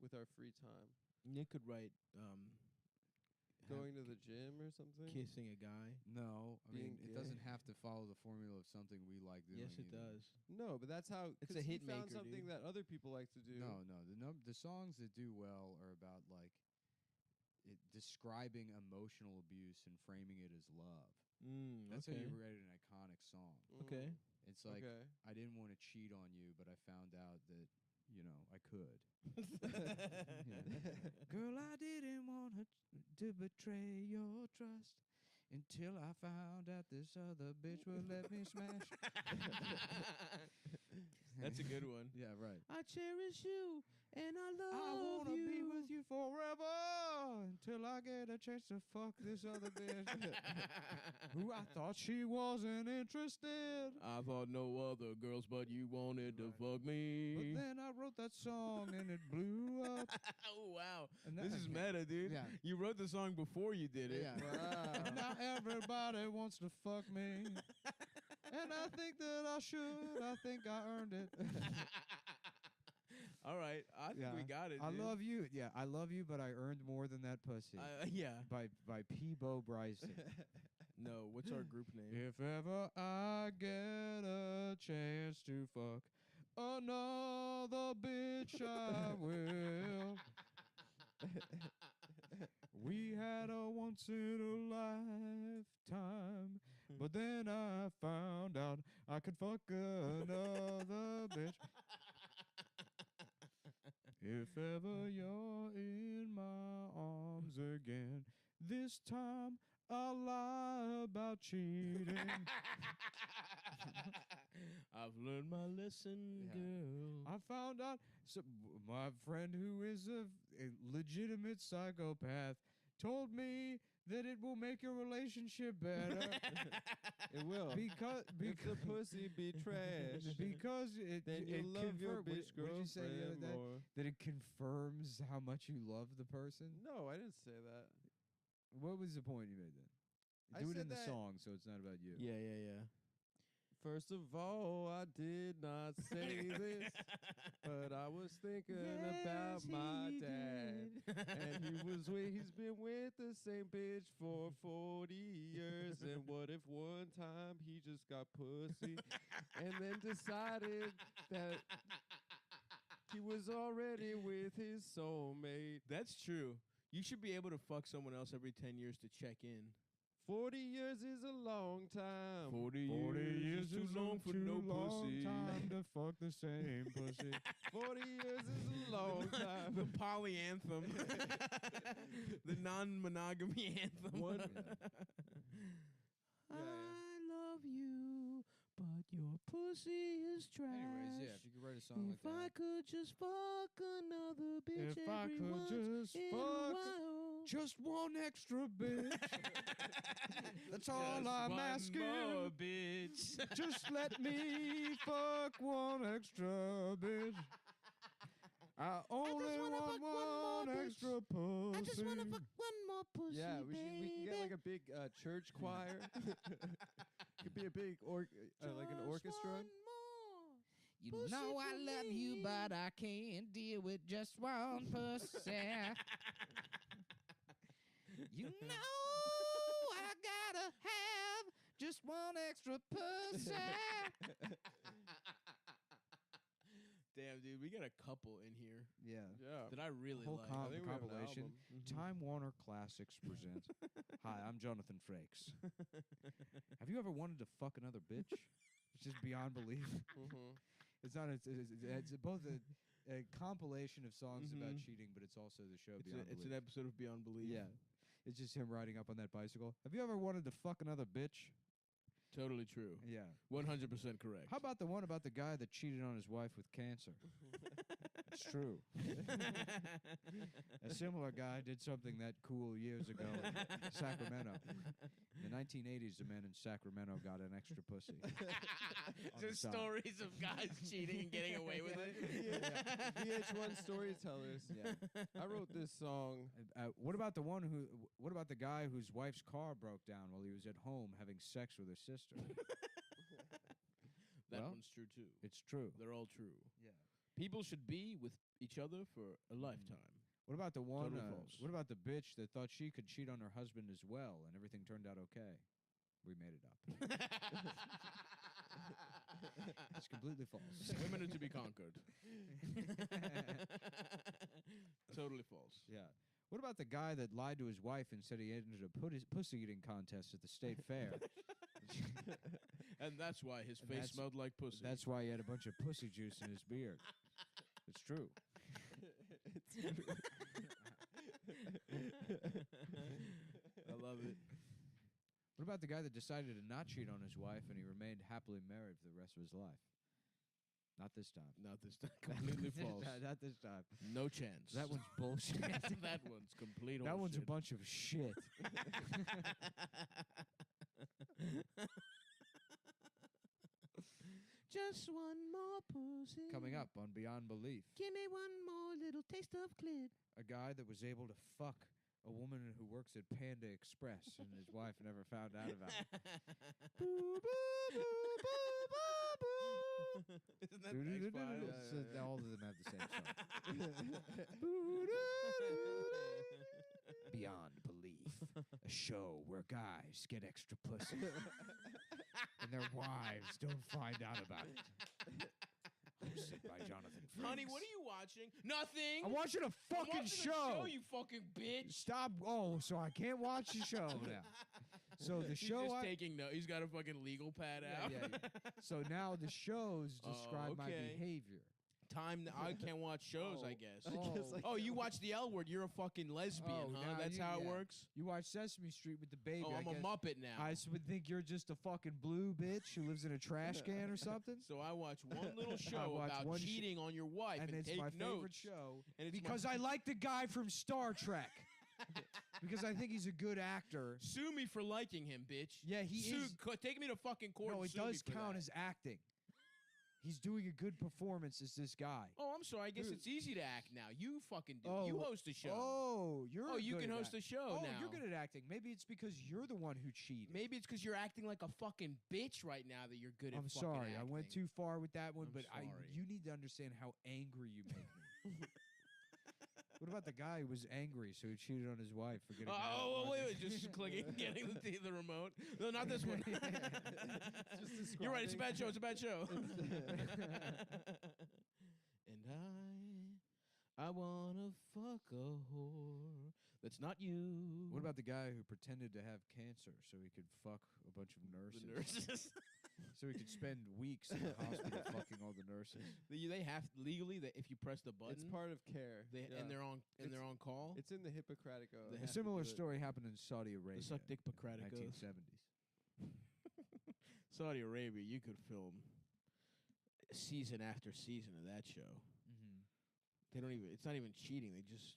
with our free time. Nick could write Going to the gym or something. kissing a guy. No, I mean, Being it doesn't gay. have to follow the formula of something we like doing. Yes, it either. does. No, but that's how It's 'cause a he hit found maker, something dude. that other people like to do. No, the songs that do well are about like describing emotional abuse and framing it as love. That's okay. how you write an iconic song. Okay. It's like Okay. I didn't want to cheat on you, but I found out that I could. Girl, I didn't want to betray your trust until I found out this other bitch would let me smash. That's a good one. Yeah, right. I cherish you and I love I wanna you. be with you forever until I get a chance to fuck this other bitch who I thought she wasn't interested. I thought no other girls but you wanted to fuck me. But then I wrote that song and it blew up. Oh, wow. And This is meta, dude. Yeah. You wrote the song before you did it. Yeah. Wow. And now everybody wants to fuck me. And I think that I should. I think I earned it. All right. I think we got it, I dude. love you. Yeah, I love you, but I earned more than that pussy. Yeah. By Peebo Bryson. No, what's our group name? If ever I get a chance to fuck another bitch, I will. We had a once in a lifetime, but then I found out I could fuck another bitch. If ever you're in my arms again, this time I'll lie about cheating. I've learned my lesson, girl. I found out my friend who is a legitimate psychopath told me that it will make your relationship better. It will. because If the pussy be trash, because then it you love your confirm- bitch what did you say the other girlfriend day? more. That it confirms how much you love the person. No, I didn't say that. What was the point you made then? I Do it said in the that- song, so it's not about you. Yeah. First of all, I did not say this, but I was thinking about my dad. And he's been with the same bitch for 40 years. And what if one time he just got pussy and then decided that he was already with his soulmate? That's true. You should be able to fuck someone else every 10 years to check in. 40 years is a long time. 40 years is too long for no pussy. Time to fuck the same pussy. 40 years is a long time. The polyanthem. The non-monogamy anthem. One- I Yeah. love you, but your pussy is trash. Anyways, yeah, if you could write a song like If I that. could just fuck another bitch If I every could once just in a fuck while. just one extra bitch. That's all Just I'm one asking. more bitch. Just let me fuck one extra bitch. I only wanna want fuck one more one bitch. extra pussy. I just wanna fuck one more pussy, Yeah, we can get like baby. a big church choir. Could be a big like an Just orchestra. one more You pussy know I for love you, me. but I can't deal with just one pussy. You know I gotta have just one extra pussy. Damn, dude, we got a couple in here Yeah. Yeah. that I really Whole like. I think we have an compilation. album. Time Warner Classics presents. Hi, I'm Jonathan Frakes. Have you ever wanted to fuck another bitch? It's just beyond belief. Mhm. It's not. It's both a compilation of songs about Mhm. cheating, but it's also the show It's, Beyond it's an Belief. episode of Beyond Belief. Yeah, it's just him riding up on that bicycle. Have you ever wanted to fuck another bitch? Totally true. Yeah. 100% correct. How about the one about the guy that cheated on his wife with cancer? It's true. A similar guy did something that cool years ago in Sacramento. In the 1980s, the men in Sacramento got an extra pussy. on the Just side. stories of guys cheating and getting away with it. VH1 storytellers. Yeah. I wrote this song. What about the one who? What about the guy whose wife's car broke down while he was at home having sex with her sister? That Well, one's true too. It's true. They're all true. Yeah. People should be with each other for a lifetime. What about the one? Totally false. What about the bitch that thought she could cheat on her husband as well, and everything turned out okay? We made it up. It's completely false. Women are to be conquered. Totally false. Yeah. What about the guy that lied to his wife and said he entered a pussy eating contest at the state fair? And that's why his And face that's- smelled like pussy. That's why he had a bunch of pussy juice in his beard. It's true. I love it. What about the guy that decided to not cheat on his wife and he remained happily married for the rest of his life? Not this time. Not this time. Completely false. Not this time. No chance. That one's bullshit. That one's complete That one's a horseshit. bunch of shit. Just one more pussy. Coming up on Beyond Belief, Give me one more little taste of clit. a guy that was able to fuck a woman who works at Panda Express and his wife never found out about it. Boo, boo, boo, boo, boo, boo. Isn't that the X-Files? So all of them have the same song. Beyond Belief, a show where guys get extra pussy and their wives don't find out about it. Hosted by Jonathan Frakes. Honey, what are you watching? Nothing. I'm watching a I'm fucking watching show. a show, you fucking bitch. Stop. Oh, so I can't watch the show now. So the He's show just I... taking notes. He's got a fucking legal pad out. Yeah. So now the shows describe my okay. behavior. Time I can't watch shows, I guess. Oh. You watch The L Word. You're a fucking lesbian, Oh, huh? now That's you- how it yeah. works? You watch Sesame Street with the baby. Oh, I I'm guess a Muppet now. I would think you're just a fucking blue bitch who lives in a trash can or something. So I watch one little show watch about one cheating on your wife and it's take my notes. favorite show And it's because I like the guy from Star Trek. Because I think he's a good actor. Sue me for liking him, bitch. Yeah, he is. Take me to fucking court. No, and it sue me does for count that. as acting. He's doing a good performance as this guy. Oh, I'm sorry. I guess Dude. it's easy to act now. You fucking do. Oh, You host a show. Oh, you're. Oh, you good can at host act- a show Oh, now. you're good at acting. Maybe it's because you're the one who cheated. Maybe it's because you're acting like a fucking bitch right now that you're good at I'm fucking sorry, I went acting. too far with that one, I'm but sorry. you need to understand how angry you make me. What about the guy who was angry, so he cheated on his wife for getting? Oh, wait, just clicking, getting the remote. No, not this one. You're right. It's a bad show. It's a bad show. And I wanna fuck a whore. That's not you. What about the guy who pretended to have cancer so he could fuck a bunch of nurses? the nurses? So he could spend weeks in the hospital fucking all the nurses. They have legally that if you press the button, It's part of care. and they're on call. It's in the Hippocratic Oath. They A have to similar do it. story happened in Saudi Arabia. Suck dick Hippocratic oath. 1970s. Saudi Arabia, you could film season after season of that show. Mm-hmm. They don't even. It's not even cheating. They just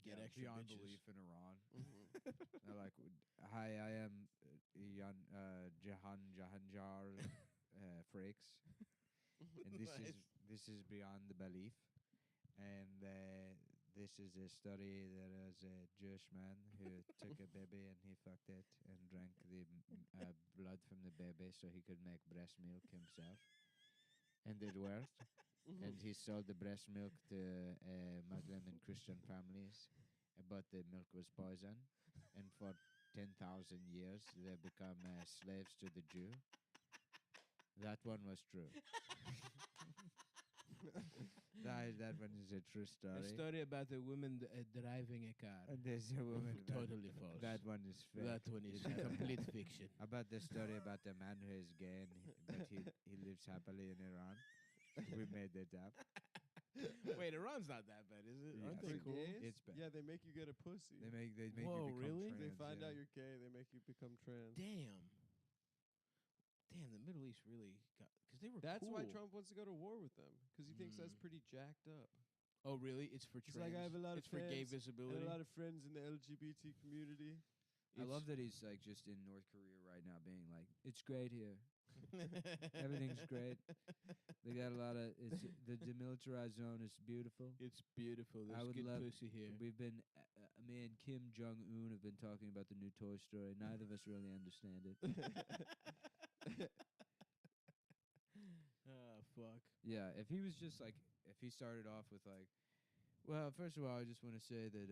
get extra beyond bitches. belief in Iran. Mhm. They're like, hi, I am Jahanjar Frakes, and Nice. this is beyond the belief, and this is a story. There was a Jewish man who took a baby and he fucked it and drank the blood from the baby so he could make breast milk himself, and it worked. And he sold the breast milk to Muslim and Christian families, but the milk was poison. And for 10,000 years, they become slaves to the Jew. That one was true. that one is a true A story. story about a woman driving a car. And there's a woman. Totally false. That one is fake. That one is complete fiction. About the story about the man who is gay, but he lives happily in Iran. We made that up. Wait, Iran's not that bad, is it? Yeah. Aren't For they cool? gays? It's bad. Yeah, they make you get a pussy. They make Whoa, you become really? trans. They find yeah. out you're gay. They make you become trans. Damn. Damn, the Middle East really got because they were. That's cool. why Trump wants to go to war with them because he thinks that's Mm. pretty jacked up. Oh, really? It's for He's trans. like, I have a lot of it's for gay fans visibility. And a lot of friends in the LGBT community. I love that he's like just in North Korea right now, being like, "It's great here. Everything's great. They got a lot of. The demilitarized zone is beautiful. It's beautiful. There's I would good love- pussy here. We've been, me and Kim Jong Un have been talking about the new Toy Story. Neither of us really understand it. Oh fuck. Yeah, if he was just like, if he started off with like, Well, first of all, I just want to say that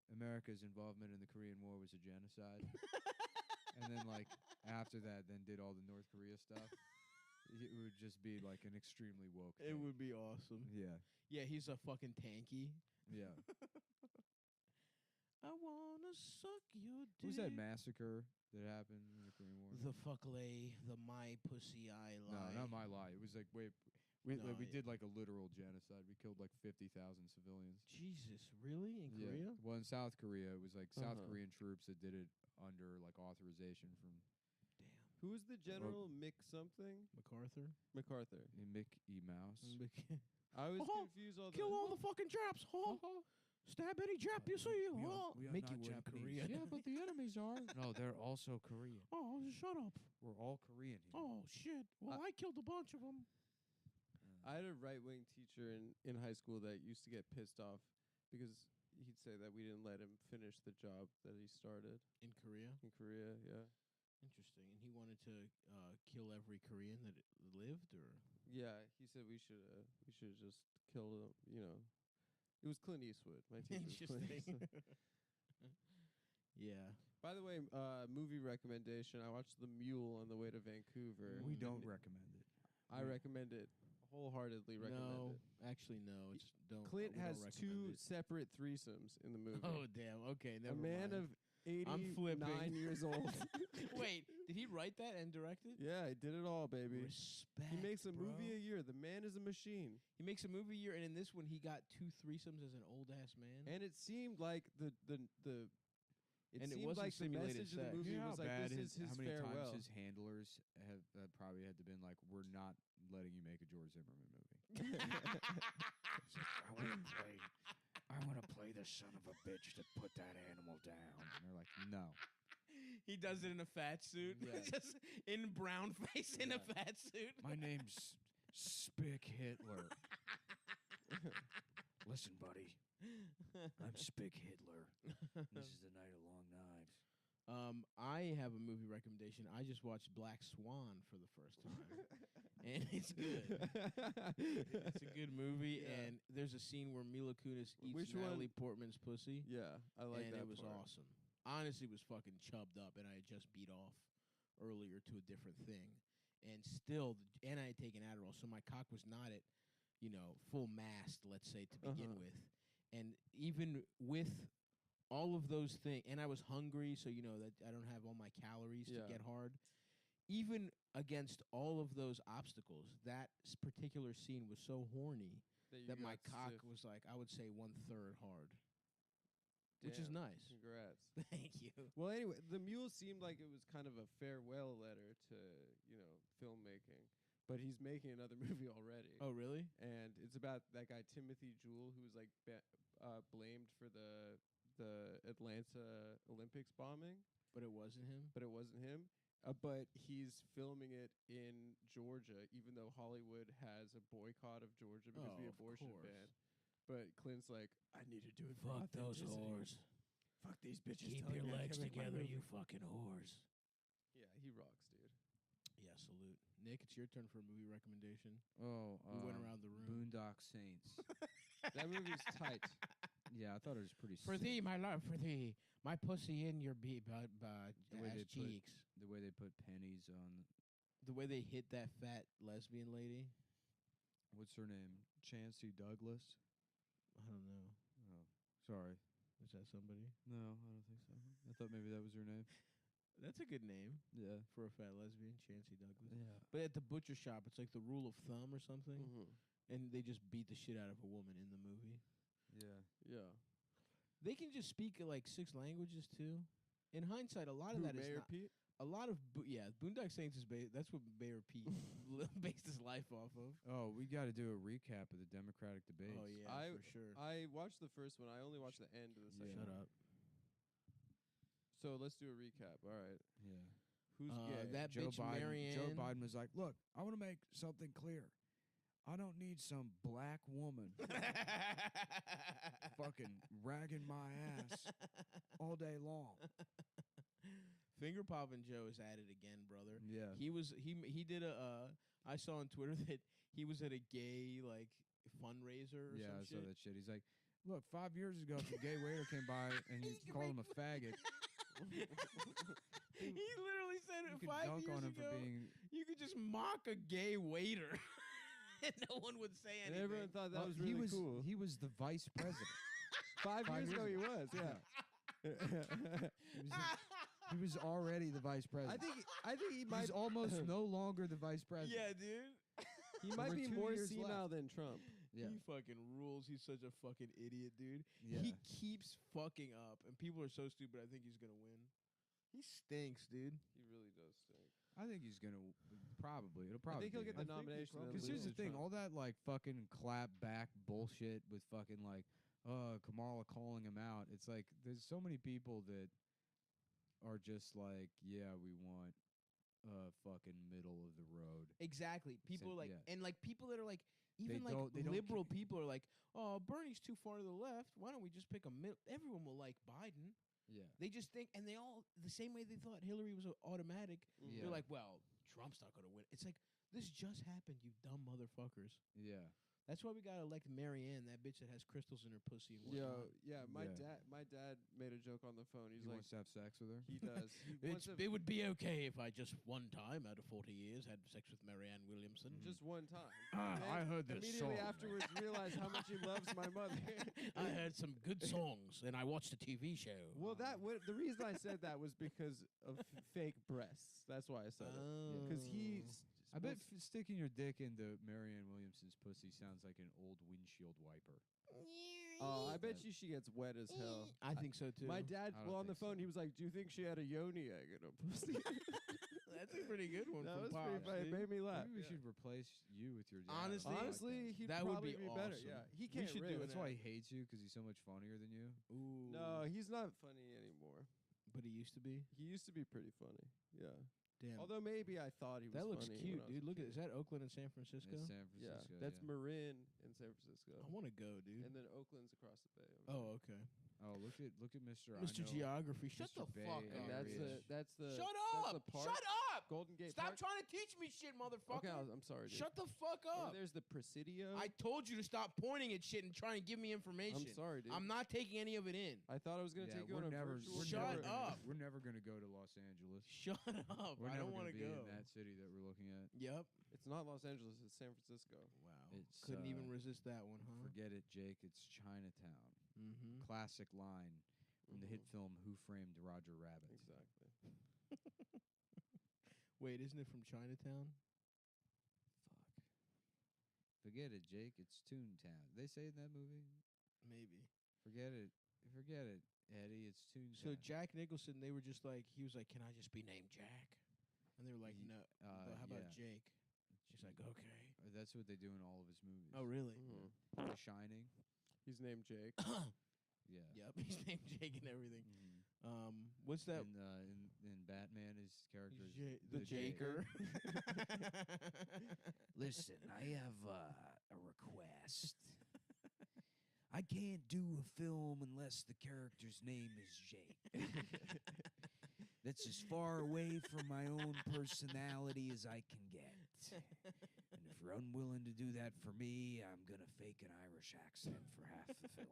America's involvement in the Korean War was a genocide. And then, like, after that, then did all the North Korea stuff. It would just be, like, an extremely woke It thing. would be awesome. Yeah. Yeah, he's a fucking tanky. Yeah. I wanna suck your dick. Who's that massacre that happened in the Korean War? The fuck lay, the my pussy eye lie. No, not my lie. It was like we did like a literal genocide. We killed like 50,000 civilians. Jesus, really? In Yeah. Korea? Well, in South Korea, it was like South Uh-huh. Korean troops that did it under like authorization from Damn. Who was the general? Mick something? MacArthur? MacArthur. Mickey Mouse. I always Oh, confuse all the. Kill all the fucking Japs. Stab any Jap you see. We are Make not you in Japanese. Korea. Yeah, but the enemies are. No, they're also Korean. Oh, shut up. We're all Korean here. Oh, shit. Well, I killed a bunch of them. I had a right-wing teacher in high school that used to get pissed off because he'd say that we didn't let him finish the job that he started In Korea? in Korea. Yeah, Interesting. And he wanted to kill every Korean that lived, or? yeah. He said we should just kill them. You know, it was Clint Eastwood. My teacher was Clint Interesting. Eastwood. Yeah. By the way, movie recommendation. I watched The Mule on the way to Vancouver. We don't recommend it. I recommend it wholeheartedly. Recommend it. Actually, no. It's don't. Clint we don't has recommend 2 it. separate threesomes in the movie. Oh damn. Okay. A Never man mind. of 89 flipping. years old. Wait, did he write that and direct it? Yeah, he did it all, baby. Respect. He makes a movie bro. a year. The man is a machine. He makes a movie a year, and in this one, he got 2 threesomes as an old ass man. And it seemed like the And it seemed wasn't like the simulated message of the sex. movie You know was how like bad this is his how many farewell. times his handlers have probably had to been like, we're not letting you make a George Zimmerman movie. I want to play the son of a bitch that put that animal down. And they're like, no. He does it in a fat suit, Yeah. just in brown face in a fat suit. My name's Spick Hitler. Listen, buddy. I'm Spick Hitler. This is the night of long knives. I have a movie recommendation. I just watched Black Swan for the first time, and it's good. It's a good movie, Yeah. and there's a scene where Mila Kunis eats Which one? Natalie Portman's pussy. Yeah, I like and that. it was part. awesome. Honestly, was fucking chubbed up, and I had just beat off earlier to a different thing, and still, and I had taken Adderall, so my cock was not at, full mast, let's say, to begin with, and even with all of those things, and I was hungry, so that I don't have all my calories to Yeah. get hard. Even against all of those obstacles, that particular scene was so horny you that my got cock stiff. was like, I would say 1/3 hard. Which is Damn. nice. Congrats. Thank you. Well, anyway, The Mule seemed like it was kind of a farewell letter to, filmmaking. But he's making another movie already. Oh, really? And it's about that guy Timothy Jewell, who was like blamed for the Atlanta Olympics bombing, But it wasn't him? but it wasn't him. But he's filming it in Georgia, even though Hollywood has a boycott of Georgia because of the Oh, of abortion course. ban. But Clint's like, I need to do it for Fuck those authenticity. whores. Fuck these bitches. Keep telling your me I legs can't make my together, movie." you fucking whores. Yeah, he rocks, dude. Yeah, salute. Nick, it's your turn for a movie recommendation. Oh, We went around the room. Boondock Saints. That movie's tight. Yeah, I thought it was pretty For sick. thee, my love, for thee. My pussy in your The way they ass put- cheeks. The way they put pennies on, The way they hit that fat lesbian lady. what's her name? Chancey Douglas? I don't know. Oh, sorry. Is that somebody? No, I don't think so. I thought maybe that was her name. That's a good name Yeah. for a fat lesbian, Chancey Douglas. Yeah. But at the butcher shop, it's like the rule of thumb or something. Mm-hmm. And they just beat the shit out of a woman in the movie. Yeah. Yeah. They can just speak like 6 languages too. In hindsight, a lot of Who, that is Mayor not. Pete? A lot of Boondock Saints is that's what Mayor Pete based his life off of. Oh, we got to do a recap of the Democratic debates. Oh yeah, I- for sure. I watched the first one. I only watched the end of the second Shut one. up. So let's do a recap. All right. Yeah. Who's gay? That Joe bitch Biden. Marianne. Joe Biden was like, "Look, I want to make something clear. I don't need some black woman fucking ragging my ass all day long." Finger popping Joe is at it again, brother. Yeah. He did a. I saw on Twitter that he was at a gay like fundraiser or Yeah, some I saw shit. that shit. He's like, Look, 5 years ago, if a gay waiter came by and you called him a faggot, He literally said you it could 5 dunk years on him ago. for being. You could just mock a gay waiter, and no one would say And anything. everyone thought that Well, was really cool. He was the vice president. 5 years ago, years he was. Yeah. He was already the vice president. I think he might He's almost no longer the vice president. Yeah, dude. he might Over be 2 more years senile left. than Trump. Yeah. He fucking rules. He's such a fucking idiot, dude. Yeah. He keeps fucking up, and people are so stupid. I think he's gonna win. He stinks, dude. He really does stink. I think he's gonna probably. It'll I probably. think he'll get the I think he nomination. and Because lose here's the to thing, Trump. all that like fucking clap back bullshit with fucking like, Kamala calling him out. It's like there's so many people that are just like, yeah, we want fucking middle of the road. Exactly. People So, like, yeah. and like people that are like, even like they don't liberal people are like, oh, Bernie's too far to the left. Why don't we just pick a middle? Everyone will like Biden. Yeah. They just think, and they all the same way they thought Hillary was automatic. Yeah. They're like, well, Trump's not gonna win. It's like this just happened, you dumb motherfuckers. Yeah. That's why we gotta elect Marianne, that bitch that has crystals in her pussy and Yo, whatnot. yeah, Yeah. my dad made a joke on the phone. He's He like, wants to have sex with her. he does. He wants to, It would be okay if I just one time out of 40 years had sex with Marianne Williamson. just one time. I And heard this immediately song. afterwards realized how much he loves my mother. I heard some good songs and I watched a TV show. Well, the reason I said that was because of fake breasts. That's why I said it. Because I bet sticking your dick into Marianne Williamson's pussy sounds like an old windshield wiper. Oh, I bet you she gets wet as hell. I think so too. My dad, I don't well, on the think so. phone, he was like, "Do you think she had a yoni egg in her pussy?" That's a pretty good one That from was Pops. pretty funny. It dude. made me laugh. Maybe we Yeah. should replace you with your dad. Honestly- on the Honestly, podcast. he'd That would probably be be better. awesome. Yeah, he We can't should do rip. an That's why he hates you, because he's so much funnier than you. Ooh. No, he's not funny anymore. But he used to be. He used to be pretty funny. Yeah. Damn. Although maybe I thought he was That looks funny cute, when I was dude. a Look at kid. is that Oakland and San Francisco? It's San Yeah, Francisco. that's yeah. Marin in San Francisco. I want to go, dude. And then Oakland's across the bay. Oh, okay. Oh, look at Mr. Mr. Geography, shut Mr. the Bay fuck And up. that's Area. the Shut that's up! the park. Shut up! Golden Gate Stop Park. trying to teach me shit, motherfucker. Okay, I'm sorry. Dude. Shut the fuck And up. there's the Presidio. I told you to stop pointing at shit and trying to give me information. I'm sorry, dude. I'm not taking any of it in. I thought I was gonna take you on a virtual. Shut tour. up. We're never gonna go to Los Angeles. Shut up. We're I never don't want gonna to be go. in that city that we're looking at. Yep. It's not Los Angeles. It's San Francisco. Wow. It's, Couldn't even resist that one, huh? Forget it, Jake. It's Chinatown. Mm-hmm. Classic line from the hit Mhm. film Who Framed Roger Rabbit. Exactly. Wait, isn't it from Chinatown? Fuck. Forget it, Jake. It's Toontown. They say in that movie. Maybe. Forget it. Forget it, Eddie. It's Toontown. So Jack Nicholson, they were just like, he was like, "Can I just be named Jack?" And they were like, "No." But how about yeah. Jake? She's like, "Okay." That's what they do in all of his movies. Oh, really? Mhm. The Shining. He's named Jake. Yeah. Yep. He's named Jake and everything. Mhm. What's that? In Batman, his character is The Jaker. Listen, I have a request. I can't do a film unless the character's name is Jake. That's as far away from my own personality as I can get. And if you're unwilling to do that for me, I'm going to fake an Irish accent for half the film.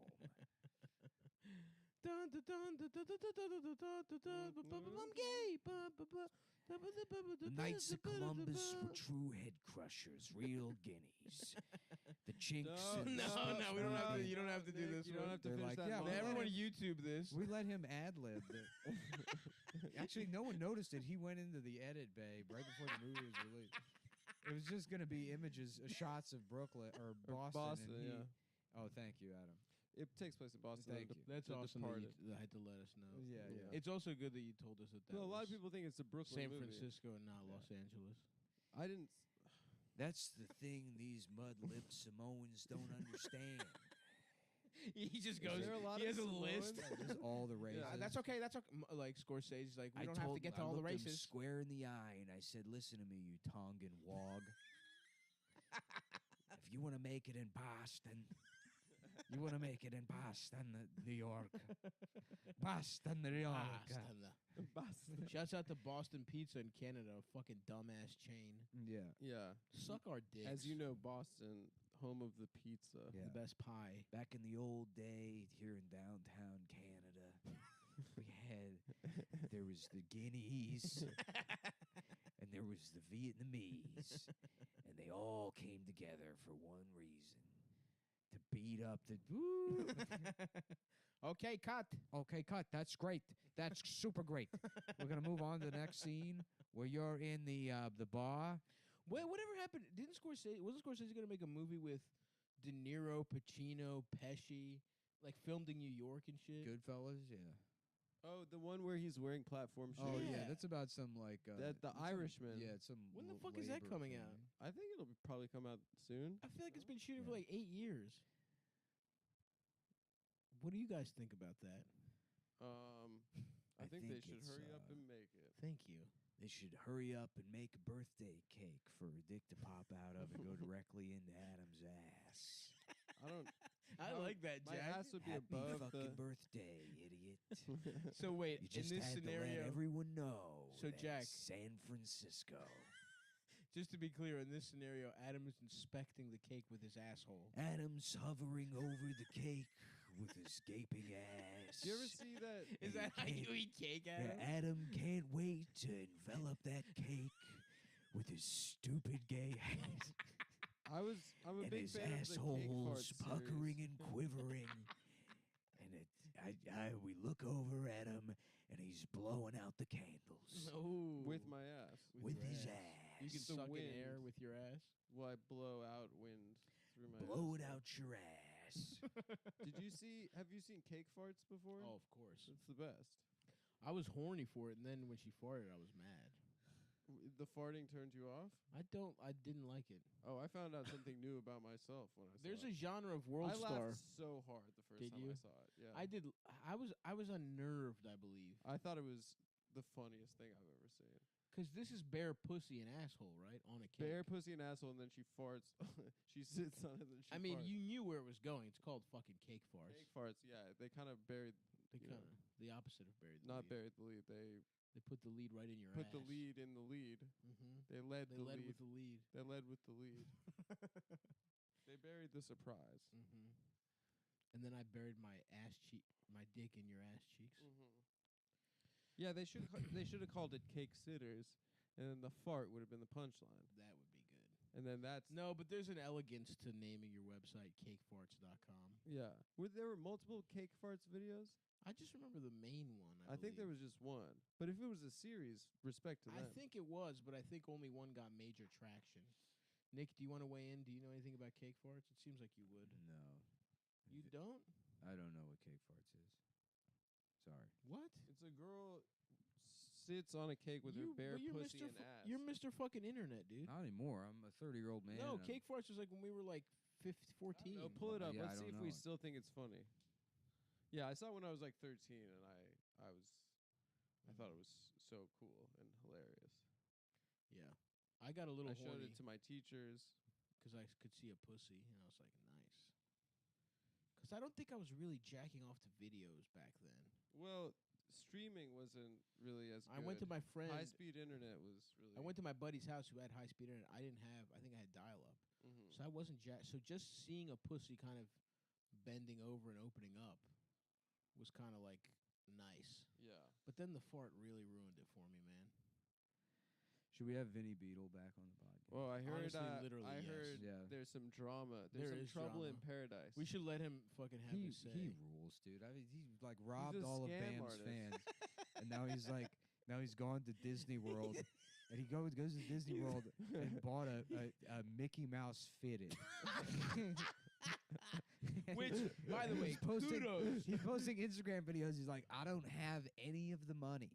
Dun, dun, dun, dun, dun, dun, dun, dun, dun, dun, dun, dun, dun, I'm gay. The Knights of Columbus were true head crushers, real guineas. The chinks. and No, the no, we don't have to. Nick, You don't have to do Nick, this. You don't one. have to They're finish like, that. yeah, monologue. Everyone YouTube this. We let him ad-lib it. Actually, no one noticed it. He went into the edit bay right before the movie was released. It was just going to be images, shots of Brooklyn or Boston. and he, yeah. Oh, thank you, Adam. It takes place in Boston. Thank The- you. That's The awesome. That you Departed. had to let us know. Yeah, Yeah. It's also good that you told us that. Well, a lot of was people think it's a Brooklyn San movie. Francisco and not Yeah. Los Angeles. I didn't. That's the thing these mud-lipped Samoans don't understand. He just Is goes. there a lot He of has a list. Samoans? Just all the races. That's okay. That's okay. Like Scorsese's like, we I don't have to told get to I all the looked him races. square in the eye, and I said, "Listen to me, you Tongan wog. If you want to make it in Boston, you want to make it in Boston, New York, Boston, New York." Boston. Shouts out to Boston Pizza in Canada, a fucking dumbass chain. Yeah. Yeah. Suck our dicks. As you know, Boston home of the pizza. Yeah. The best pie. Back in the old day here in downtown Canada, there was the Guineas and there was the Vietnamese, and they all came together for one reason: to beat up the. Okay, cut. Okay, cut. That's great. That's super great. We're gonna move on to the next scene where you're in the bar. Wait, whatever happened? Wasn't Scorsese gonna make a movie with De Niro, Pacino, Pesci, like filmed in New York and shit? Goodfellas, yeah. Oh, the one where he's wearing platform shoes. Oh yeah, Yeah. that's about some like That the some- Irishman. Yeah, it's some. When the fuck is that labor coming thing. out? I think it'll probably come out soon. I feel like it's been shooting Yeah. for like 8 years. What do you guys think about that? I think they should it's, hurry up and make it. Thank you. They should hurry up and make a birthday cake for Dick to pop out of and go directly into Adam's ass. I don't. I how- like that, My Jack. ass would be Happy above fucking the. birthday, idiot. So wait, You just in this had to scenario, let everyone know. So, that Jack- San Francisco. just to be clear, in this scenario, Adam is inspecting the cake with his asshole. Adam's hovering over the cake with his gaping ass. Do you ever see that? Is And that how he you eat cake, Yeah, Adam? Adam can't wait to envelop that cake with his stupid gay ass. I'm a And big his fan of the cake asshole's fart puckering series. and quivering. And we look over at him, and he's blowing out the candles No. with my ass. with your his ass. ass. You can the suck in wind. air with your ass. Well, I blow out wind through my. Blow it asshole. out your ass. Did you see? Have you seen cake farts before? Oh, of course. It's the best. I was horny for it, and then when she farted, I was mad. The farting turned you off? I didn't like it. Oh, I found out something new about myself when I saw There's it. a genre of world I star. laughed so hard the first Did time you? I saw it. Yeah. I was unnerved, I believe. I thought it was the funniest thing I've ever seen. Because this is bare pussy and asshole, right? On a cake. Bare pussy and asshole, and then she farts. She sits on it, and then she I mean, farts. you knew where it was going. It's called fucking cake farts. Cake farts, yeah. They kind of buried, They you know, kind of the opposite of buried. not the lead. buried the lead. They They put the lead right in your put ass. the lead in the lead. Mm-hmm. They led They the led lead. with the lead. They led with the lead. They buried the surprise. Mm-hmm. And then I buried my dick in your ass cheeks. Yeah, they should have called it Cake Sitters, and then the fart would have been the punchline. That would be good. And then that's No, but there's an elegance to naming your website cakefarts.com. yeah. There were multiple Cake Farts videos? I just remember the main one. I think there was just one. But if it was a series, respect to I them. think it was, but I think only one got major traction. Nick, do you want to weigh in? Do you know anything about cake farts? It seems like you would. No, You don't? I don't know what cake farts is. Sorry. What? It's a girl sits on a cake with her bare you're pussy Mr. and ass. You're Mr. fucking Internet, dude. Not anymore. I'm a 30-year-old man. No, and cake farts was like when we were like 14. No, pull it up. Yeah, I Let's see don't if we know it. still think it's funny. Yeah, I saw it when I was like 13, and I thought it was so cool and hilarious. Yeah. I got a little I showed horny it to my teachers. because I could see a pussy, and I was like, nice. Because I don't think I was really jacking off to videos back then. Well, streaming wasn't really as good. I went to my friend. High-speed internet was really. I went to my buddy's house who had high-speed internet. I didn't have. I think I had dial-up. Mhm. So I wasn't so just seeing a pussy kind of bending over and opening up was kind of like nice. Yeah. But then the fart really ruined it for me, man. Should we have Vinny Beetle back on the podcast? Well, I heard. Honestly, literally, I yes. heard Yeah. there's some drama. There There's is some trouble in drama. paradise. We should let him fucking have his say. He rules, dude. I mean, he like robbed a all of scam Bam's artist. fans, and now he's gone to Disney World, and he goes to Disney World and bought a Mickey Mouse fitted. Which, by the way, He's posting, kudos. He's posting Instagram videos. He's like, I don't have any of the money.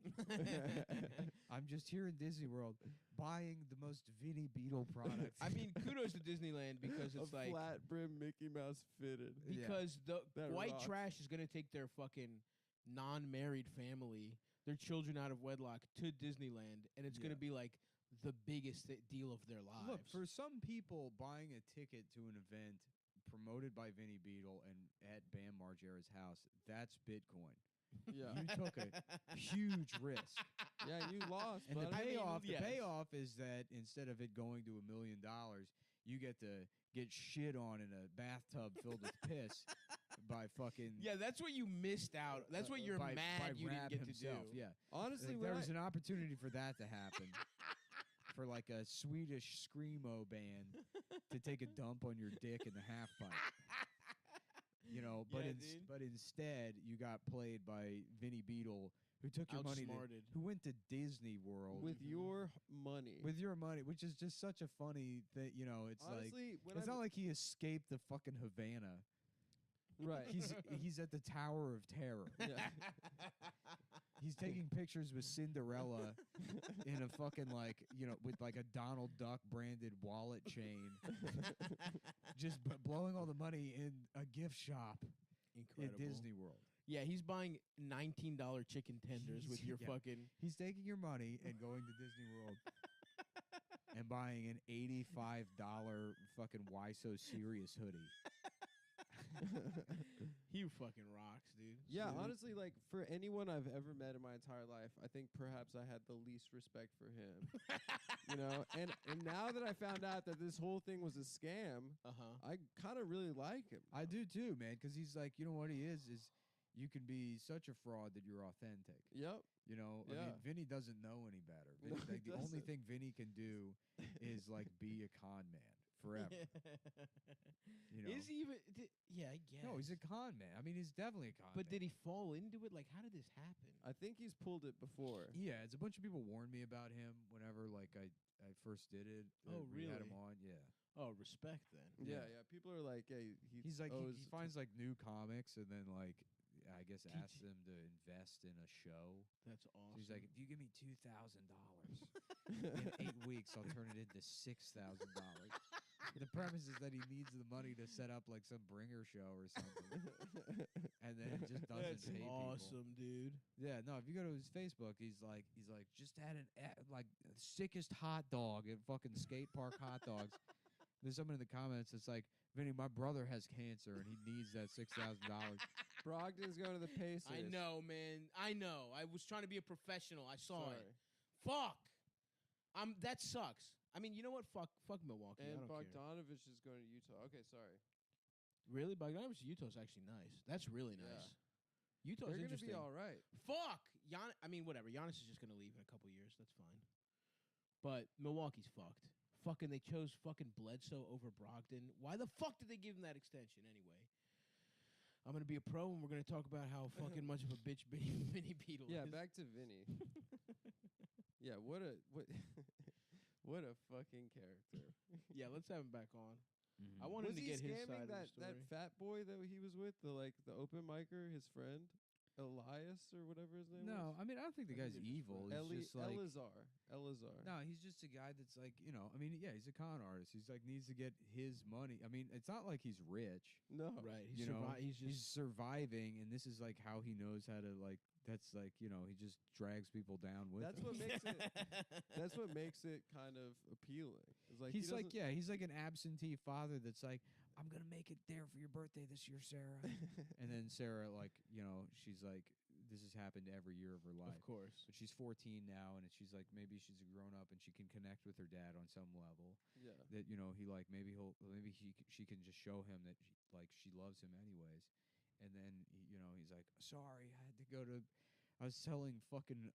I'm just here in Disney World buying the most Vinny Beetle product. I mean, kudos to Disneyland because it's a like flat brim Mickey Mouse fitted. Yeah. because the That white rocks. trash is gonna take their fucking non-married family, their children out of wedlock to Disneyland, and it's gonna be like the biggest deal of their lives. Look, for some people, buying a ticket to an event promoted by Vinny Beetle and at Bam Margera's house, that's Bitcoin. Yeah. You took a huge risk. Yeah, you lost. And the bud. I mean, payoff, yes. the payoff is that instead of it going to $1 million, you get to get shit on in a bathtub filled with piss by fucking Yeah, that's what you missed out. That's what you're by mad you didn't Rab get himself. to do. Yeah, Honestly, like, when there I, was an opportunity for that to happen. For like a Swedish screamo band to take a dump on your dick in the half pipe. You know, but Yeah, dude. but instead you got played by Vinny Beetle, who took your money, Outsmarted. who went to Disney World with your money, with your money, which is just such a funny thing. You know, it's honestly, like when it's I not like he escaped the fucking Havana. right, He's at the Tower of Terror. yeah. He's taking pictures with Cinderella in a fucking like, you know, with like a Donald Duck branded wallet chain, just blowing all the money in a gift shop Incredible. in Disney World. Yeah, he's buying $19 chicken tenders with your Yeah. fucking. He's taking your money and going to Disney World and buying an $85 fucking Why So Serious hoodie. He fucking rocks, dude. Yeah, Dude. honestly, like for anyone I've ever met in my entire life, I think perhaps I had the least respect for him. You know, and now that I found out that this whole thing was a scam, I kind of really like him. I do too, man, because he's like, you know what he is you can be such a fraud that you're authentic. Yep. You know, I Yeah. mean, Vinny doesn't know any better. No, Vinny, like, he the only doesn't. thing Vinny can do is like be a con man forever. You know, Is he even? Yeah, I guess. no, he's a con man. I mean, he's definitely a con. But man. did he fall into it? Like, how did this happen? I think he's pulled it before. Yeah, it's a bunch of people warned me about him whenever like I first did it. Oh, We had him really? on, yeah. Oh, respect then. Yeah, yeah. People are like, hey, He's like owes he finds like new comics and then like I guess Teach- asks them to invest in a show. That's awesome. So he's like, if you give me $2,000 in 8 weeks, I'll turn it into $6,000. The premise is that he needs the money to set up like some bringer show or something, and then it just doesn't That's pay people. awesome, dude. Yeah, no. If you go to his Facebook, he's like just had like sickest hot dog at fucking skate park hot dogs. There's someone in the comments that's like, Vinny, my brother has cancer and he needs that $6,000. Brogdon's going to the Pacers. I know, man. I know. I was trying to be a professional. I saw Sorry. it. Fuck. That sucks. I mean, you know what? Fuck Milwaukee. I And don't care. Bogdanovich is going to Utah. Okay, sorry. Really? Bogdanovich to Utah's actually nice. That's really nice. Utah's They're going to interesting. be all right. Fuck. I mean, whatever. Giannis is just going to leave in a couple years. That's fine. But Milwaukee's fucked. Fucking, they chose fucking Bledsoe over Brogdon. Why the fuck did they give him that extension anyway? I'm going to be a pro, and we're going to talk about how fucking much of a bitch Vinny Beetle Yeah, is. back to Vinny. Yeah, what what a fucking character. Yeah, let's have him back on. Mhm. I want him Was to he get his scamming side that, of the story. that fat boy that he was with, the open micer, his friend? Elias or whatever his name No, was? I mean I don't think the I guy's think they're just evil. friends. He's just like Elazar. no, he's just a guy that's like, you know, I mean, yeah, he's a con artist. He's like needs to get his money. I mean, it's not like he's rich. No. Right. You know, He's he's just surviving, and this is like how he knows how to like. That's like, you know, he just drags people down with That's him. what makes it. That's what makes it kind of appealing. It's like He's he like, doesn't- yeah, he's like an absentee father that's like, I'm gonna make it there for your birthday this year, Sarah. And then Sarah, like, you know, she's like, this has happened every year of her life. of course. But she's 14 now, and she's like, maybe she's a grown up and she can connect with her dad on some level. yeah. That, you know, he like maybe she can just show him that she loves him anyways. And then you know, he's like, sorry, I was selling fucking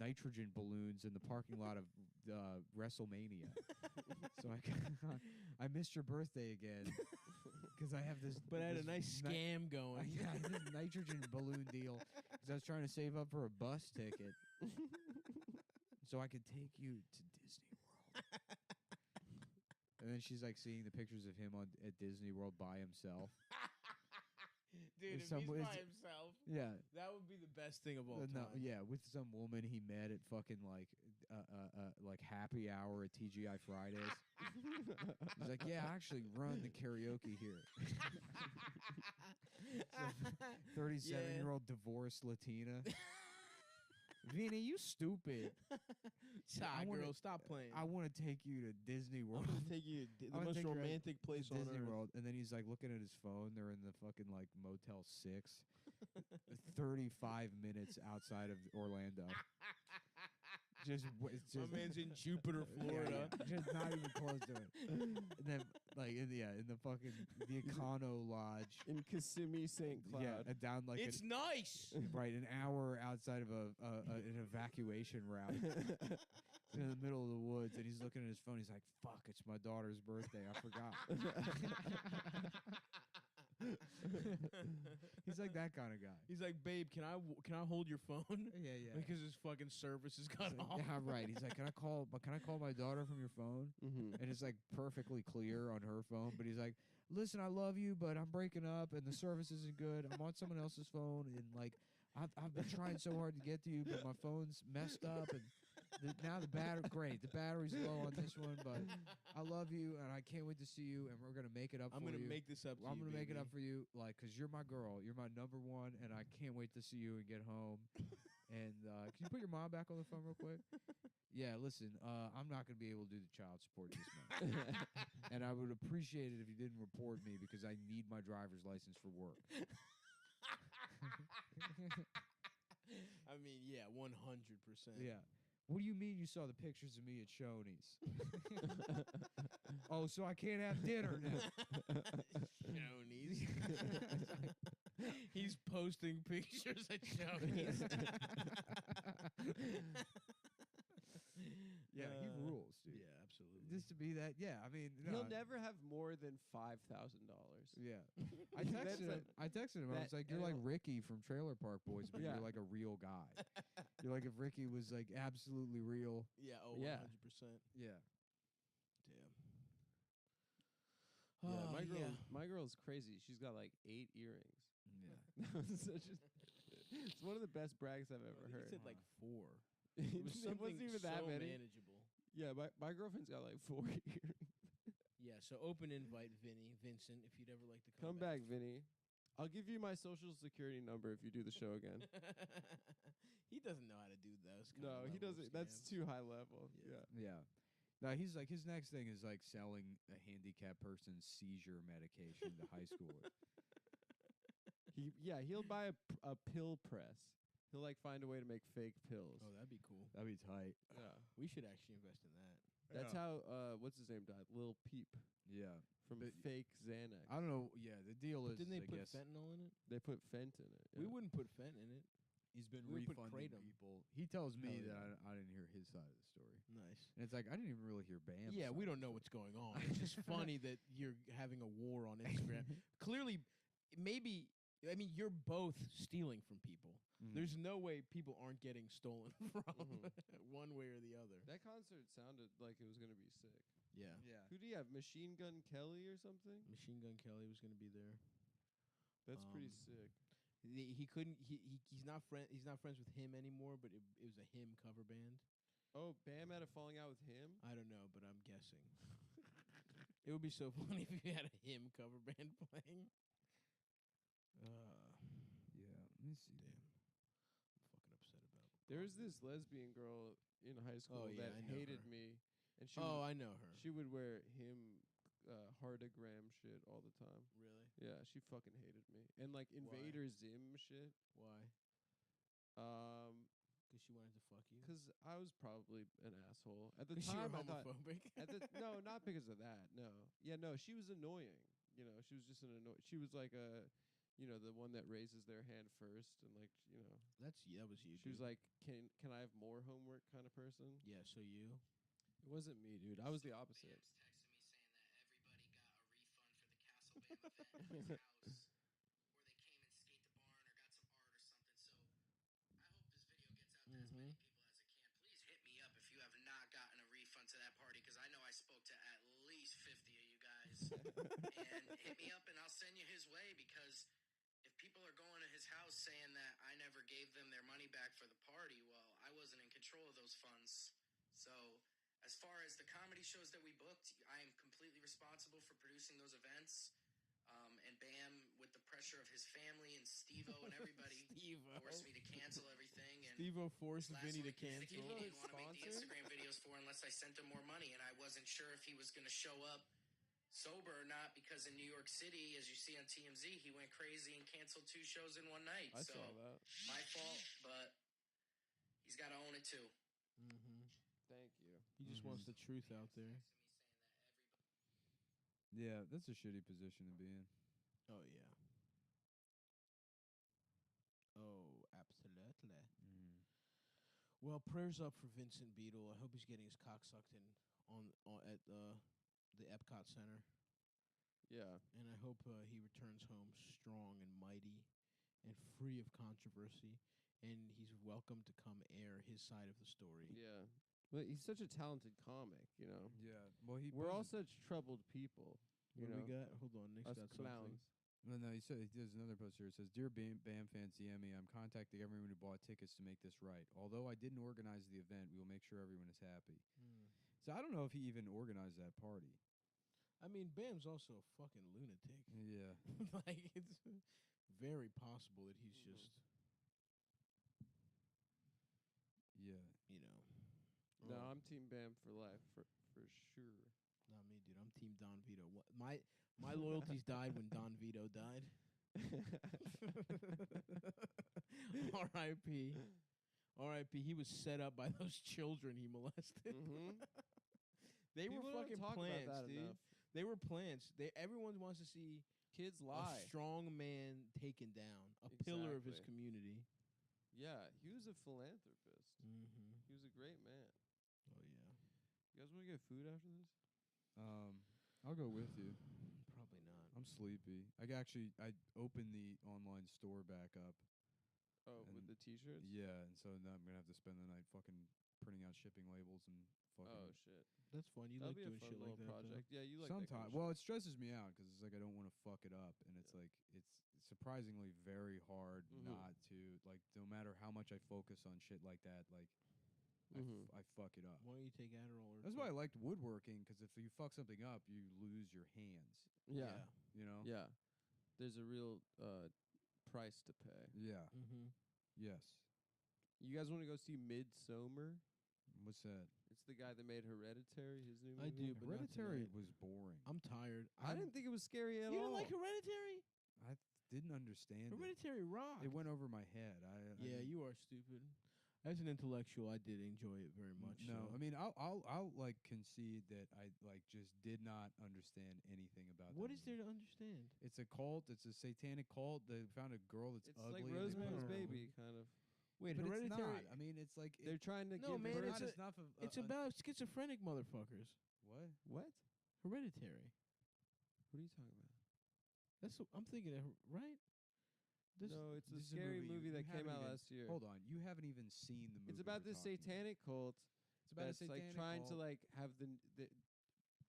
nitrogen balloons in the parking lot of WrestleMania. So I missed your birthday again because I have this. But I had a this nice scam going. I had this nitrogen balloon deal because I was trying to save up for a bus ticket so I could take you to Disney World. And then she's like seeing the pictures of him at Disney World by himself. Dude, If if some he's was- by himself, Yeah. that would be the best thing of all No, time. yeah, with some woman he met at fucking like happy hour at TGI Fridays. He's like, yeah, I actually run the karaoke here. 37-year-old divorced Latina. Vinny, you stupid. Sorry, wanna- girl, stop playing. I want to take you to Disney I'm World. gonna take you to I the wanna most take you romantic place on Disney earth. World, and then he's like looking at his phone. They're in the fucking like Motel 6, 35 minutes outside of Orlando. It's My just man's in Jupiter, yeah, Florida. just not even close to it. And then like in the fucking the Econo Lodge. In Kissimmee, St. Cloud. Yeah, down like It's nice. an hour outside of an evacuation route. In the middle of the woods, and he's looking at his phone. He's like, "Fuck! It's my daughter's birthday. I forgot." He's like that kind of guy. He's like, babe, can I hold your phone? Yeah. Because his fucking service is cut He's like, off. yeah, right. He's like, can I call my daughter from your phone? Mm-hmm. And it's like perfectly clear on her phone. But he's like, listen, I love you, but I'm breaking up, and the service isn't good. I'm on someone else's phone, and like, I've been trying so hard to get to you, but my phone's messed up, and now the battery's low on this one, but I love you, and I can't wait to see you, and we're gonna make it up. I'm gonna make this up. I'm gonna make it up for you, like, cause you're my girl, you're my number one, and I can't wait to see you and get home. And can you put your mom back on the phone real quick? Yeah, listen, I'm not gonna be able to do the child support this month, and I would appreciate it if you didn't report me because I need my driver's license for work. I mean, yeah, 100%. Yeah. What do you mean you saw the pictures of me at Shoney's? Oh, so I can't have dinner now. Shoney's. He's posting pictures at Shoney's. Yeah, he rules, dude. Yeah, absolutely. Just to be that, yeah. I mean, no, He'll never have more than $5,000. Yeah. I texted him. I was like, "You're like Ricky from Trailer Park Boys, but Yeah. you're like a real guy. You're like if Ricky was like absolutely real." Yeah. Oh, Yeah. 100%. Yeah. Damn. Yeah, Oh, my girl's crazy. She's got like 8 earrings. Yeah. It's one of the best brags I've ever He heard. said like 4. It It was something wasn't even that so many. manageable. Yeah, my girlfriend's got like 4 earrings. Yeah, so open invite, Vincent, if you'd ever like to come Come back, Vinny. I'll give you my social security number if you do the show again. He doesn't know how to do those. No, he doesn't. That's too high level. Yeah. Yeah. No, he's like his next thing is like selling a handicapped person's seizure medication to high schoolers. He'll buy a pill press. He'll like find a way to make fake pills. Oh, that'd be cool. That'd be tight. Yeah. We should actually invest in that. That's how what's his name died? Lil Peep Yeah. from But- fake Xanax. I don't know. Yeah, the deal is, Didn't they I put guess, fentanyl in it? They put Fent in it. We yeah. wouldn't put fent in it. he's been we would put refunding kratom. people. He tells me Hell that yeah. I didn't hear his side of the story. Nice. And it's like, I didn't even really hear Bam's Yeah, we side. don't know what's going on. It's just funny that you're having a war on Instagram. Clearly, maybe, I mean, you're both stealing from people. Mhm. There's no way people aren't getting stolen from Mhm. one way or the other. That concert sounded like it was gonna be sick. Yeah. Yeah. Who do you have? Machine Gun Kelly or something? Machine Gun Kelly was going to be there. That's pretty Um, sick. He couldn't. He's not friends with him anymore. But it was a him cover band. Oh, Bam had a falling out with him. I don't know, but I'm guessing. It would be so funny if you had a him cover band playing. Yeah. Let me see. Damn. I'm fucking upset about it. There was this lesbian girl in high school yeah, that I know hated her. me, and I know her. she would wear him heartagram shit all the time. Really? Yeah, she fucking hated me. And like Invader Zim shit. Why? Because she wanted to fuck you. Cuz I was probably an asshole. At the 'Cause you were time I thought homophobic. no, not because of that. No. Yeah, no, she was annoying. You know, she was just an annoying. She was like the one that raises their hand first and like, that was you. she was dude. like, "Can I have more homework?" kind of person. Yeah. So you. It wasn't me, dude. I was the opposite. Bam's texting me saying that everybody got a refund for the Castle Bam event at his house, or they came and skate the barn or got some art or something. So I hope this video gets out there to as many people as Mm-hmm. it can. Please hit me up if you have not gotten a refund to that party, because I know I spoke to at least 50 of you guys. And hit me up and I'll send you his way, because if people are going to his house saying that I never gave them their money back for the party, well, I wasn't in control of those funds. So as far as the comedy shows that we booked, I am completely responsible for producing those events. And Bam, with the pressure of his family and Steve-O and everybody, forced me to cancel everything. And Steve-O forced last Vinny to one, he cancel. didn't want to make the Sponsor? Instagram videos for unless I sent him more money, and I wasn't sure if he was going to show up sober or not, because in New York City, as you see on TMZ, he went crazy and canceled 2 shows in one night. I So saw that. my fault, but he's got to own it too. Mm-hmm. Thank you. He just wants the truth out there. Yeah, that's a shitty position to be in. Oh yeah. Oh, absolutely. Mm. Well, prayers up for Vincent Beadle. I hope he's getting his cock sucked in on at the Epcot Center, Yeah. and I hope he returns home strong and mighty, and free of controversy. And he's welcome to come air his side of the story. Yeah. But he's such a talented comic, you know. Yeah. Well, We're all such troubled people. What do we got? Hold on, Nick's Us got clowns. something. No, he said he does another post here. It says, "Dear Bam fans, DM me. I'm contacting everyone who bought tickets to make this right. Although I didn't organize the event, we will make sure everyone is happy." So I don't know if he even organized that party. I mean, Bam's also a fucking lunatic. Yeah. Like, it's very possible that he's just, Yeah. you know. No, Oh, I'm Team Bam for life, for sure. not me, dude. I'm Team Don Vito. My loyalties died when Don Vito died. R.I.P. R.I.P. He was set up by those children he molested. Mm-hmm. They People were don't fucking talk plants, about that dude. enough. They were plants. Everyone wants to see Kids a lie. strong man taken down, a pillar of his Exactly. community. Yeah, he was a philanthropist. Mm-hmm. He was a great man. Oh yeah. You guys want to get food after this? I'll go with you. Probably not. I'm sleepy. I opened the online store back up. Oh, with And the T-shirts? Yeah, and so now I'm gonna have to spend the night fucking printing out shipping labels and fucking. Oh shit. That's fun. You That'll like be a doing fun shit like little that. project. Yeah, you like that kind Sometimes, of well, shit. it stresses me out because it's like I don't want to fuck it up, and it's like it's surprisingly very hard Mhm. not to like. No matter how much I focus on shit like that, like Mhm. I fuck it up. Why don't you take Adderall? Or That's why I liked woodworking, because if you fuck something up, you lose your hands. Yeah. You know. Yeah. There's a real price to pay. Yeah. Mm-hmm. Yes. You guys want to go see Midsummer? What's that? It's the guy that made Hereditary, his new I movie. do, but not Hereditary tonight. was boring. I'm tired. I didn't think it was scary at You all. didn't like Hereditary? I didn't understand it. Hereditary rock. It went over my head. Yeah, you are stupid. As an intellectual, I did enjoy it very much. No, so. I mean, I'll like concede that I like just did not understand anything about. What that is there movie. to understand? It's a cult. It's a satanic cult. They found a girl that's It's ugly. like and they put Rosemary's her- Baby, kind of. Wait, But it's Hereditary. not. I mean, it's like They're trying to No, give man, birth. it's not enough of. It's about schizophrenic motherfuckers. what? What? Hereditary. What are you talking about? That's what I'm thinking of, right? This, No, it's a this is a scary movie movie you that came haven't out even- last year. Hold on, you haven't even seen the movie. It's about we're this talking about. satanic cult It's about a that's like satanic trying to cult. like have the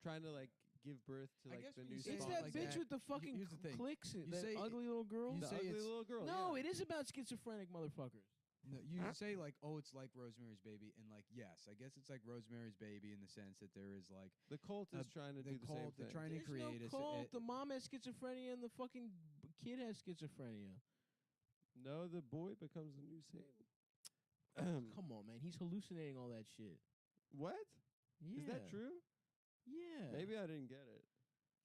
trying to like give birth to I like guess the when new you say it's it that like bitch that, with the fucking here's the thing. clicks. You That say ugly little girl. you the say ugly it's- little girl. No, yeah. it is about schizophrenic motherfuckers. No, you say like, oh, it's like Rosemary's Baby, and like, yes, I guess it's like Rosemary's Baby in the sense that there is like The cult is trying to the do the cult. same They're thing. trying to There's create no a cult. The mom has schizophrenia and the fucking kid has schizophrenia. No, the boy becomes the new Satan. Come on, man. He's hallucinating all that shit. What? Yeah. Is that true? Yeah. Maybe I didn't get it.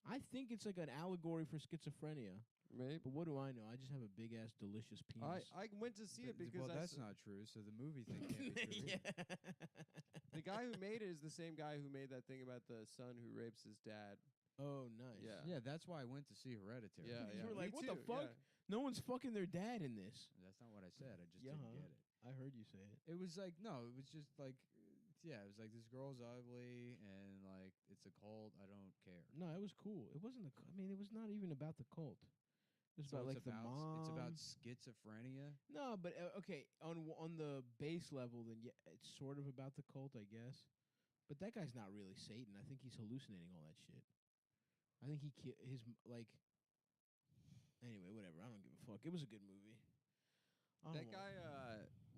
I think it's like an allegory for schizophrenia. Maybe. But what do I know? I just have a big ass delicious penis. I went to see it because well, I that's not true. So the movie thing can't be true. yeah. the guy who made it is the same guy who made that thing about the son who rapes his dad. Oh, nice. Yeah. Yeah, that's why I went to see Hereditary. Yeah, You yeah. were like, Me what the too, fuck? yeah. No one's fucking their dad in this. That's not what I said. I just Yeah, didn't get it. I heard you say it. It was like no, it was just like yeah, it was like this girl's ugly and like it's a cult. I don't care. No, it was cool. It wasn't I mean, it was not even about the cult. It was So about it's like the mom. It's about schizophrenia. No, but okay, on the base level, then yeah, it's sort of about the cult, I guess. But that guy's not really Satan. I think he's hallucinating all that shit. I think his like. Anyway, whatever. I don't give a fuck. It was a good movie. That guy,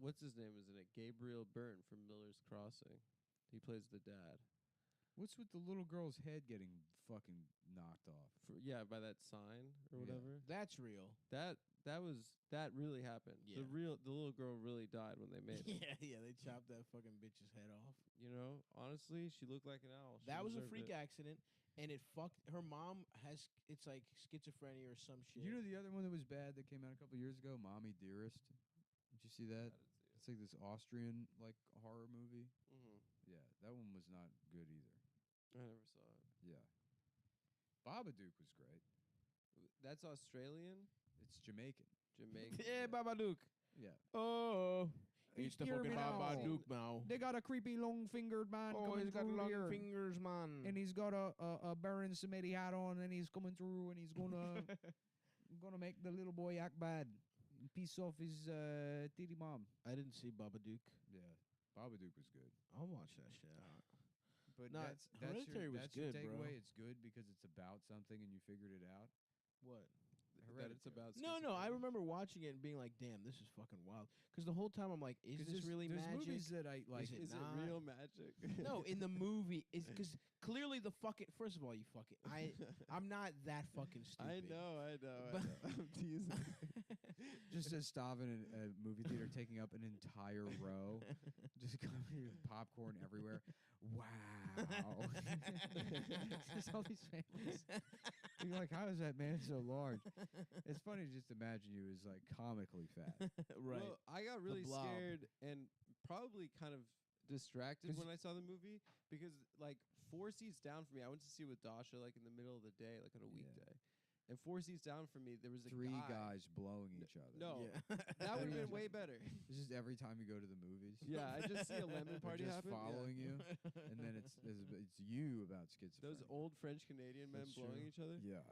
what's his name? Isn't it Gabriel Byrne from Miller's Crossing? He plays the dad. What's with the little girl's head getting fucking knocked off? By that sign or Yeah. whatever. That's real. That really happened. Yeah. The little girl really died when they made it. yeah. They chopped that fucking bitch's head off. You know, honestly, she looked like an owl. She That was a deserved freak it. accident, and it fucked. Her mom has it's like schizophrenia or some shit. You know the other one that was bad that came out a couple years ago, Mommy Dearest. Did you see that? It's like this Austrian like horror movie. Mm-hmm. Yeah, that one was not good either. I never saw it. Yeah, Babadook was great. That's Australian, It's Jamaican. Jamaican. Yeah, Babadook. Yeah. Oh, he's the Hear fucking me now. Babadook now. They got a creepy long-fingered man Oh, coming he's got through long here, fingers, man. and he's got a Baron Samedi hat on, and he's coming through, and he's gonna make the little boy act bad, and piece off his titty mom. I didn't see Babadook. Yeah, Babadook was good. I'll watch that shit out. But No, Hereditary was that's your good, bro. takeaway. It's good because it's about something and you figured it out. What? That it's about. No, I schizophrenia. remember watching it and being like, "Damn, this is fucking wild." Because the whole time I'm like, "Is this really there's magic?" movies that I like. it Is it not? real magic? No, in the movie, it's because clearly the fucking. First of all, you fucking. I'm not that fucking stupid. I know. But- I'm teasing. Just as Stav in a movie theater taking up an entire row, just coming with popcorn everywhere. Wow. Just all these families. You're like, how is that man so large? It's funny to just imagine you as like comically fat. Right. Well, I got really blob. scared and probably kind of distracted 'Cause when I saw the movie because like 4 seats down from me, I went to see it with Dasha like in the middle of the day, like on a Yeah. weekday. And 4 seats down from me, there was a Three guy. guys blowing each other. No, Yeah. that would have been way better. It's just every time you go to the movies. Yeah, I just see a lemon They're party just happen. yeah. following you, and then it's you about schizophrenia. Those old French Canadian men That's blowing true. each other. Yeah,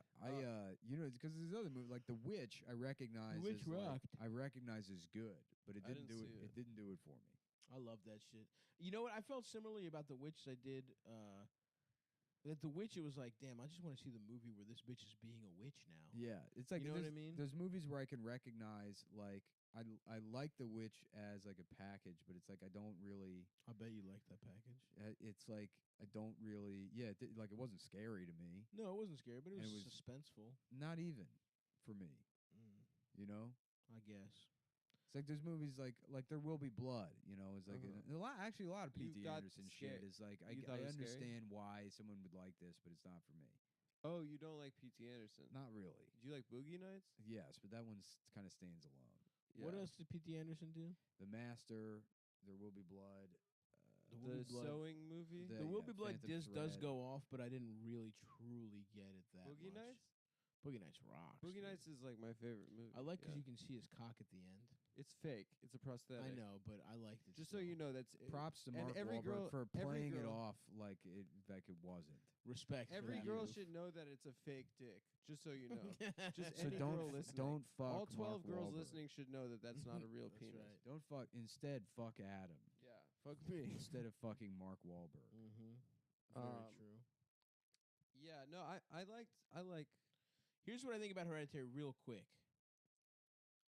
because there's other movies like The Witch. I recognize. Witch as, like, rocked. I recognize as good, but it I didn't didn't do it. see it. It didn't do it for me. I love that shit. You know what? I felt similarly about The Witch as I did. At The Witch, it was like, damn, I just want to see the movie where this bitch is being a witch now. Yeah, it's like You know what I there's- mean? There's movies where I can recognize like I like The Witch as like a package, but it's like I don't really. I bet you like that package. It's like I don't really. Yeah, like it wasn't scary to me. No, it wasn't scary, but it And was, it was- suspenseful. Not even for me. You know. I guess. It's like there's movies like There Will Be Blood, you know, it's like Uh-huh. a lot of You P.T. got Anderson scared. shit is like I You thought it was scary? understand why someone would like this, but it's not for me. Oh, you don't like P.T. Anderson? Not really. Do you like Boogie Nights? Yes, but that one's kind of stands alone. What Yeah. else did P.T. Anderson do? The Master, There Will Be Blood. The Will The Be Blood. Sewing movie? The- The Will yeah, Be Blood Phantom does Thread. go off, but I didn't really truly get it that Boogie much. Nights? Boogie Nights rocks. Boogie dude. Nights is like my favorite movie. I like because yeah. you can see his cock at the end. It's fake. It's a prosthetic. I know, but I liked it. Just so you know, that's Props to and Mark every Wahlberg girl- for every playing it girl- off like it wasn't. Respect. for Every that girl move. should know that it's a fake dick. Just so you know. Just So any don't girl listening. don't fuck All Mark 12 girls Wahlberg. listening should know that that's not a real That's penis. right. Don't fuck. Instead, fuck Adam Yeah. Fuck me. instead of fucking Mark Wahlberg. Mm-hmm. Very Um, true. Yeah. No, I like. Here's what I think about Hereditary real quick.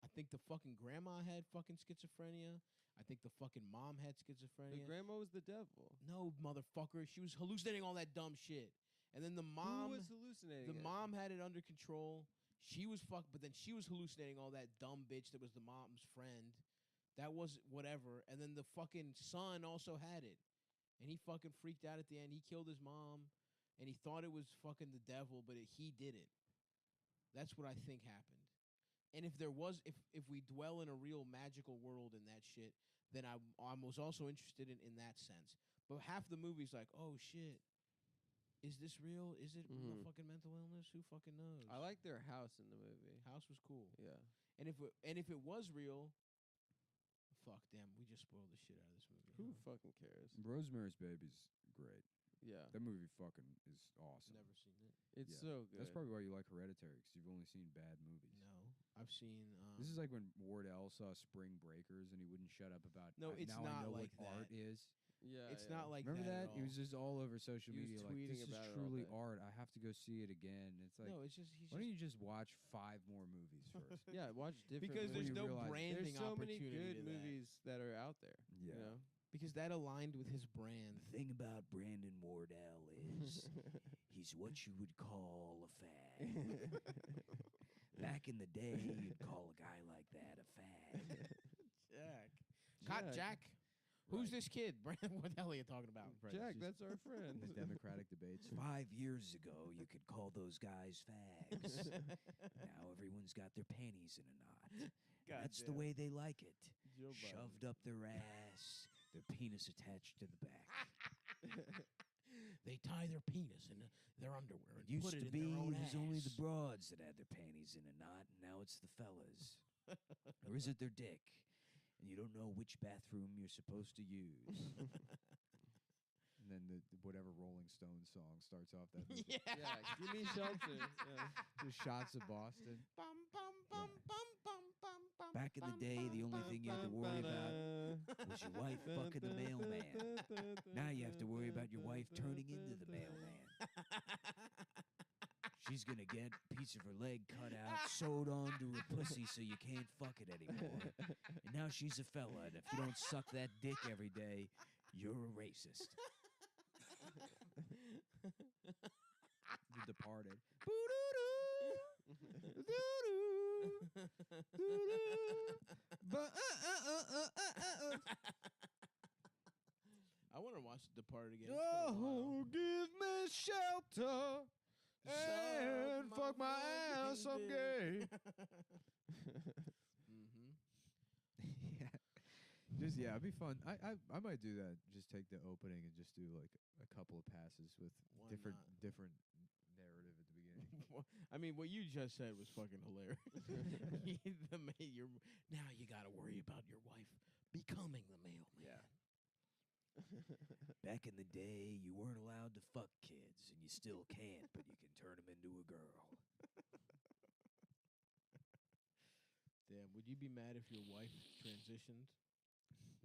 I think the fucking grandma had fucking schizophrenia. I think the fucking mom had The schizophrenia. grandma was the devil. No, motherfucker. She was hallucinating all that dumb shit. And then the Who mom was hallucinating? the it? mom had it under control. She was but then she was hallucinating all that dumb bitch that was the mom's friend. That was whatever. And then the fucking son also had it. And he fucking freaked out at the end. He killed his mom. And he thought it was fucking the devil, but he did it. That's what I think happened. And if there was, if we dwell in a real magical world in that shit, then I was also interested in that sense. But half the movie's like, oh shit, is this real? Is it a Mhm. fucking mental illness? Who fucking knows? I like their house in the movie. House was cool. Yeah. And if it was real, fuck damn, we just spoiled the shit out of this movie. Who huh? fucking cares? Rosemary's Baby's great. Yeah. That movie fucking is awesome. Never seen it. It's Yeah. so good. That's probably why you like Hereditary, because you've only seen bad movies. No, I've seen. This is like when Wardell saw Spring Breakers and he wouldn't shut up about. No, it's now not I know like what art that. is. Yeah. it's yeah. not like Remember that. that? At He all. was just all over social He was media like, tweeting "This is about it all truly day. art. I have to go see it again." It's like, No, it's just why don't you just watch 5 more movies first? Yeah, watch different because Before there's you no realize- branding There's so many opportunity good to that. movies that are out there. Yeah. You know? Because that aligned with his brand. thing about Brandon Wardell is he's what you would call a fag. Back in the day, you'd call a guy like that a fag. Jack. Cut Jack. Jack. Who's this kid? Brandon, what the hell are you talking about? Jack, that's our friend. The Democratic debates. 5 years ago, you could call those guys fags. Now everyone's got their panties in a knot. God That's the damn. way they like it. Joe Biden. shoved up their ass, their penis attached to the back. They tie their penis in their underwear and Used put it to in be their own it was only the ass. broads that had their panties in a knot, and now it's the fellas. Or is it their dick? And you don't know which bathroom you're supposed to use. And then whatever Rolling Stones song starts off that movie. Yeah, give me shelter. Yeah. Just shots of Boston. Bum, bum, bum, bum, bum, bum, bum, Back in the bum, day, the bum, only bum, thing you had to bum, worry bum. about was your wife fucking the mailman. Now you have to worry about your wife turning into the mailman. She's gonna get a piece of her leg cut out, sewed onto her pussy so you can't fuck it anymore. And now she's a fella, and if you don't suck that dick every day, you're a racist. The Departed. I want to watch The Departed again. Oh, give me shelter and Suck fuck my my ass, I'm fucking gay. Yeah. Just it'd be fun. I might do that. Just take the opening and just do like a couple of passes with Why different not? different narrative at the beginning. I mean, what you just said was fucking hilarious. Now you got to worry about your wife becoming the mailman. Yeah. Back in the day, you weren't allowed to fuck kids, and you still can't, but you can turn them into a girl. Damn, would you be mad if your wife transitioned?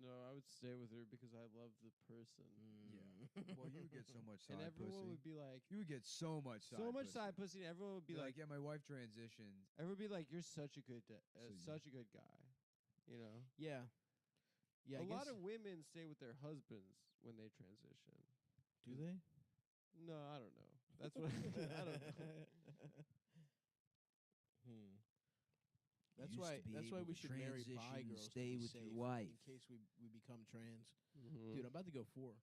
No, I would stay with her because I love the person. Mm. Well, you would get so much And side everyone pussy. would be like, You would get so much side so much pussy. side pussy, and everyone would be like, yeah, my wife transitioned. everyone would be like, you're such a good, So you- such a good guy. You know? Yeah. Yeah, A lot of women stay with their husbands when they transition. Do they? No, I don't know. That's what I don't know. That's Used why. to be That's why able we to should marry transition bi and girls. to stay be with your safe wife. in case we become trans. Mhm. Dude, I'm about to go 4.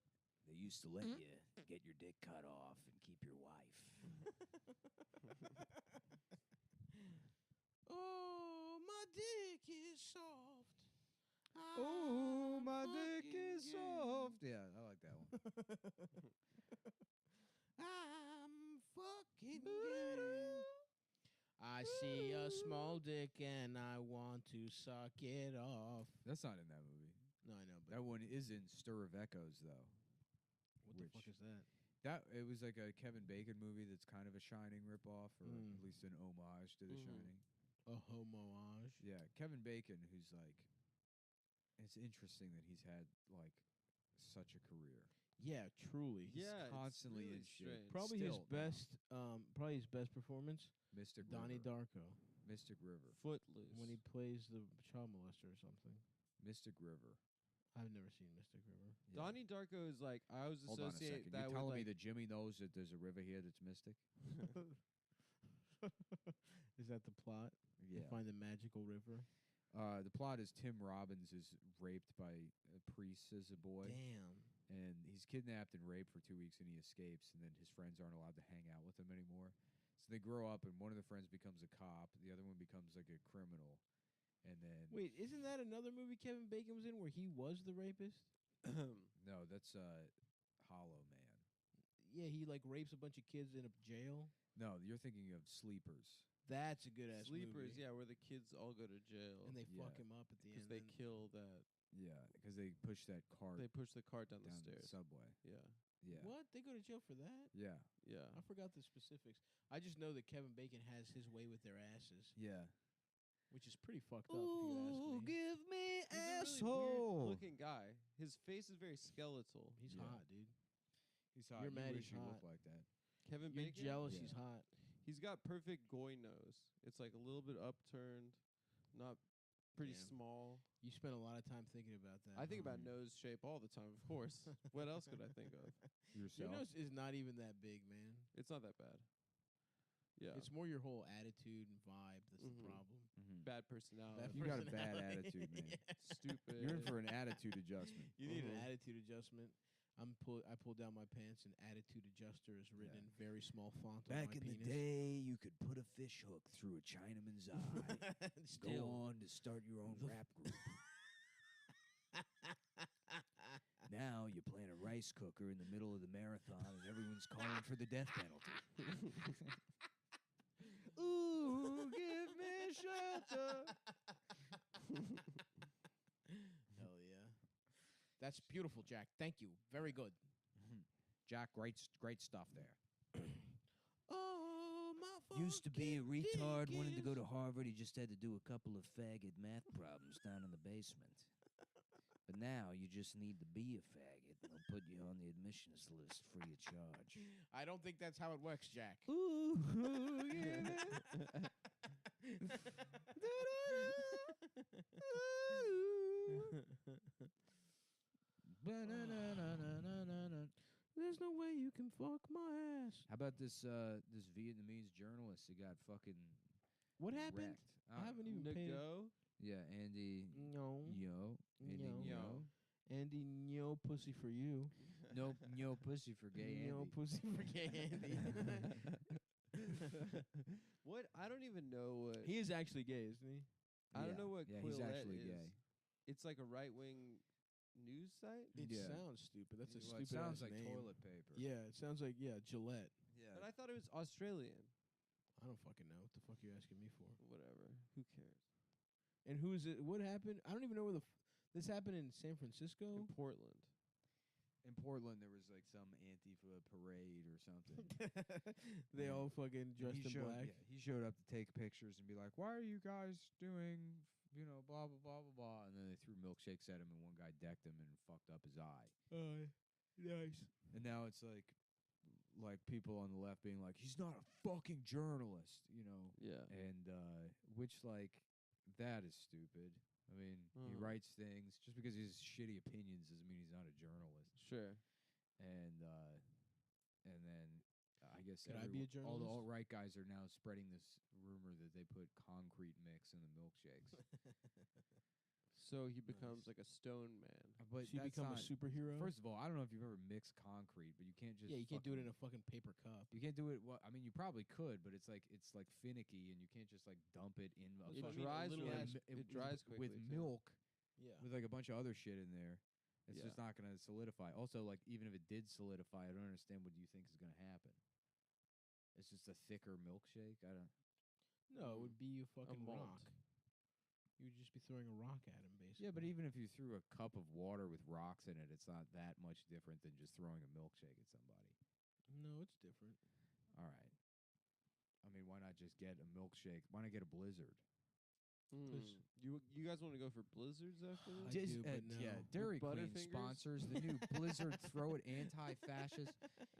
They used to let you get your dick cut off and keep your wife. Oh, my dick is soft. Oh, my I'm dick fucking is gay. soft. Yeah, I like that one. I'm fucking gay. I see a small dick and I want to suck it off. That's not in that movie. No, I know, but That one is in Stir of Echoes, though. what the fuck which- is that? It was like a Kevin Bacon movie that's kind of a Shining ripoff, or Mm. at least an homage to The Mhm. Shining. A homage. Yeah, Kevin Bacon, who's like, it's interesting that he's had like such a career. Yeah, truly. Yeah, it's Constantly really in shit. strange. Probably Still his best performance, Mystic Donnie River. Darko, Mystic River. Footloose. when he plays the child molester or something. Mystic River. I've never seen Mystic River. Yeah. Donnie Darko is like, I always Hold on a associate second. that You're with telling like, me that Jimmy knows that there's a river here that's mystic? Is that the plot? Yeah. To find the magical river. The plot is Tim Robbins is raped by priests as a boy. Damn. And he's kidnapped and raped for 2 weeks, and he escapes, and then his friends aren't allowed to hang out with him anymore. So they grow up, and one of the friends becomes a cop, the other one becomes like a criminal, and then Wait, isn't that another movie Kevin Bacon was in where he was the rapist? no, that's Hollow Man. Yeah, he like rapes a bunch of kids in a jail. No, you're thinking of Sleepers. That's a good ass Sleepers, movie. yeah, where the kids all go to jail And they fuck Yeah. him up at the because end. they and- kill that. Yeah, because they push that cart They push the cart down the down stairs. subway. Yeah, Yeah, What? They go to jail for that? yeah, yeah. I forgot the specifics. I just know that Kevin Bacon has his way with their asses, yeah. which is pretty fucked up if you ask me. give me He's a really weird-looking guy. His face is very skeletal. He's Yeah. hot, dude. He's hot. You're You mad wish he's you hot. looked like that. Kevin You're Bacon. jealous Yeah. he's hot. He's got perfect goy nose. It's like a little bit upturned, not pretty Damn. small. You spend a lot of time thinking about that. I think huh? about nose shape all the time, of course. What else could I think of? Your Yourself. nose is not even that big, man. It's not that bad. Yeah. It's more your whole attitude and vibe that's Mhm. the problem. Mhm. bad personality. Bad You got a bad personality. attitude, man. Yeah. Stupid. You're in for an attitude adjustment. You need an Mhm. attitude adjustment. I pulled down my pants and attitude adjuster is written in very small font on Back my in penis. the day, you could put a fish hook through a Chinaman's eye. Still. Go on to start your own The rap group. rice cooker in the middle of the marathon, and everyone's calling for the death penalty. Ooh, give me shelter. Hell yeah. That's beautiful, Jack. Thank you. Very good. Jack, great stuff there. Oh, my Used to be a fucking retard, dick wanted to go is- to Harvard. He just had to do a couple of faggot math problems down in the basement. But now you just need to be a faggot, and they'll put you on the admissions list free of charge. I don't think that's how it works, Jack. Ooh, yeah. Ba-na-na-na-na-na-na. There's no way you can fuck my ass. How about this this Vietnamese journalist who got fucking What happened? wrecked? I haven't even paid. Nago? Yeah, Andy No. Andy Yo. Andy, no pussy for you. No pussy for gay No Andy. pussy for gay Andy. What? I don't even know what. He is actually gay, isn't he? I don't know what Yeah, he's Quillette actually is. gay. It's like a right-wing news site. It Yeah. sounds stupid. That's a Well, stupid it sounds ass like name. toilet paper. Yeah, it sounds like Gillette. Yeah. But I thought it was Australian. I don't fucking know. What the fuck are you asking me for? Whatever. Who cares? And who is it? What happened? I don't even know where this happened in San Francisco. In Portland. In Portland, there was like some Antifa parade or something. They Yeah. all fucking And dressed he in showed, black. Yeah, he showed up to take pictures and be like, "Why are you guys doing, blah blah blah blah blah?" And then they threw milkshakes at him, and one guy decked him and fucked up his eye. Nice. And now it's like people on the left being like, "He's not a fucking journalist," Yeah. and which like that is stupid. I mean, he writes things just because he has shitty opinions doesn't mean he's not a journalist. Sure. And then I guess Could I be a all the journalist? alt-right guys are now spreading this rumor that they put concrete mix in the milkshakes. So he becomes like a stone man. But She that's become a not, superhero. First of all, I don't know if you've ever mixed concrete, but you can't just yeah, you can't do it in a fucking paper cup. You can't do it. Well, I mean, you probably could, but it's like finicky, and you can't just like dump it in. A It fucking- dries little really. ass- It dries with quickly. too. milk, Yeah. with like a bunch of other shit in there. It's Yeah. just not going to solidify. Also, like even if it did solidify, I don't understand what you think is going to happen. It's just a thicker milkshake. I don't. No, it would be a fucking malt. rock. You would just be throwing a rock at him, basically. Yeah, but even if you threw a cup of water with rocks in it, it's not that much different than just throwing a milkshake at somebody. No, it's different. All right. I mean, why not just get a milkshake? Why not get a Blizzard? You guys want to go for blizzards after I this? do, but no. Yeah, Dairy Queen Butterfingers? sponsors the new Blizzard Throw It anti-fascist.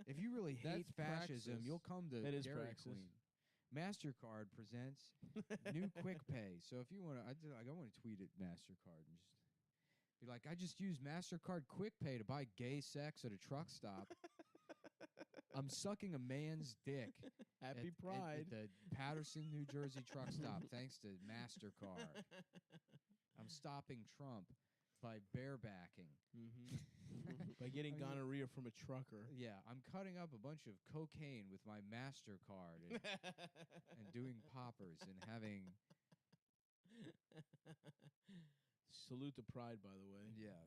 If you really hate That's fascism, praxis. you'll come to That is Dairy praxis. Queen. MasterCard presents new Quick Pay. So if you want to, I want to tweet at MasterCard and just be like, I just used MasterCard Quick Pay to buy gay sex at a truck stop. I'm sucking a man's dick. Happy at Pride. the Patterson, New Jersey truck stop, thanks to MasterCard. I'm stopping Trump by barebacking. By getting gonorrhea from a trucker. Yeah, I'm cutting up a bunch of cocaine with my MasterCard and doing poppers and having. Salute to Pride, by the way. Yeah.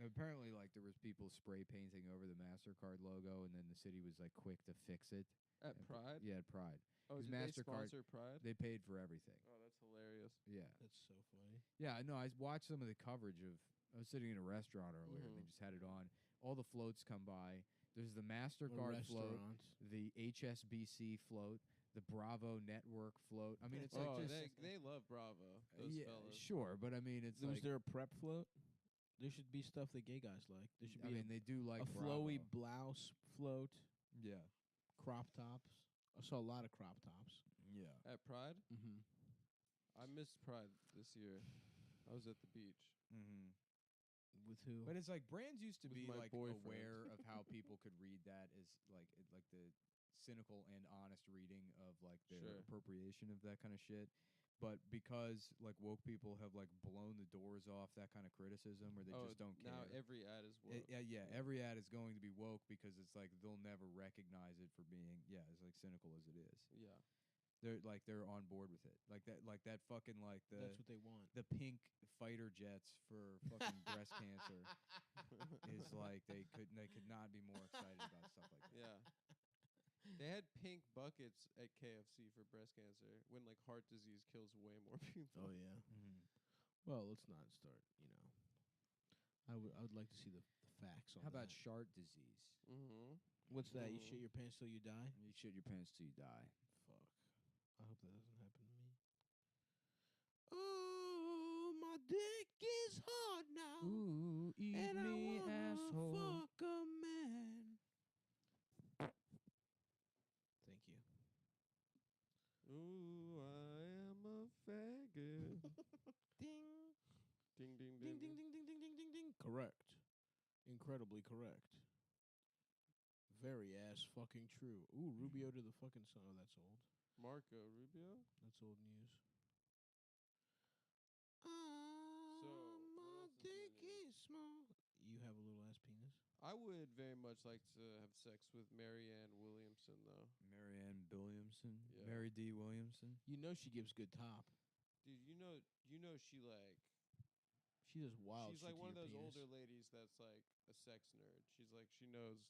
Apparently, like, there was people spray painting over the MasterCard logo, and then the city was, like, quick to fix it. At Pride? Yeah, at Pride. Oh, 'Cause did MasterCard- they sponsor Pride? They paid for everything. Oh, that's hilarious. Yeah. That's so funny. Yeah, no, I watched some of the coverage of. I was sitting in a restaurant earlier, and they just had it on. All the floats come by. There's the MasterCard float, Restaurants. the HSBC float, the Bravo Network float. I mean, it's like just they love Bravo. Those yeah, fellas. sure, but I mean, it's Was like there a prep float? There should be stuff that gay guys like. There should I be mean, they do like a flowy Bravo. blouse float, Yeah, crop tops. I saw a lot of crop tops. yeah. At Pride? Mm-hmm. I missed Pride this year. I was at the beach. Mm-hmm. With who? But it's like brands used to With be my like boyfriend. aware of how people could read that as like the cynical and honest reading of like their Sure. appropriation of that kind of shit. But because like woke people have like blown the doors off that kind of criticism, where they just don't care. Now every ad is woke. Yeah, every ad is going to be woke because it's like they'll never recognize it for being as like cynical as it is. Yeah. they're on board with it. Like that fucking like That's what they want. the pink fighter jets for fucking breast cancer is like they could not be more excited about stuff like that. Yeah. They had pink buckets at KFC for breast cancer when like heart disease kills way more people. Oh yeah. Mm-hmm. Well, let's not start. I would like to see the facts on How about that. shart disease? Mm-hmm. What's that? You Mhm. shit your pants till you die? You shit your pants till you die. Fuck. I hope that doesn't happen to me. Oh, my dick is hard now. Ooh, eat and I me, wanna asshole. fuck a man. Thank you. Ooh, I am a faggot. Ding. Ding, ding, Ding, ding, ding, ding, ding, ding, ding, ding, ding. Correct. Incredibly correct. Very ass fucking true. Ooh, Rubio to the fucking sun. Oh, that's old. Marco Rubio. That's old news. So, what My else is dick in the is small. You have a little ass penis? I would very much like to have sex with Marianne Williamson, though. Marianne Williamson. Yeah. Mary D. Williamson. You know she gives good top. Dude, you know she like She does wild she's shit like to one of your those penis. older ladies that's like a sex nerd. She's like she knows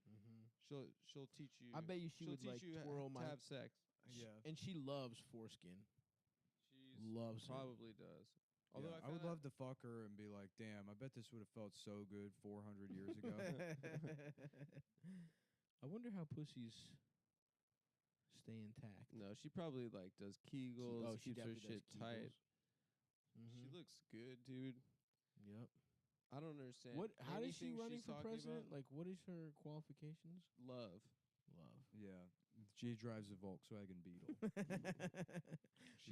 Mm-hmm. she'll teach you. I bet you she she'll would like teach you twirl to my. have sex. Yeah. And she loves foreskin. She's Loves it. probably does. Although I would love to fuck her and be like, damn, I bet this would have felt so good 400 years ago. I wonder how pussies stay intact. No, she probably like does Kegels, she keeps her definitely shit does tight. Kegels. She looks good, dude. Yep. I don't understand. What? How is she anything running she's for talking president? about. Like, what is her qualifications? Love. Love. Yeah. She drives a Volkswagen Beetle.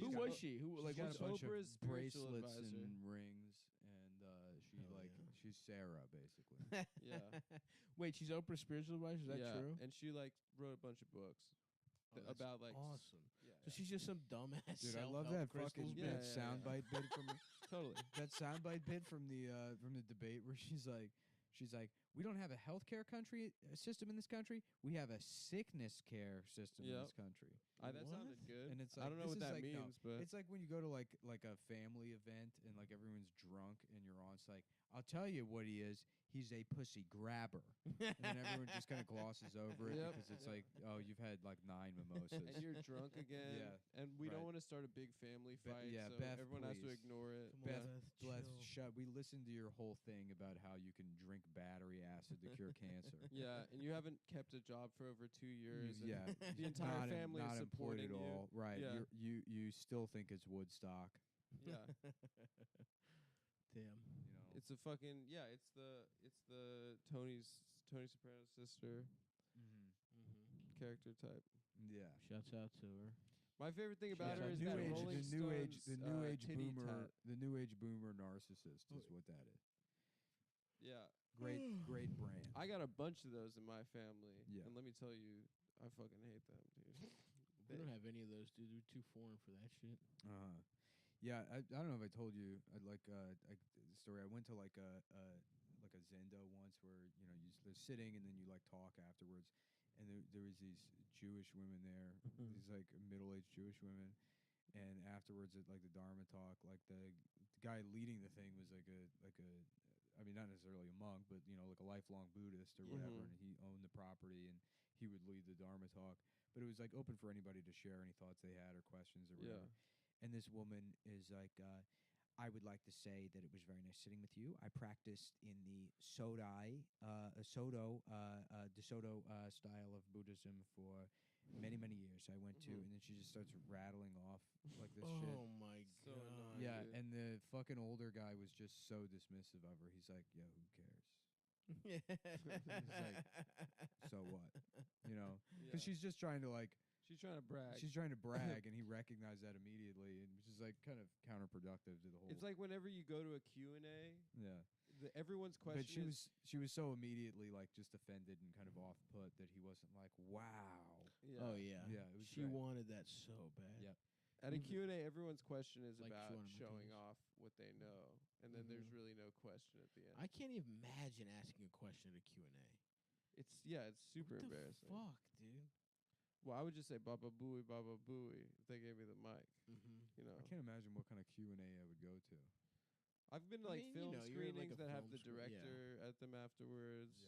Who got was a- she? Who like She's got what's a bunch Oprah's of spiritual bracelets advisor. and rings, and she Hell like yeah. she's Sarah basically. Yeah. Wait, she's Oprah's spiritual advisor. Is that yeah. true? And she like wrote a bunch of books Oh, that's about like awesome. Yeah, So she's just some dumbass. Dude, I love self-help that fucking crystals Yeah, that yeah, soundbite bit from totally. that soundbite bit from the debate where she's like, we don't have a healthcare system in this country. We have a sickness care system in Yep. this country. That What? sounded good. And it's I like, don't know this what is that like, no, means, but it's like when you go to like a family event and like everyone's drunk and you're on. It's like, I'll tell you what he is. He's a pussy grabber, and then everyone just kind of glosses over it Yep. because it's like, oh, you've had like 9 mimosas. and you're drunk again. Yeah, And we don't right. want to start a big family Be- fight. yeah, so Beth, everyone has to please. ignore it. Come on, Beth, Beth, shut. chill. We listened to your whole thing about how you can drink battery acid to cure cancer. Yeah, and you haven't kept a job for over 2 years. and Yeah, the entire not family not is employed supporting at all. you. Right? Yeah. You still think it's Woodstock? Yeah, Damn. You know, it's a fucking It's the Tony Soprano's sister Mm-hmm. character type. yeah. Shouts out to her. My favorite thing about Shouts her out is to that New Age- Rolling Stones, the new age titty boomer, tat. the new age boomer narcissist is what that is. Yeah, Great brand. I got a bunch of those in my family. Yeah. And let me tell you, I fucking hate them, dude. We don't have any of those, dude. We're too foreign for that shit. Yeah, I don't know if I told you. The story. I went to like a Zendo once where they're sitting and then you like talk afterwards, and there was these Jewish women there, these like middle-aged Jewish women, and afterwards at like the Dharma talk, like the guy leading the thing was like a I mean not necessarily a monk, but like a lifelong Buddhist or whatever, Mhm. and he owned the property and he would lead the Dharma talk, but it was like open for anybody to share any thoughts they had or questions or whatever. And this woman is like, I would like to say that it was very nice sitting with you. I practiced in the Soto style of Buddhism for many, many years. I went to, and then she just starts rattling off like this shit. Oh my So god. annoying. Yeah, dude. and the fucking older guy was just so dismissive of her. He's like, "Yo, who cares? So what?" Because she's just trying to like. She's trying to brag. She's trying to brag, and he recognized that immediately, and which is like kind of counterproductive to the whole. It's like whenever you go to a Q&A, yeah, everyone's question but she is, was so immediately like just offended and kind of off put that he wasn't like, wow. yeah. Oh yeah. Yeah, it was She great. wanted that so bad. Yep. At a Q&A, everyone's question is Like about showing my showing penis. off what they know, and then there's Mhm. really no question at the end. I can't even imagine asking a question at a Q&A. It's super What the embarrassing. fuck, dude? Well, I would just say Baba Booey, Baba Booey if they gave me the mic. Mm-hmm. You know, I can't imagine what kind of Q&A I would go to. I've been to I like mean, film you're in, like, screenings a that have film the screen- yeah. director at them afterwards.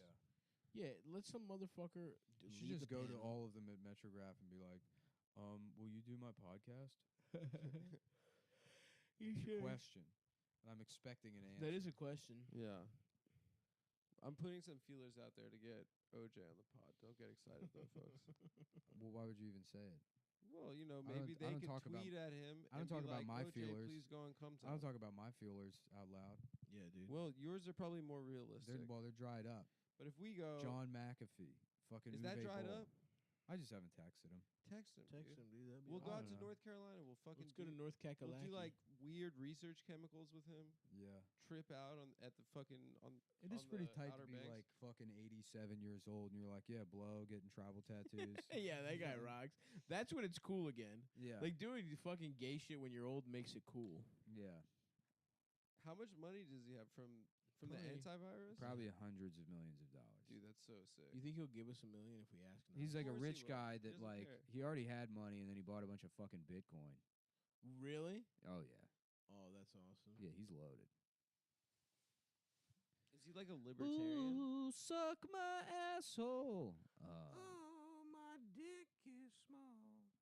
Yeah, let some motherfucker. You should just go to all of them at Metrograph and be like, will you do my podcast? You It's a should. question. And I'm expecting an answer. That is a question. Yeah. I'm putting some feelers out there to get OJ on the pod. Don't get excited though, folks. Well, why would you even say it? Well, you know, I don't- maybe I they don't could talk about- tweet at him. I don't and be talk about like, my OJ, feelers. Please go on Come I don't talk about my feelers out loud. Yeah, dude. Well, yours are probably more realistic. They're dried up. But if we go, John McAfee. Fucking is that Uwe dried Boll. up? I just haven't texted him. Text him. Text dude. him, dude. That'd be We'll go out awesome. to North Carolina. We'll fucking Let's go to do, North Kakalaki. we'll do like weird research chemicals with him. Yeah. Trip out on at the fucking on. It is on pretty the tight to Outer be Banks. like fucking 87 years old and you're like, yeah, blow, getting travel tattoos. Yeah, that guy rocks. That's when it's cool again. Yeah. Like doing fucking gay shit when you're old makes it cool. yeah. How much money does he have from the Probably- antivirus? Probably hundreds of millions of dollars. Dude, that's so sick. You think he'll give us $1 million if we ask him? He's like a course he rich will. guy He that doesn't like care. he already had money and then he bought a bunch of fucking Bitcoin. Really? Oh yeah. Oh, that's awesome. Yeah, he's loaded. Is he like a libertarian? Ooh, suck my asshole. Oh, my dick is small.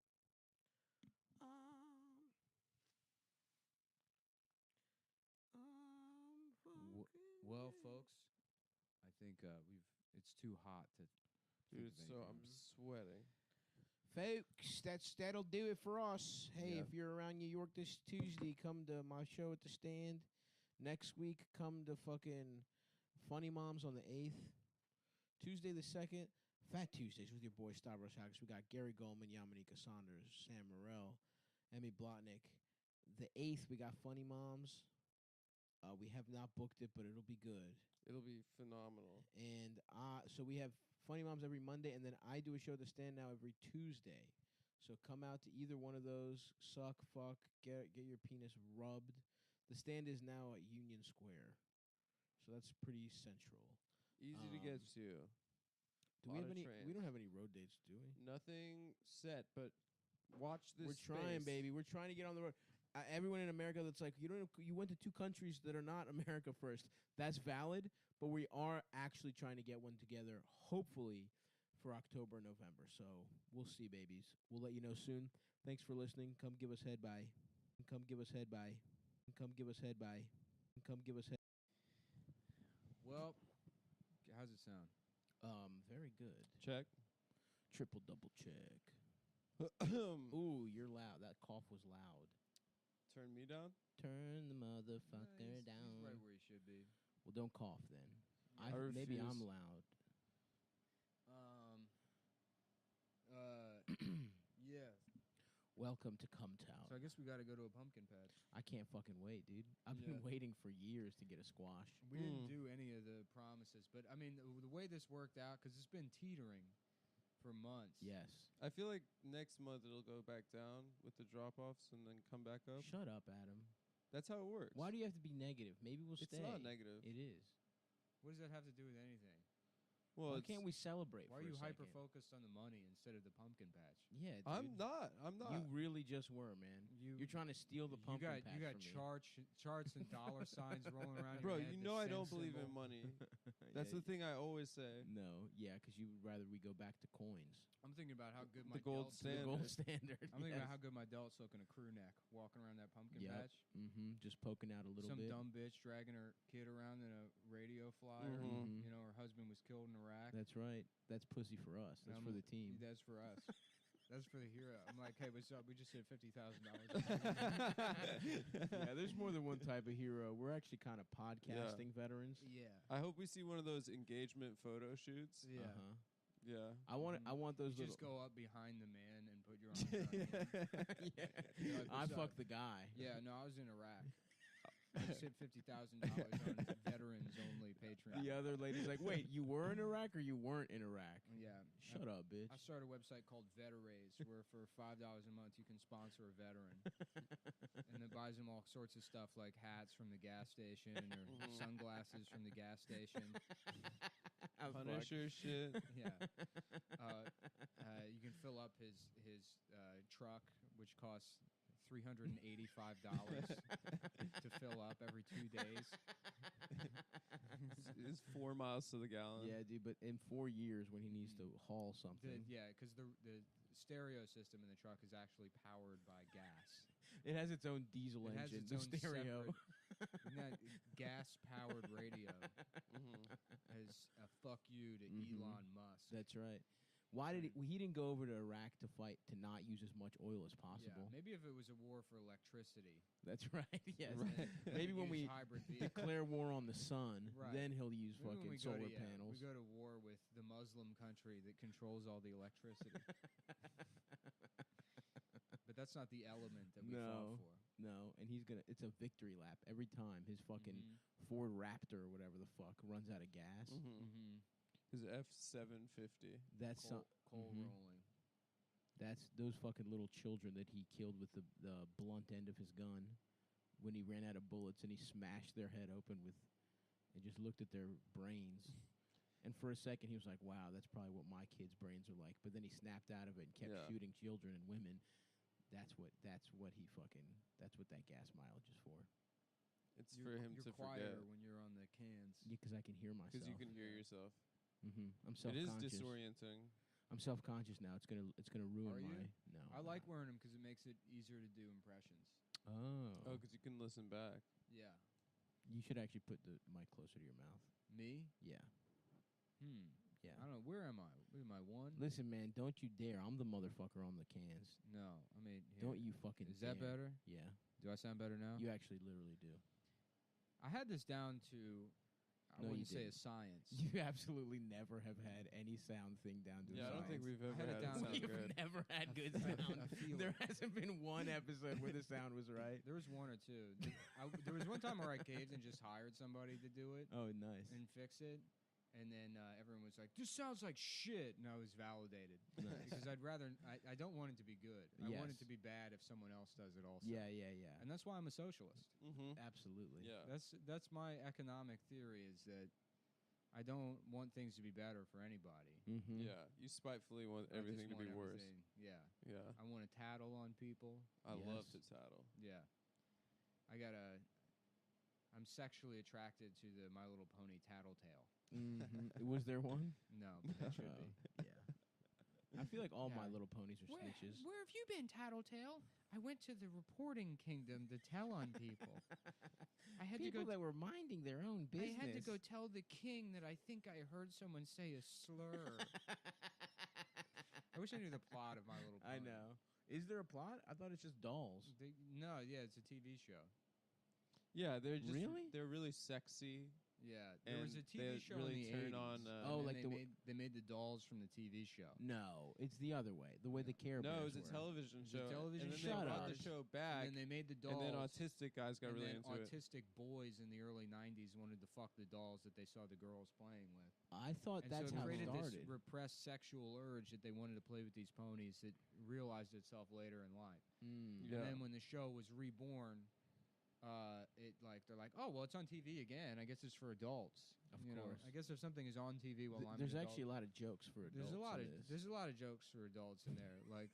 Well, folks, I think it's too hot to Dude, think it's of so I'm anything. sweating. Folks, that'll do it for us. Hey, Yeah. if you're around New York this Tuesday, come to my show at the Stand. Next week, come to fucking Funny Moms on the 8th. Tuesday the 2nd, Fat Tuesdays with your boy Stavros Haggis. We got Gary Goldman, Yamanika Saunders, Sam Morrell, Emmy Blotnick. The 8th, we got Funny Moms. We have not booked it, but it'll be good. It'll be phenomenal. And so we have Funny Moms every Monday, and then I do a show at the Stand now every Tuesday. So come out to either one of those. Suck, fuck, get your penis rubbed. The Stand is now at Union Square, so that's pretty central. Easy to get to. Do we Lot have of any? trains. We don't have any road dates, do we? Nothing set, but watch this. We're trying, space. baby. We're trying to get on the road. Everyone in America that's like, you went to 2 countries that are not America first. That's valid, but we are actually trying to get one together, hopefully, for October, November. So we'll see, babies. We'll let you know soon. Thanks for listening. Come give us head by. Come give us head by. Come give us head by. Come give us head. Well, how's it sound? Very good. Check. Triple double check. Ooh, you're loud. That cough was loud. Turn me down. Turn the motherfucker He's down. right where he should be. Well, don't cough then. I Maybe I'm refuse. loud. Yeah. Welcome to Cumtown. So I guess we got to go to a pumpkin patch. I can't fucking wait, dude. I've been Yeah. waiting for years to get a squash. We didn't do any of the promises, but I mean, the way this worked out, because it's been teetering for months. Yes. I feel like next month it'll go back down with the drop-offs and then come back up. Shut up, Adam. That's how it works. Why do you have to be negative? Maybe we'll It's stay. not negative. It is. What does that have to do with anything? Well, Why it's- can't we celebrate? Why are for you a second? hyper-focused on the money instead of the pumpkin patch? Yeah, dude. I'm not. I'm not. You really just were, man. You're trying to steal the pumpkin patch You got from me. charts and dollar signs rolling around Bro, your head. you the know I cent don't believe in symbol. money. That's the thing I always say. No, yeah, because you would rather we go back to coins. I'm thinking about how good my The gold delts The standard. gold standard. I'm thinking yes. about how good my delts look in a crew neck, walking around that pumpkin Yep. patch. Just poking out a little Some bit. dumb bitch dragging her kid around in a radio flyer. Mhm. You know, her husband was killed in Iraq. That's right. That's pussy for us. And That's I'm for the like, team. That's for us. That's for the hero. I'm like, hey, what's up? We just hit $50,000. Yeah, there's more than one type of hero. We're actually kind of podcasting veterans. Yeah. I hope we see one of those engagement photo shoots. Yeah. Uh-huh. Yeah. I want those You little. just go up behind the man and put your arms around him. Yeah. You're like, I "What's up?" fucked the guy. Yeah, no, I was in Iraq. I just hit $50,000 on veterans only Patreon. The other lady's like, "Wait, you were in Iraq or you weren't in Iraq?" Yeah. Shut up, bitch. I started a website called Veteraise, where for $5 a month you can sponsor a veteran, and it buys them all sorts of stuff like hats from the gas station or sunglasses from the gas station. Punisher shit. Yeah. You can fill up his truck, which costs $385 to fill up every 2 days. It's 4 miles to the gallon. Yeah, dude. But in 4 years, when he needs to haul something, Because the stereo system in the truck is actually powered by gas. it has its own diesel It has engine. its The own stereo. Gas-powered radio as a fuck you to Elon Musk. That's right. Why did he didn't go over to Iraq to fight to not use as much oil as Yeah, possible? maybe if it was a war for electricity. That's right. Yes. Right. Maybe when use we hybrid vehicles. declare war on the sun, Right. then he'll use Maybe when fucking we go solar to, panels. We go to war with the Muslim country that controls all the electricity. But that's not the element that we fought for. No, and it's a victory lap every time his fucking Ford Raptor or whatever the fuck runs out of gas. His F-750. That's Coal rolling. That's those fucking little children that he killed with the blunt end of his gun when he ran out of bullets, and he smashed their head open and just looked at their brains. And for a second, he was like, wow, that's probably what my kids' brains are like. But then he snapped out of it and kept shooting children and women. That's what that gas mileage is for. It's for him to You're quieter forget. when you're on the cans. Yeah, because I can hear myself. Because you can hear yourself. I'm It is self-conscious. disorienting. I'm self-conscious now. It's gonna ruin Are you? my. No, I I'm like not. wearing them because it makes it easier to do impressions. Oh, Oh, because you can listen back. Yeah. you should actually put the mic closer to your mouth. Me? Yeah, yeah. I don't know. Where am I? Am I one? Listen, man, don't you dare! I'm the motherfucker on the cans. No. I mean, here. Don't you fucking. Is that dare. better? Yeah, Do I sound better now? you actually literally do. I had this down to, I No, you wouldn't say a didn't. science. You absolutely never have had any sound thing down to. Yeah, I don't think science. we've I ever had it had it down sound to- We've good. never had good a sound. feeling. There hasn't been one episode where the sound was right. There was one or two. There was one time where I caved and just hired somebody to do it Oh, nice. and fix it. And then everyone was like, "This sounds like shit," and I was validated because I don't want it to be good. I want it Yes. to be bad if someone else does it also. Yeah. And that's why I'm a socialist. Absolutely. Yeah. That's my economic theory is that I don't want things to be better for anybody. Mm-hmm. Yeah. You spitefully want I just everything to be want worse. everything- Yeah. Yeah. I want to tattle on people. I love Yes. to tattle. Yeah. I'm sexually attracted to the My Little Pony tattletale. Was there one? No, but that should be. Yeah. I feel like all My Yeah. Little Ponies are snitches. Where have you been, Tattletale? I went to the reporting kingdom to tell on people. I had People to go. that were minding their own business. I had to go tell the king that I think I heard someone say a slur. I wish I knew the plot of My Little Pony. I know. Is there a plot? I thought it's just dolls. No, yeah, it's a TV show. Yeah, they're just Really? they're really sexy. Yeah, there was a and TV they show really in the turn 80s. on. Oh, and like they made the dolls from the TV show. No, it's the other way. The way the Care no, Bears it was a were. television It was a show. television and then show. they Shut brought up. the show back, And then they made the dolls. and then autistic guys got and really then into it. autistic boys in the early 90s wanted to fuck the dolls that they saw the girls playing with. I thought And that's so it how it created started. this repressed sexual urge that they wanted to play with these ponies that realized itself later in life. Yeah. And then when the show was reborn, they're like, oh well, it's on TV again. I guess it's for adults. Of You know, course. I guess if something is on TV while I'm There's an actually a adult, lot of jokes for adults. there's a lot in of this. there's a lot of jokes for adults in there. Like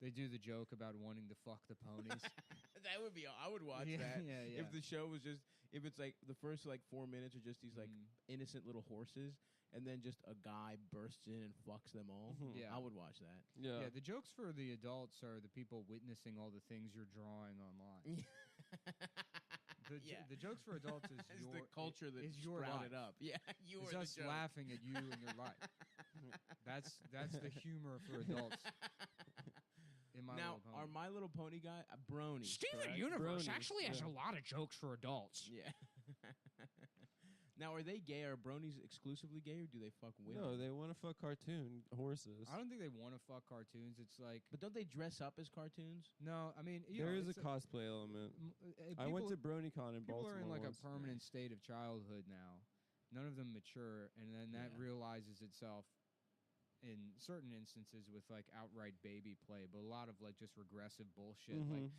they do the joke about wanting to fuck the ponies. That would be. I would watch Yeah, that. yeah. If the show was just, if it's like the first like 4 minutes are just these like innocent little horses, and then just a guy bursts in and fucks them all. Yeah. I would watch that. Yeah. Yeah, the jokes for the adults are the people witnessing all the things you're drawing online. Yeah. The jokes for adults is It's your the culture that is your sprouted life. up. Yeah, you It's are us the joke. laughing at you and your life. That's the humor for adults. In My Now, Little Pony. are My Little Pony guy Brony? Steven correct? Universe Bronies, actually has yeah. a lot of jokes for adults. Yeah. Now, are they gay? Are bronies exclusively gay, or do they fuck women? No, they want to fuck cartoon horses. I don't think they want to fuck cartoons. It's like But don't they dress up as cartoons? no. I mean, There is a cosplay element. I went to BronyCon in people Baltimore. are in like once. a permanent state of childhood now. None of them mature, and then that Yeah. realizes itself in certain instances with like outright baby play, but a lot of like just regressive bullshit. Like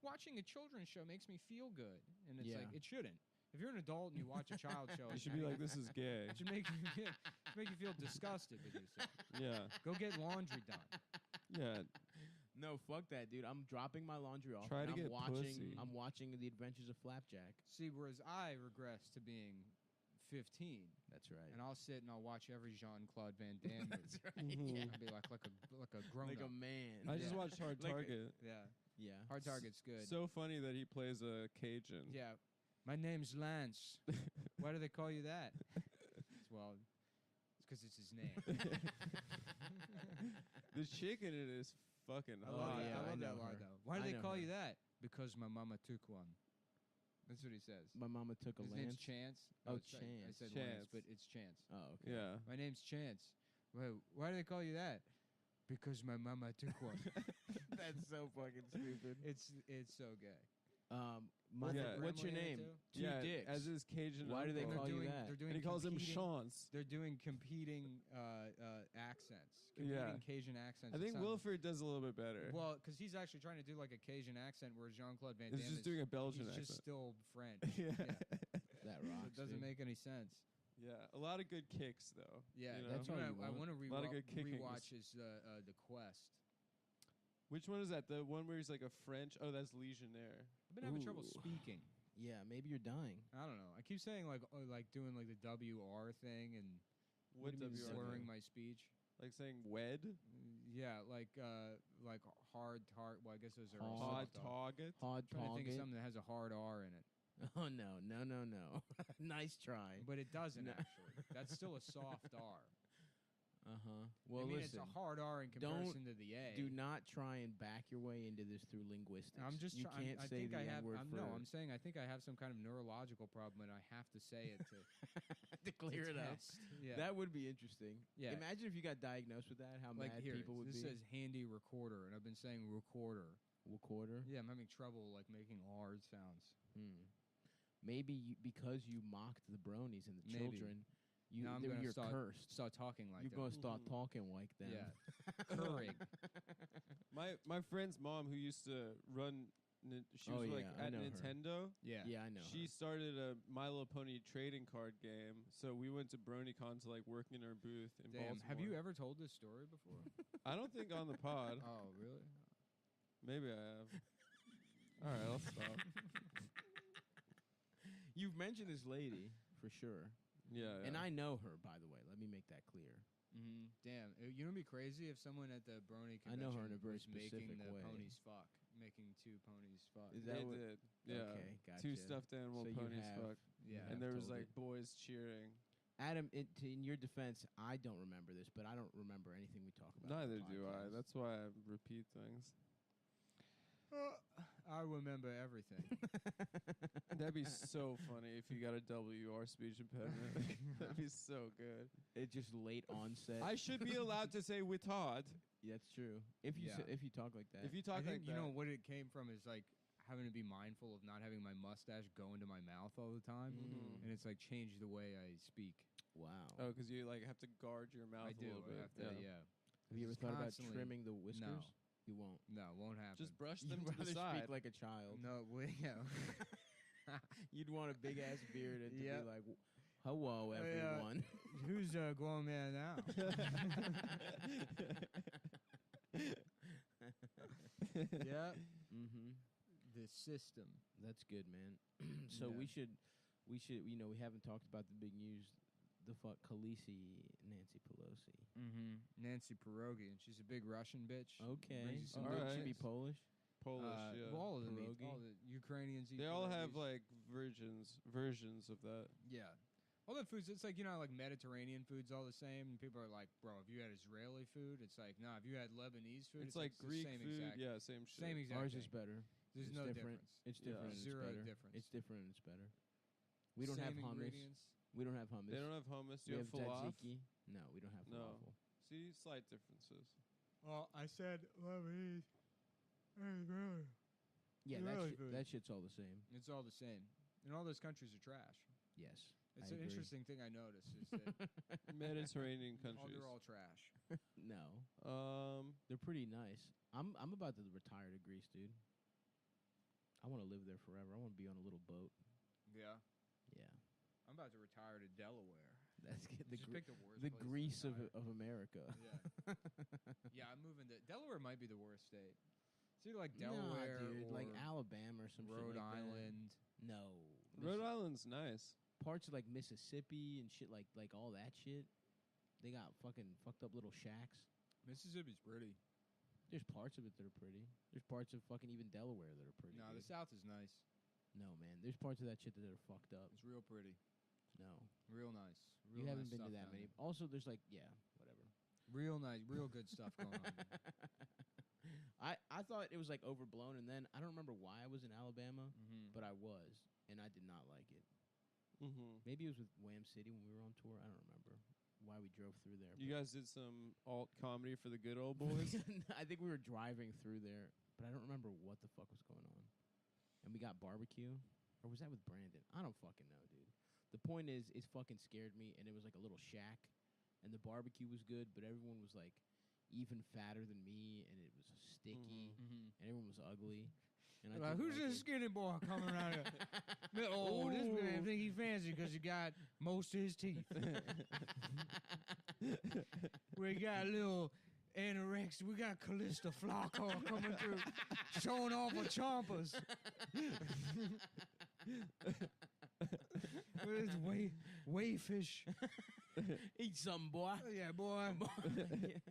watching a children's show makes me feel good, and it's like Yeah. it shouldn't. If you're an adult and you watch a child show, You should be like, this is gay. it should make you feel disgusted with yourself. Yeah. Go get laundry done. Yeah. No, fuck that, dude. I'm dropping my laundry off. Try and to get I'm watching. pussy. I'm watching The Adventures of Flapjack. See, whereas I regress to being 15, That's right. and I'll sit and I'll watch every Jean-Claude Van Damme That's movie. right. Mhm. Yeah. I'll be like a grown Like up. a man. I just Yeah. watched Hard Like a- Target. Yeah, Yeah. Hard Target's good. So funny that he plays a Cajun. Yeah, my name's Lance. Why do they call you that? Well, it's because it's his name. The chick in it is fucking I hot. love that. yeah, I I love know that line her. though. Why do I they know call her. you that? Because my mama took one. That's what he says. My mama took a His lance. name's Chance. Oh, it's like- I Chance. said Lance, Chance. but it's Chance. Oh, okay. Yeah. My name's Chance. Why do they call you that? Because my mama took one. That's so fucking stupid. It's so gay. Yeah. What's your Grandma name? too? Two Yeah, dicks. as his Cajun Why do they uncle. call you doing, that? They're doing And he calls him competing- Chance. They're doing competing accents. Yeah. Competing Cajun accents. I It think sounds- Wilford does a little bit better. Well, because he's actually trying to do like a Cajun accent, where Jean-Claude Van Damme He's just is doing a Belgian he's accent. just still French. yeah. That So rocks. it doesn't dude. make any sense. Yeah. A lot of good kicks though. Yeah, you know? That's all you I want. want to A lot of good kickings. rewatch his The Quest. Which one is that? The one where he's like a French? Oh, that's Legionnaire. I've been having trouble Ooh. speaking. Yeah, maybe you're dying. I don't know. I keep saying like doing like the WR thing and What do you mean WR? slurring thing? my speech. Like saying wed? Yeah, like hard tar. Well, I guess those are Hard soft R. target? Hard I'm trying to think of target. something that has a hard R in it, Oh no. Nice try. but it doesn't No. actually. That's still a soft R. Well, I mean, listen. it's a hard R in comparison to the A. Do not try and back your way into this through linguistics. I'm just you trying. can't I say think the I have. N-word I'm, for no, I'm saying I think I have some kind of neurological problem, and I have to say it to to clear it up. test. Yeah. That would be interesting. Yeah. Imagine if you got diagnosed with that. How like mad here, people would this be. says handy recorder, and I've been saying recorder. Recorder. Yeah, I'm having trouble like making hard sounds. Maybe because you mocked the bronies and the Maybe. children, Now I'm you're gonna start cursed. talking like You're that. going to start Mhm. talking like them. Yeah, curring. My friend's mom, who used to run, she Oh, was like yeah, I at know her. Nintendo. Yeah. Yeah, I know. She started a My Little Pony trading card game, so we went to BronyCon to like work in her booth in Damn. Baltimore. Have you ever told this story before? I don't think on the pod. Oh, really? Maybe I have. All right, I'll stop. You've mentioned this lady for sure, Yeah, and yeah. I know her. By the way, let me make that clear. Mm-hmm. Damn. You know, it'd be crazy if someone at the Brony I convention know her in a very was making specific the way. ponies fuck, making two ponies fuck. Is They that what? did. Yeah. Okay, gotcha. Two stuffed animal So you ponies have- fuck. Yeah. have And there was told like it. boys cheering. Adam, in your defense, I don't remember this, but I don't remember anything we talk about. on Neither the do I. podcast. That's why I repeat things. I remember everything. That'd be so funny if you got a WR speech impediment. That'd be so good. It's just late onset. I should be allowed to say retard. Yeah, that's true. If you Yeah. if you talk like that, If you I talk like think that. you know what it came from is like having to be mindful of not having my mustache go into my mouth all the time, Mhm. and it's like changed the way I speak. wow. Oh, because you like have to guard your mouth I a do. little bit. I have to. Yeah. Have you ever It's thought about constantly- trimming the whiskers? No. You won't. No, won't happen. Just brush You'd them to rather the side. speak like a child. no. Yeah. You'd want a big ass beard and to Yep. be like, "Hello, yeah. everyone." Who's grown man now? Yeah. Mm-hmm. The system. That's good, man. So Yeah. we should, we haven't talked about the big news. The fuck Khaleesi, Nancy Pelosi. Mm-hmm. Nancy Pierogi, and she's a big Russian bitch. Okay. Brings you some All Should right. she be Polish? Polish, yeah. Well, all of them eat, Pierogi? all the Ukrainians eat They all have pierogies. like versions of that. Yeah. All the foods, it's like, you know, like Mediterranean food's all the same. And people are like, bro, if you had Israeli food, it's like, nah, if you had Lebanese food, It's like the Greek same food. Exact, Yeah, same shit. Same exact Ours thing. is better. There's It's no different. difference. It's Yeah. different. And Zero it's better. difference. It's different and it's better. We don't have Same hummus. ingredients. We don't have hummus. They don't have hummus. We You have have falafel. tzatziki. No, we don't have No. falafel. See, slight differences. Well, I said Lebanese. Yeah, Really good. that shit's all the same. It's all the same. And all those countries are trash. Yes. It's I an agree. interesting thing I noticed is that Mediterranean all, countries. they're all trash. No, They're they're pretty nice. I'm about to retire to Greece, dude. I want to live there forever. I want to be on a little boat. Yeah. I'm about to retire to Delaware. That's the Just pick the worst the place to Greece retire. of America. Yeah. Yeah, I'm moving to Delaware. Might be the worst state. It's either like Nah, Delaware dude, or like Alabama or some Rhode shit like Island. That. No, Rhode Island's nice. parts of like Mississippi and shit like all that shit. They got fucking fucked up little shacks. Mississippi's pretty. There's parts of it that are pretty. There's parts of fucking even Delaware that are pretty. No, the dude. South is nice. No, man. There's parts of that shit that are fucked up. It's real pretty. No, Real nice. you Real haven't nice been to stuff that down many. there. Also, there's like whatever. Real nice. Real good stuff going on. I thought it was like overblown, and then I don't remember why I was in Alabama, Mm-hmm. but I was, and I did not like it. Mm-hmm. Maybe it was with Wham City when we were on tour. I don't remember why we drove through there. You guys did some alt comedy for the good old boys. I think we were driving through there, but I don't remember what the fuck was going on. And we got barbecue, or was that with Brandon? I don't fucking know, dude. The point is, it fucking scared me, and it was like a little shack, and the barbecue was good, but everyone was like even fatter than me, and it was sticky, Mm-hmm. and everyone was ugly. And I Like, didn't who's like this it. skinny boy coming around here? Oh, this man think he fancy because he got most of his teeth. We got a little anorex. We got Callista Flockhart coming through, showing off her chompers. With his wayfish. Eat something, boy. Oh, yeah, boy.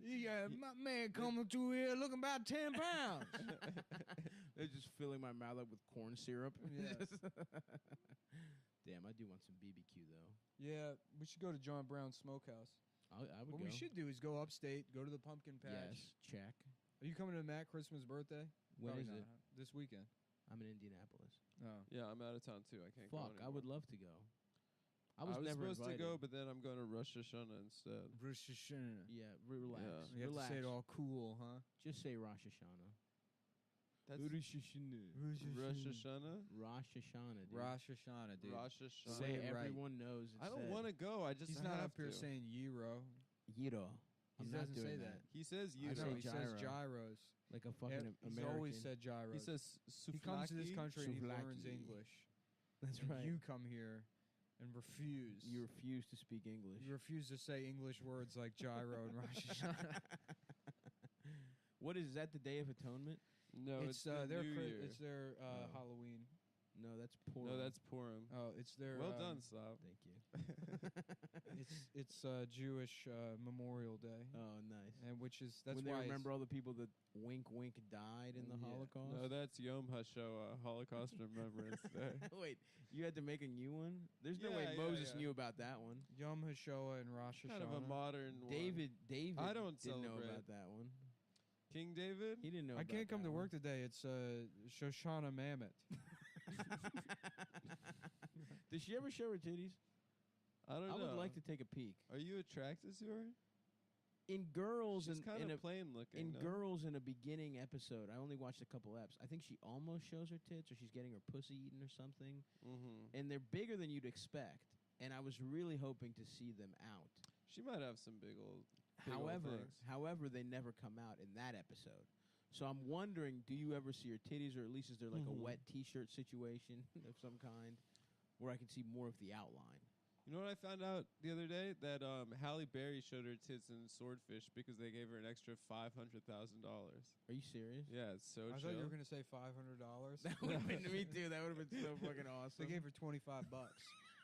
Yeah, my man coming through here looking about 10 pounds. They're just filling my mouth up with corn syrup. Yes. Damn, I do want some BBQ though. Yeah, we should go to John Brown's Smokehouse. I would What go. we should do is go upstate, go to the pumpkin patch. Yes, check. Are you coming to Matt Christmas birthday? When Probably is not, it? huh? This weekend. I'm in Indianapolis. Oh. Yeah, I'm out of town too. I can't go Fuck, I anymore. would love to go. I I was was never supposed invited. to go, but then I'm going to Rosh Hashanah instead. Rosh Hashanah. Yeah, relax. Yeah. You have Relax. to say it all cool, huh? Just say Rosh Hashanah. That's Rosh Hashanah. Rosh Hashanah. Rosh Hashanah, dude. Rosh Hashanah, dude. Rosh The Hashanah. way Say it right. everyone knows it's I don't want to go. I just He's not have up here to. saying gyro. Gyro. He I'm not doesn't doing say that. that. He says I you. say He says gyro. gyros. Like a fucking He's American. always said gyros. He says He comes to this souvlaki. country and he learns Souvlaki. English. That's And right. You come here and refuse. You refuse to speak English. You refuse to say English words like gyro and Rosh Hashanah. What is that? The Day of Atonement? No, it's the their New Year. it's their Oh. Halloween. No, that's poor. No, that's Purim. Oh, it's their Well done, Slav. Thank you. It's Jewish Memorial Day, Oh, nice. and which is that's when why they it's- remember all the people that wink died in the Yeah. Holocaust. No, that's Yom HaShoah, Holocaust Remembrance Day. Wait, you had to make a new one? There's no way Yeah, yeah, Moses yeah. knew about that one. Yom HaShoah and Rosh Hashanah. Kind of a modern one. David I don't didn't know celebrate. about that one. King David? He didn't know. I about can't come that to one. work today. It's Shoshana Mammoth. Does she ever show her titties? I don't I know. would like to take a peek. Are you attracted to her? In girls, She's in kind a of plain looking. in no? girls in a beginning episode, I only watched a couple eps. I think she almost shows her tits, or she's getting her pussy eaten or something. Mm-hmm. And they're bigger than you'd expect. And I was really hoping to see them out. She might have some big old things. However, they never come out in that episode. So I'm wondering, do you ever see her titties, or at least is there like a Mhm. wet T-shirt situation of some kind, where I can see more of the outline? You know what I found out the other day? That Halle Berry showed her tits in Swordfish because they gave her an extra $500,000. Are you serious? Yeah, it's so I chill. thought you were gonna say $500. That would have been me too. That would have been so fucking awesome. They gave her $25.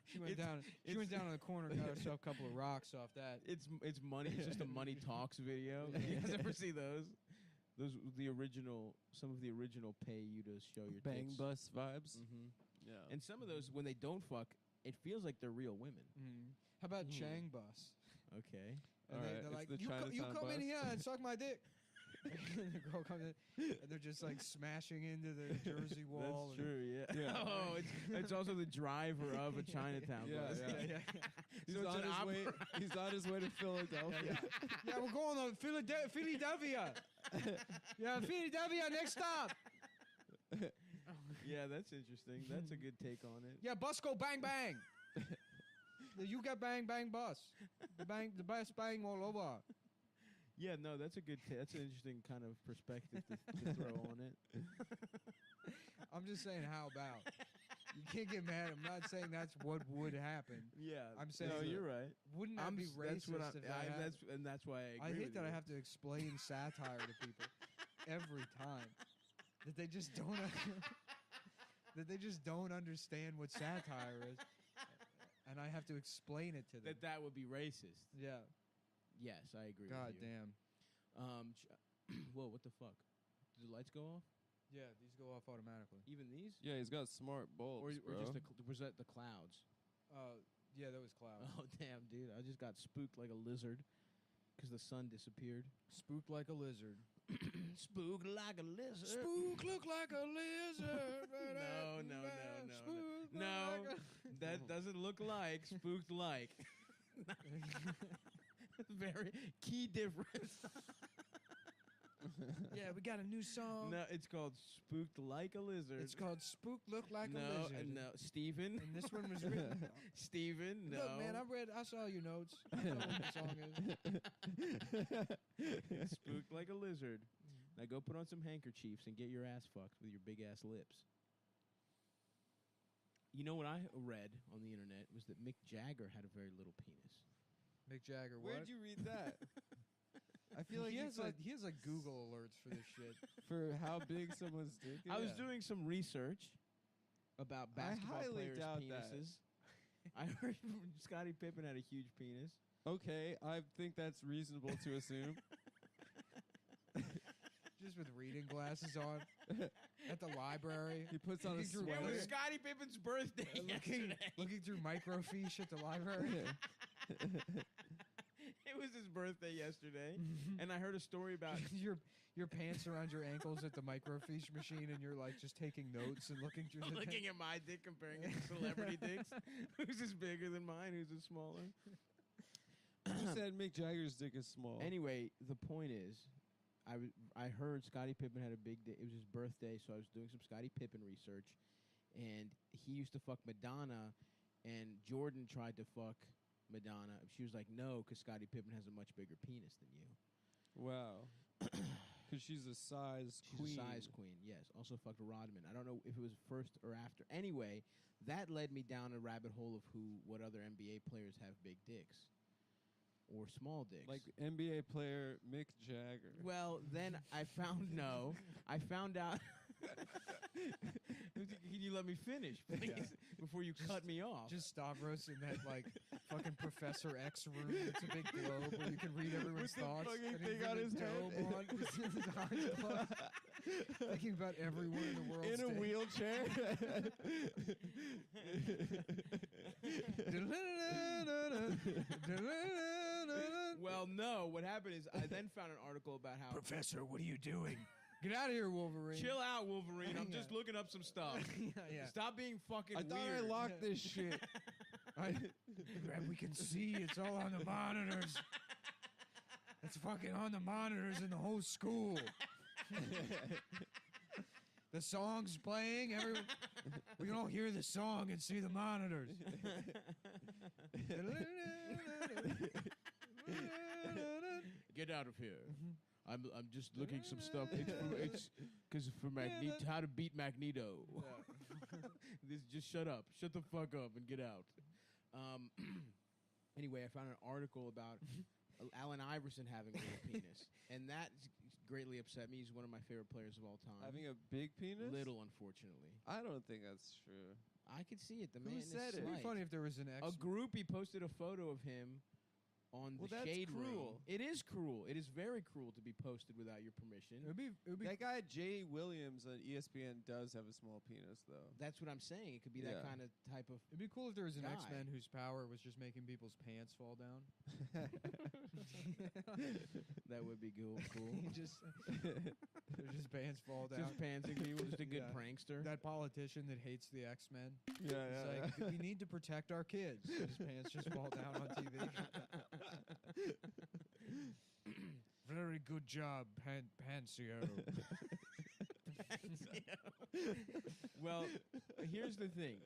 She went It's- down. She went down to the corner, got herself a couple of rocks off that. It's money. It's just a Money Talks video. You guys ever see those? Those some of the original pay you to show your Bang tits. bus vibes. Mm-hmm. Yeah. And some of those, when they don't fuck, it feels like they're real women. How about Mm. Chang Bus? Okay. And Alright, they're it's like, the you Chinatown come in bus." here and suck my dick. And the girl comes in, and they're just like smashing into the Jersey wall. That's true, yeah. Yeah. Oh, it's also the driver of a Chinatown Yeah, bus. yeah. He's, So it's on an his way, he's on his way to Philadelphia. Yeah, we're going to Philadelphia. Yeah, Philadelphia, next stop. Yeah, that's interesting. That's a good take on it. Yeah, bus go bang bang. You got bang bang bus. The bus bang all over. Yeah, no, that's a good. That's an interesting kind of perspective to throw on it. I'm just saying, how about? You can't get mad. I'm not saying that's what would happen. Yeah, I'm saying no, that- you're right. Wouldn't that be racist That's if that happened? that's why I I agree hate with that you. I have to explain satire to people every time. That they just don't that they just don't understand what satire is. And I have to explain it to them. that would be racist. Yeah. Yes, I agree God with you. damn. Whoa, what the fuck? Did the lights go off? Yeah, these go off automatically. Even these? Yeah, he's got smart bulbs, Or bro. just was that the clouds? Yeah, that was clouds. Oh damn, dude! I just got spooked like a lizard because the sun disappeared. Spooked like a lizard. Spooked like a lizard. Spook look like a lizard. No. That doesn't look like spooked like. Very key difference. Yeah, we got a new song. No, it's called spooked like a lizard. It's called Spook Look Like a Lizard. No, Steven. And this one was written. Steven, no. Look, man, I saw your notes. I know what the song is. Spooked like a lizard. Now go put on some handkerchiefs and get your ass fucked with your big ass lips. You know what I read on the internet was that Mick Jagger had a very little penis. Mick Jagger, what? Where'd you read that? I feel like he has it's he has like Google alerts for this shit. for how big someone's dick is. I was doing some research about basketball highly players' doubt that. penises. I heard Scottie Pippen had a huge penis. Okay, I think that's reasonable to assume. Just with reading glasses on at the library. He puts on a Looking through It sweater. was Scottie Pippen's birthday yesterday. looking through microfiche at the library. It was his birthday yesterday, and I heard a story about your pants around your ankles at the microfiche machine, and you're like just taking notes and looking through the looking at my dick, comparing it to celebrity dicks. Whose is bigger than mine? Whose is smaller? You said Mick Jagger's dick is small. Anyway, the point is, I heard Scottie Pippen had a big dick. It was his birthday, so I was doing some Scottie Pippen research, and he used to fuck Madonna, and Jordan tried to fuck Madonna. She was like, no, because Scottie Pippen has a much bigger penis than you. Wow. Because she's a size She's queen. a size queen, yes. Also fucked Rodman. I don't know if it was first or after. Anyway, that led me down a rabbit hole of what other NBA players have big dicks. Or small dicks. Like NBA player Mick Jagger. Well, then I found out. Can you let me finish, please, before you cut me off? Just Stavros in that like fucking Professor X room. It's a big globe where you can read everyone's With the thoughts. fucking and thing he's got on his head. dome on. His eyes closed. Thinking about everyone in the world. In a wheelchair. Well, no. What happened is I then found an article about how Professor, what are you doing? Get out of here, Wolverine. chill out, Wolverine. I'm Yeah. just looking up some stuff. yeah. Stop being fucking I thought weird. I locked this shit. We can see it's all on the monitors. It's fucking on the monitors in the whole school. The song's playing. Everyone, we can all hear the song and see the monitors. Get out of here. I'm just looking some stuff. It's because for how to beat Magneto. Just shut up. Shut the fuck up and get out. Anyway, I found an article about Allen Iverson having a little penis, and that greatly upset me. He's one of my favorite players of all time. Having a big penis? Little, unfortunately. I don't think that's true. I could see it. The Who man said is it? It'd be slight. funny if there was an A X. groupie posted a photo of him on Well, the that's shade cruel. room. It is cruel. It is very cruel to be posted without your permission. It would be. That guy Jay Williams on ESPN does have a small penis, though. That's what I'm saying. It could be that Yeah. kind of type of. It'd be cool if there was an Guy. X-Men whose power was just making people's pants fall down. That would be cool. Just their just pants fall down. Just pantsing people. Just a good Yeah. prankster. That politician that hates the X-Men. Yeah, It's like, we need to protect our kids. His pants just fall down on TV. Very good job, Pancio. Well, here's the thing.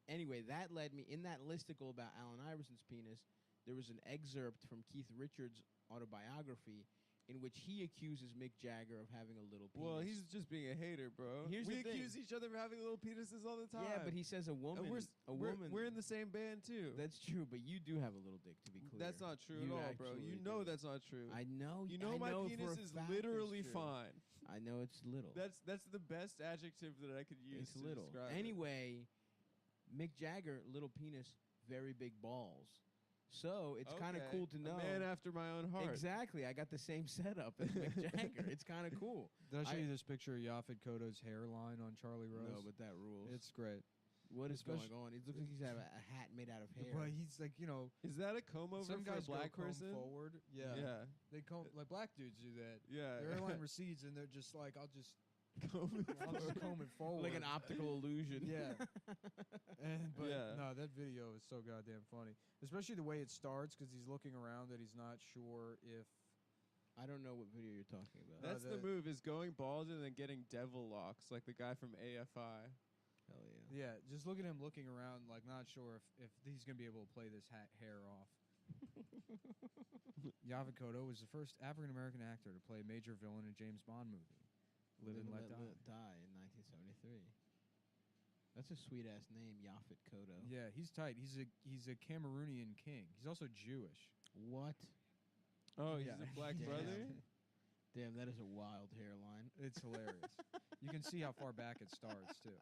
Anyway, that led me in that listicle about Allen Iverson's penis. There was an excerpt from Keith Richards' autobiography, in which he accuses Mick Jagger of having a little penis. Well, he's just being a hater, bro. Here's we the thing. accuse each other of having little penises all the time. Yeah, but he says a woman. And we're woman. in the same band too. That's true, but you do have a little dick, to be clear. That's not true You at all, bro. actually You know do. that's not true. I know. You know I my know penis for a is fact literally it's true. fine. I know it's little. That's the best adjective that I could use It's to little. describe it. Anyway, Mick Jagger, little penis, very big balls. So it's kind of Okay. cool to know. A man after my own heart. Exactly. I got the same setup as Mick Jagger. It's kind of cool. Did I show I- you this picture of Yaphet Kotto's hairline on Charlie Rose? No, but that rules. It's great. What is going especially- on? It looks like he's got a hat made out of hair. But he's like, Is that a comb over some for a guys black go comb person? forward. Yeah. Yeah. They comb, like black dudes do that. Yeah. Their hairline recedes and they're just like, I'll just comb it comb it forward. Like an optical illusion. Yeah. But Yeah. no, that video is so goddamn funny. Especially the way it starts because he's looking around that he's not sure if. I don't know what video you're talking about. That's the the- move, is going bald and then getting devil locks like the guy from AFI. Hell yeah. Yeah, just look at him looking around, like not sure if he's gonna be able to play this hair off. Yaphet Kotto was the first African American actor to play a major villain in a James Bond movie. Live and Let Die. Die in 1973. That's a sweet ass name, Yaphet Kotto. Yeah, he's tight. He's a Cameroonian king. He's also Jewish. What? Oh, he's Yeah. a black Damn. brother? Damn, that is a wild hairline. It's hilarious. You can see how far back it starts too.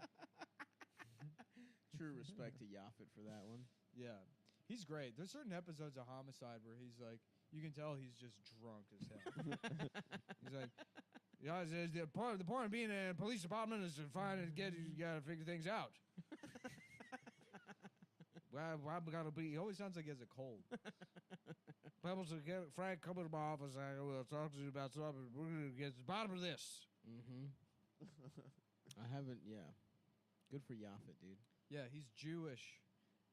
True respect to Yaphet for that one. Yeah, he's great. There's certain episodes of Homicide where he's like, you can tell he's just drunk as hell. He's like, yeah, the point of being a police department is to find and get. You gotta figure things out. Well, I'm gotta be. He always sounds like he has a cold. Pebbles, get Frank, come into my office. I will talk to you about something. We're gonna get to the bottom of this. Mm-hmm. I haven't, yeah. Good for Yaphet, dude. Yeah, he's Jewish,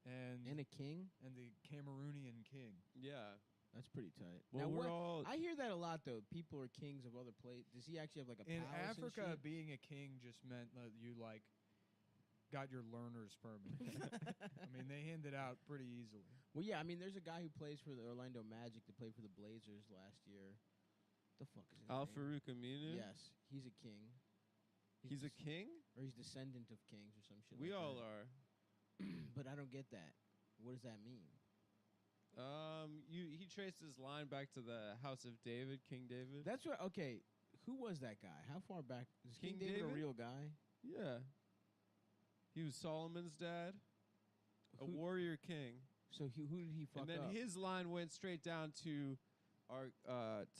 and a king? and the Cameroonian king. Yeah. That's pretty tight. Well, now, we're what, all... I hear that a lot, though. People are kings of other places. Does he actually have, like, a In palace Africa, and shit? being a king just meant that you like got your learner's permit. I mean, they hand it out pretty easily. Well, yeah, I mean, there's a guy who plays for the Orlando Magic that played for the Blazers last year. The fuck is his Al name? Farouk Aminu? Yes, he's a king. He's a des- king? Or he's descendant of kings or some shit We like all that. are. But I don't get that. What does that mean? He traced his line back to the House of David, King David. That's what, okay, who was that guy? How far back? Is King King David a David? real guy? Yeah. He was Solomon's dad, a Who- warrior king. So who did he fuck And then up? his line went straight down to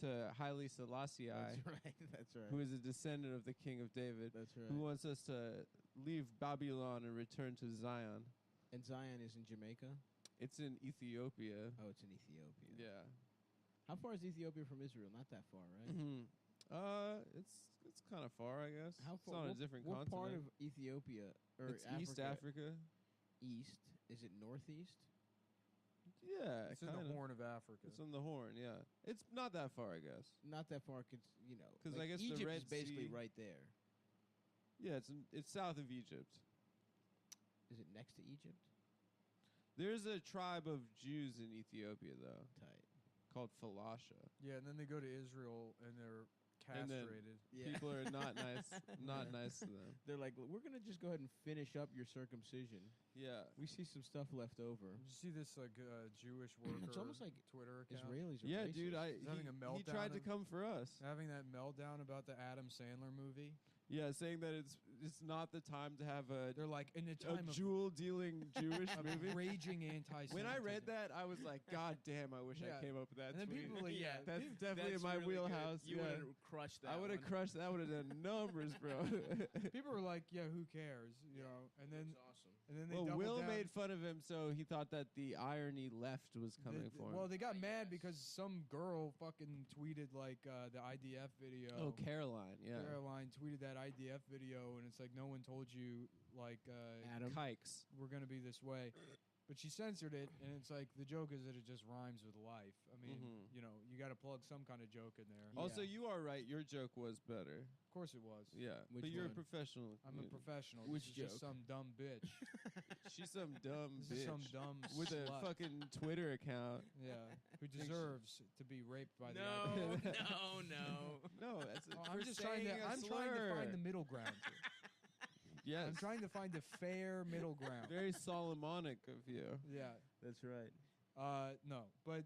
to Haile Selassie, That's right, that's right. who is a descendant of the King of David, That's right. who wants us to leave Babylon and return to Zion. And Zion is in Jamaica? It's in Ethiopia. Oh, it's in Ethiopia. Yeah. How far is Ethiopia from Israel? Not that far, right? It's kind of far, I guess. How It's far? on a what, different what continent. part of Ethiopia or It's East Africa. East? Is it northeast? Yeah, It's in kinda. the Horn of Africa. It's on the Horn. Yeah, it's not that far, I guess. Not that far, you know. 'Cause like I guess the Egypt Red is basically Sea- right there. Yeah, it's south of Egypt. Is it next to Egypt? There's a tribe of Jews in Ethiopia though, Tight. called Falasha. Yeah, and then they go to Israel and they're And then- castrated. Yeah. People are not nice, not nice to them. They're like, we're gonna just go ahead and finish up your circumcision. Yeah, We see some stuff left over. Did you see this like Jewish worker? almost like Twitter account Israelis are yeah, racist. dude. He's having a He meltdown tried to and- come for us. having that meltdown about the Adam Sandler movie. Yeah, saying that it's not the time to have a They're like in a time of jewel dealing Jewish movie. raging anti-Semitism. When I read that, I was like, God damn! I wish Yeah. I came up with that And then tweet. people, yeah, That's peop- definitely in my wheelhouse. You yeah. would have crushed that. I would have one. crushed. That would have done numbers, bro. people were like, yeah, who cares, you know? And then That's awesome. and then they Well, doubled Will down. made fun of him, so he thought that the irony left was coming for him. Well, they got mad because some girl fucking tweeted like the IDF video. oh, Caroline, yeah. Caroline tweeted that IDF video, and it's like no one told you like Adam. Kikes. we're gonna be this way. But she censored it, and it's like the joke is that it just rhymes with life. I mean, you know, you got to plug some kind of joke in there. Also, you are right. Your joke was better. Of course it was. Yeah, Which but you're one? a professional. I'm a professional. Which This is just joke? some dumb bitch. She's some dumb This is bitch some dumb with a slut. fucking Twitter account. Yeah, who deserves to be raped by the No, algorithm. no. No, that's I'm just trying to. I'm trying to find the middle ground. Here. Yes, I'm trying to find the fair middle ground. very Solomonic of you. Yeah. That's right. No, but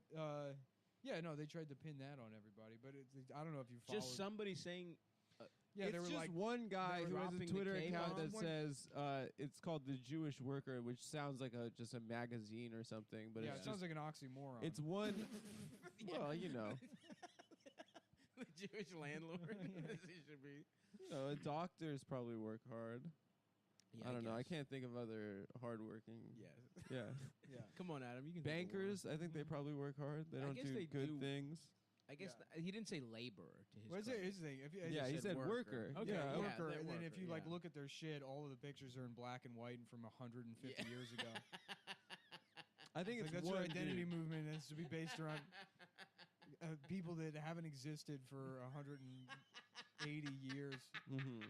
yeah, no, they tried to pin that on everybody, but I don't know if you followed. Just somebody saying. yeah, It's they were just like, one guy they who were has a dropping the Twitter account K-bomb. that says it's called the Jewish Worker, which sounds like just a magazine or something. But yeah, it's it sounds just, like an oxymoron. it's one. Well, you know, The Jewish landlord. As he should be. doctors probably work hard. Yeah, I don't know. I guess. can't think of other hardworking. Yeah. Yeah. yeah. Come on, Adam. You can. think of one. Bankers, I think they probably work hard. They I don't guess do they good do. things. I guess Yeah. he didn't say laborer to his. What's credit. his thing? If you, Yeah, he said said worker. worker. Okay, Yeah. yeah. worker, that and then if worker, you like yeah. look at their shit, all of the pictures are in black and white and from 150 years ago. I think Like it's that's one your identity dude. movement has to be based around people that haven't existed for 180 years. Mhm.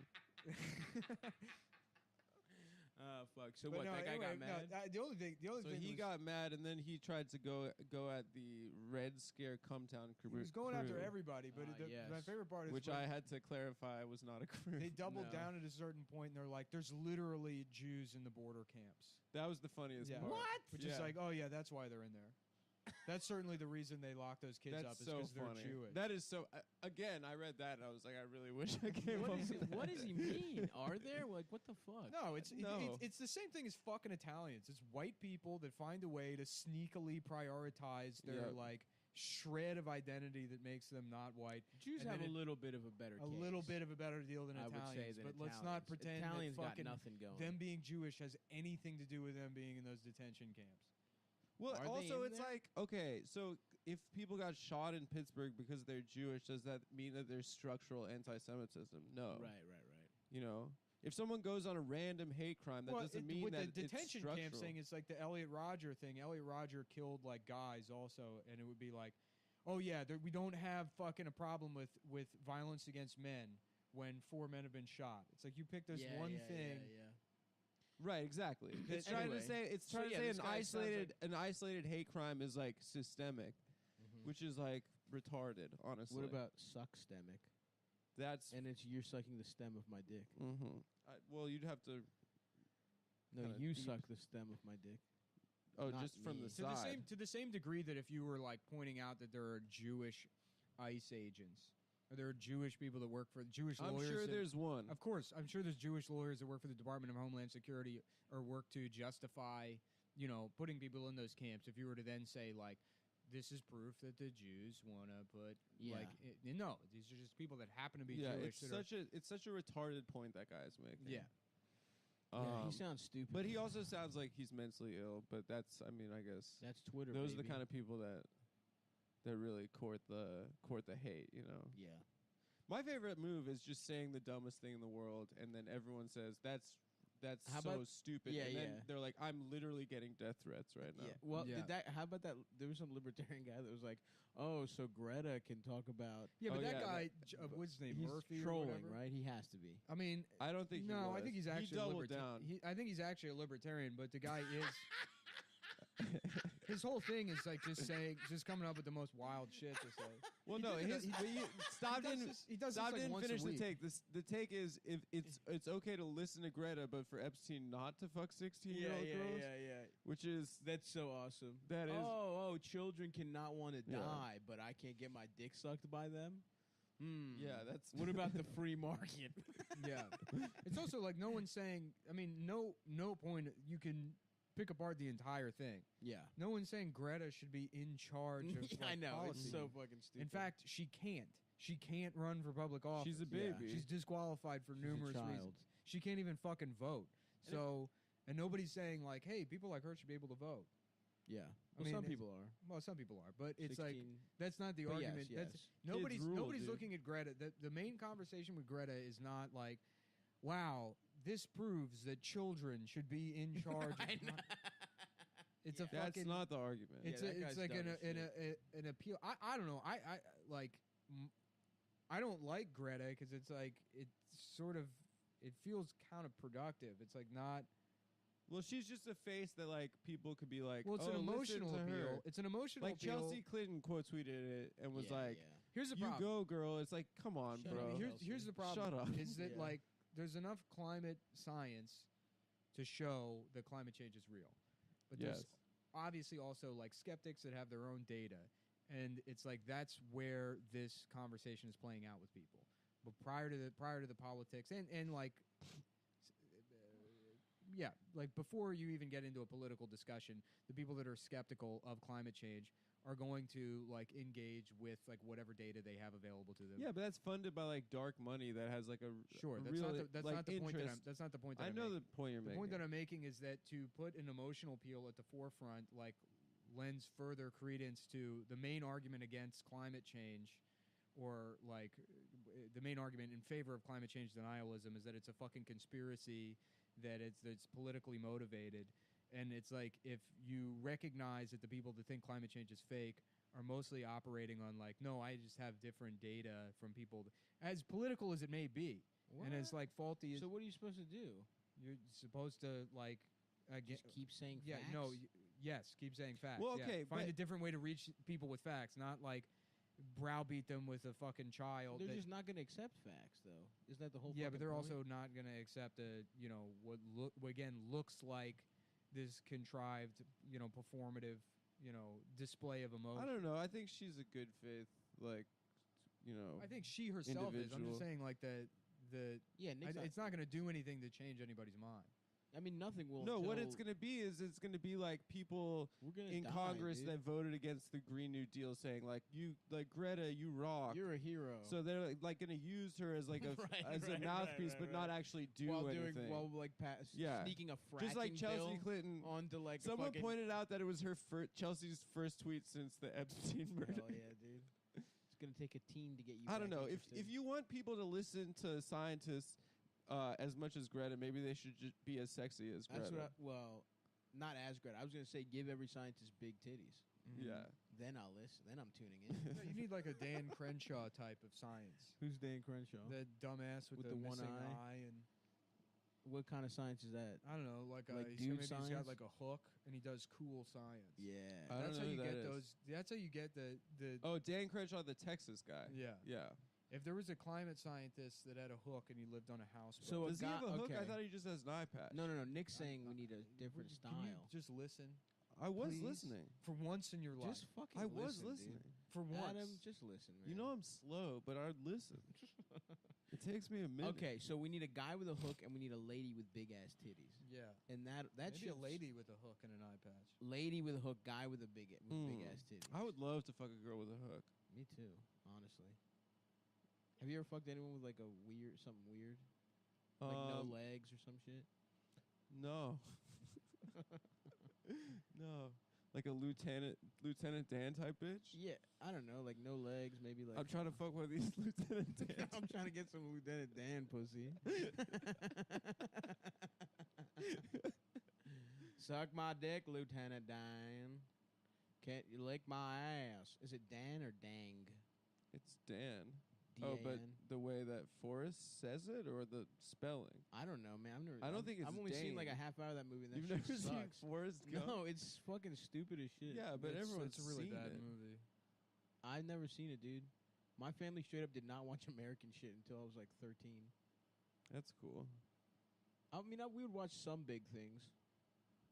Fuck. So But what? no, That guy anyway, got mad. the only thing, So he was, got mad, and then he tried to go at the Red Scare Cumtown crew. he was going after crew, everybody. But my yes. favorite part is which when I had to clarify was not a crew. they doubled No. down at a certain point, and they're like, "There's literally Jews in the border camps." That was the funniest Yeah. part. What? Which is Yeah. like, oh yeah, that's why they're in there. That's certainly the reason they lock those kids That's up is so because they're funny. Jewish. That is so. Again, I read that and I was like, I really wish I came What up is with it? What that. does he mean? Are there what the fuck? No, it's No. it's the same thing as fucking Italians. It's white people that find a way to sneakily prioritize their Yep. like shred of identity that makes them not white. Jews And have then a little bit of a better. A little case, bit of a better deal than I would Italians, say, than but let's not Italians. pretend Italians that got fucking nothing going. them being Jewish has anything to do with them being in those detention camps. Well, Are they also, in it's there? like, okay, so if people got shot in Pittsburgh because they're Jewish, does that mean that there's structural anti-Semitism? No. Right. You know, if someone goes on a random hate crime, that doesn't mean with that the it's detention structural. camps thing, it's like the Elliot Rodger thing. Elliot Rodger killed like guys also, and it would be like, oh yeah, we don't have fucking a problem with violence against men when 4 men have been shot. It's like you pick this one thing. Yeah. Right, exactly. It's trying to Anyway, say it's so trying yeah, to say this guy sounds an isolated hate crime is like systemic, which is like retarded. Honestly, What about suck stomach? that's? And you're sucking the stem of my dick. Mm-hmm. Well, you'd have to. No, Kinda you deep. suck the stem of my dick. Oh, Not just from me. the To the side. same degree that if you were like pointing out that there are Jewish ICE agents, or there are Jewish people that work for Jewish I'm lawyers. sure that- there's one. Of course, I'm sure there's Jewish lawyers that work for the Department of Homeland Security or work to justify, putting people in those camps. If you were to then say like, this is proof that the Jews want to put Yeah. no, these are just people that happen to be Yeah, Jewish. it's such a retarded point that guy's making. Yeah. Yeah, he Um, sounds stupid. But he also sounds like he's mentally ill. But that's, I mean, I guess That's Twitter. those are the baby. kind of people that really court the hate. You know. Yeah. My favorite move is just saying the dumbest thing in the world, and then everyone says that's How so about- stupid. yeah, and then yeah. they're like, I'm literally getting death threats right now. Yeah. Well, Yeah. how about that? There was some libertarian guy that was like, "Oh, so Greta can talk about." Yeah, but Oh, that yeah, guy, what's his name, He's Murphy, or trolling, whatever? right? He has to be. I mean, I don't think. no, he was. I think he's actually he doubled a down. I think he's actually a libertarian, but the guy is. His whole thing is like just coming up with the most wild shit to say. Well, He no, did it- but you, stop he does didn't this- he does this, stop like, didn't once a finish the week. take. The take is if it's okay to listen to Greta, but for Epstein not to fuck 16-year-old girls, yeah. which is That's so awesome. That is- Oh, children cannot want to Yeah. die, but I can't get my dick sucked by them. yeah, that's What about the free market? Yeah, it's also like no one's saying. I mean, no point. You can pick apart the entire thing. Yeah. No one's saying Greta should be in charge of. Yeah, I like, know. policy. It's so fucking stupid. In fact, she can't. She can't run for public office. she's a Yeah. baby. She's disqualified for She's a numerous child. reasons. She can't even fucking vote. So, and nobody's saying like, hey, people like her should be able to vote. Yeah. I Well, mean, some it's- people are. Well, some people are, but it's like 16. that's not the But yes, argument. That's yes. nobody's rule, nobody's dude. looking at Greta. The main conversation with Greta is not like, wow, this proves that children should be in charge. I of know. It's Yeah. a That's fucking. not the argument. Yeah, It's that it's guy's like dumb as an appeal. I don't know. I like. I don't like Greta because it's like it sort of it feels counterproductive. It's like not. Well, she's just a face that like people could be like, Well, it's oh, an listen emotional to appeal. her. It's an emotional Like appeal. Chelsea Clinton quote tweeted it and was Yeah, like, yeah. Here's the "You problem. go, girl." It's like, come on, Shut up, bro. Chelsea. Here's the problem. Shut up. Is that Yeah. like there's enough climate science to show that climate change is real, but Yes. there's obviously also like skeptics that have their own data, and it's like that's where this conversation is playing out with people. But prior to the politics and like. Yeah, like before you even get into a political discussion, the people that are skeptical of climate change are going to like engage with like whatever data they have available to them. Yeah, but that's funded by like dark money that has like a Sure, a that's real, not the, that's like, not the point that interest. that's not the point that I I'm know making. the point you're The making. point that I'm making is that to put an emotional appeal at the forefront like lends further credence to the main argument against climate change or like the main argument in favor of climate change denialism is that it's a fucking conspiracy, that it's politically motivated. And it's like if you recognize that the people that think climate change is fake are mostly operating on like, no, I just have different data from people, as political as it may be, and as like faulty as So what are you supposed to do? you're supposed to like again. Just keep saying Yeah, facts? no, yes, keep saying facts. Well, yeah. okay, Find but- a different way to reach people with facts, not like browbeat them with a fucking child. They're that- just not going to accept facts, though. Isn't that the whole? yeah, but fucking they're point? also not going to accept what again looks like this contrived, performative, display of emotion. I don't know. I think she's a good faith, like, I think she herself is. I'm individual. just saying, like the Yeah, Nick's not- it's not going to do anything to change anybody's mind. I mean, nothing will. No, what until it's going to be is it's going to be like people we're gonna in die, Congress dude. that voted against the Green New Deal saying like Greta, you rock. You're a hero. So they're like going to use her as like a Right, as right, a mouthpiece, right, but right. not actually do while anything. Yeah. sneaking a fracking Just like Chelsea bill Clinton. onto like Someone a fucking, pointed out that it was her Chelsea's first tweet since the Epstein murder. Hell yeah, dude. It's gonna take a teen to get you. I don't back know. interested. If you want people to listen to scientists as much as Greta, maybe they should just be as sexy as Greta. That's what not as great. I was gonna say give every scientist big titties. Yeah. Then I'll listen. Then I'm tuning in. No, you need like a Dan Crenshaw type of science. Who's Dan Crenshaw? The dumbass with With the the one missing eye? and What kind of science is that? I don't know, like, Like he's dude maybe he's science? got like a hook and he does cool science. Yeah. I don't That's know how who you that get is. those. That's how you get the. Oh, Dan Crenshaw, the Texas guy. Yeah. Yeah. If there was a climate scientist that had a hook and he lived on a houseboat, So a Does he have a guy- hook? I okay. thought he just has an eye patch. No. Nick's saying we need a different Can you style. just listen I was please? listening. for once in your life. Just fucking. I was listen, listening. dude. For once. Adam, just listen, man. You know I'm slow, but I listen. It takes me a minute. Okay, so we need a guy with a hook and we need a lady with big ass titties. Yeah. And that Maybe a shit's- lady with a hook and an eye patch. lady with a hook, guy with a big ass titties. I would love to fuck a girl with a hook. Me too, honestly. Have you ever fucked anyone with like a something weird, like no legs or some shit? No. No. Like a Lieutenant Dan type bitch? Yeah, I don't know, like no legs, maybe like. I'm trying to fuck one of these Lieutenant Dan. I'm trying to get some Lieutenant Dan pussy. Suck my dick, Lieutenant Dan. Can't you lick my ass? Is it Dan or Dang? It's Dan. Oh, but D-A-N? the way that Forrest says it or the spelling? I don't know, man. I don't think it's I've only seen like a Dane. half hour of that movie. And that You've shit never seen sucks. Forrest Gump? No, it's fucking stupid as shit. Yeah, but everyone's It's a really seen bad it. movie. I've never seen it, dude. My family straight up did not watch American shit until I was like 13. That's cool. I mean, we would watch some big things,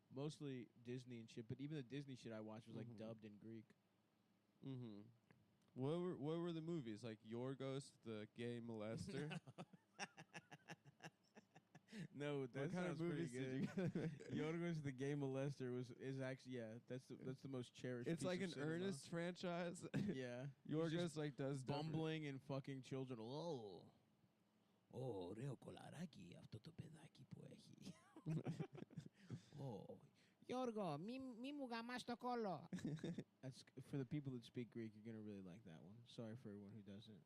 mostly Disney and shit. But even the Disney shit I watched was like Mhm. dubbed in Greek. Mm-hmm. What were the movies? Like Yorgos, the gay molester? No, What that kind of sounds pretty movies did good. you Yorgos the Gay Molester is actually that's the most cherished. It's piece like of an cinema. Ernest franchise. Yeah, Yorgos like does different- bumbling and fucking children. Reo kolaraki автотопедaki poehi. Oh, Yorgo, mimuga mastokolo. That's for the people that speak Greek. You're gonna really like that one. Sorry for everyone who doesn't.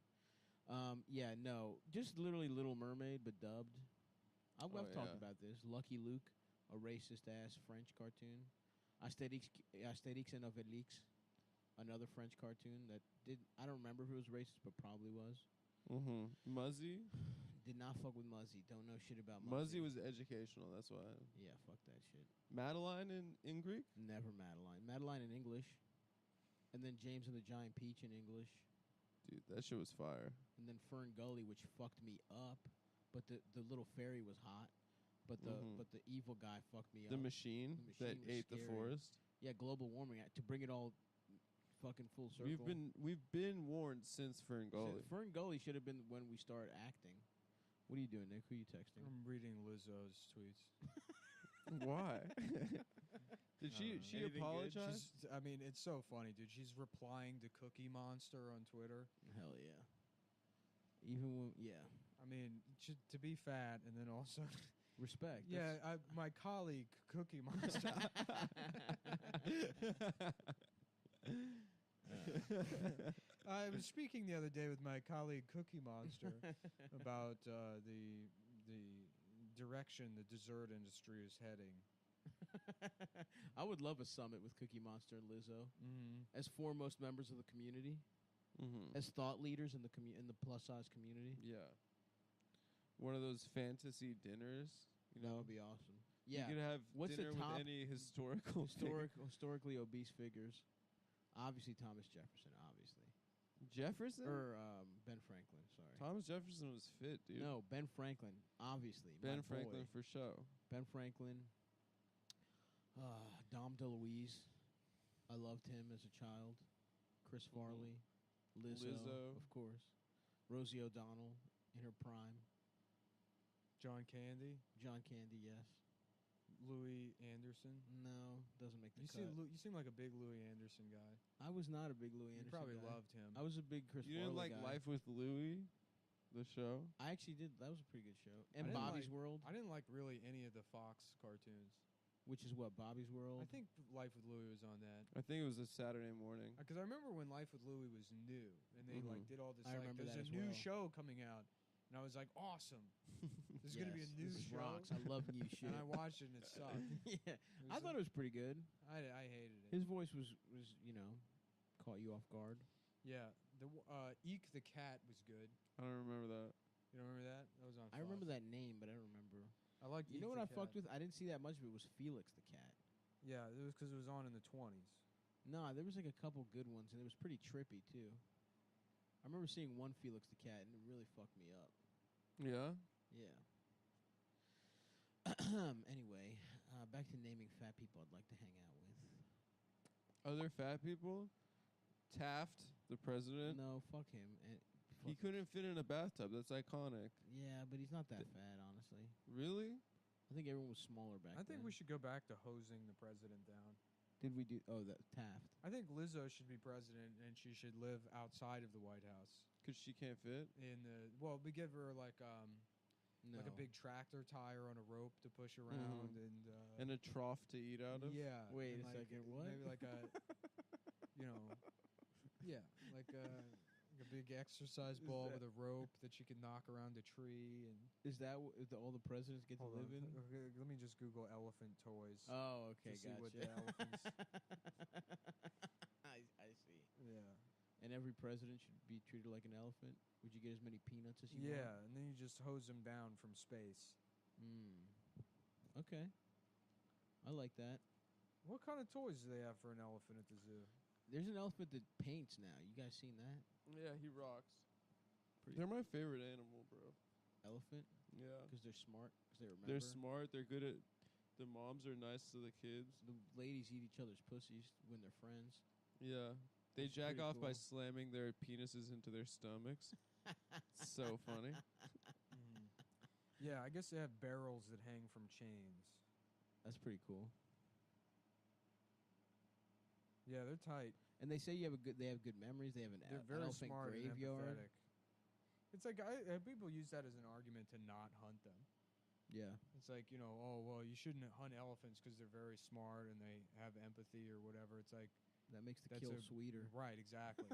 Yeah, no, just literally Little Mermaid, but dubbed. I've Oh, talked yeah. about this. Lucky Luke, a racist ass French cartoon. Asterix and Obelix, another French cartoon that I don't remember if it was racist, but probably was. Mm-hmm. Muzzy. Did not fuck with Muzzy. Don't know shit about Muzzy was educational. That's why. Yeah, fuck that shit. Madeline in Greek. Never Madeline. Madeline in English, and then James and the Giant Peach in English, Dude, that shit was fire. and then Fern Gully, which fucked me up. But the little fairy was hot, but the evil guy fucked me The up. machine The that machine was ate the scary. forest. Yeah, global warming to bring it all fucking full circle. We've been warned since Fern Gully. Fern Gully should have been when we started acting. What are you doing, Nick? Who are you texting? I'm reading Lizzo's tweets. Why? Did she Anything good? apologize? I mean, it's so funny, dude. She's replying to Cookie Monster on Twitter. Hell yeah. Even when, yeah. I mean, to be fat and then also... Respect. Yeah, my colleague, Cookie Monster. I was speaking the other day with my colleague, Cookie Monster, about the direction the dessert industry is heading. I would love a summit with Cookie Monster and Lizzo as foremost members of the community, as thought leaders in the plus size community. Yeah. One of those fantasy dinners. That would be awesome. Yeah. You could have What's the dinner top with any historically obese figures. Obviously Thomas Jefferson, obviously. Jefferson? Or Ben Franklin, sorry. Thomas Jefferson was fit, dude. No, Ben Franklin, obviously. Ben Franklin for show. Ben Franklin. Dom DeLuise. I loved him as a child. Chris Farley. Lizzo, of course. Rosie O'Donnell in her prime. John Candy. John Candy, yes. Louis Anderson. No, doesn't make the You cut. you seem like a big Louis Anderson guy. I was not a big Louis You Anderson probably guy. loved him. I was a big Chris You Farley didn't like guy. Life with Louie, the show? I actually did. That was a pretty good show. I And didn't Bobby's like- World, I didn't like really any of the Fox cartoons. which is what, Bobby's World? I think Life with Louie was on that. I think it was a Saturday morning. Because I remember when Life with Louie was new, and they like did all this. I like, remember there's that a as new well. show coming out, and I was like, awesome. There's gonna be a Yes, new this show. rocks. I love new shit. And I watched it and it sucked. Yeah, I thought it was pretty good. I hated it. His voice was caught you off guard. Yeah, the Eek the Cat was good. I don't remember that. You don't remember that? That was on. I remember Fox. that name, but I don't remember. I liked. You Eek know what the I fucked Cat. with? I didn't see that much of it. Was Felix the cat. Yeah, it was because it was on in the 20s. No, there was like a couple good ones, and it was pretty trippy too. I remember seeing one Felix the cat, and it really fucked me up. Yeah? Yeah. Anyway, back to naming fat people I'd like to hang out with. Other fat people? Taft, the president. No, fuck him. He couldn't fit in a bathtub. That's iconic. Yeah, but he's not that fat, honestly. Really? I think everyone was smaller back then. I think we should go back to hosing the president down. Did we do? Oh, that Taft. I think Lizzo should be president, and she should live outside of the White House. Because she can't fit? We give her like No. like a big tractor tire on a rope to push around, And a trough to eat out of? yeah. Wait and a like second, what? Maybe like a, like a big exercise ball with a rope that she can knock around a tree. And Is that all the presidents get to hold live on, in? okay, let me just Google elephant toys. Oh, okay, see what gotcha. the elephants- I see. Yeah. And every president should be treated like an elephant. Would you get as many peanuts as you want? Yeah, and then you just hose them down from space. Okay. I like that. What kind of toys do they have for an elephant at the zoo? There's an elephant that paints now. You guys seen that? Yeah, he rocks. Pretty- They're my favorite animal, bro. Elephant? Yeah. Because they're smart. Because they remember. They're smart. They're good at... The moms are nice to the kids. The ladies eat each other's pussies when they're friends. Yeah. They That's jack pretty off by cool. slamming their penises into their stomachs. So funny. Yeah, I guess they have barrels that hang from chains. That's pretty cool. Yeah, they're tight. And they say they have good memories. They have an They're very elephant smart graveyard. and empathetic. It's like people use that as an argument to not hunt them. Yeah. It's like, oh, well, you shouldn't hunt elephants because they're very smart and they have empathy or whatever. It's like, That makes the That's kill a- sweeter. right, exactly.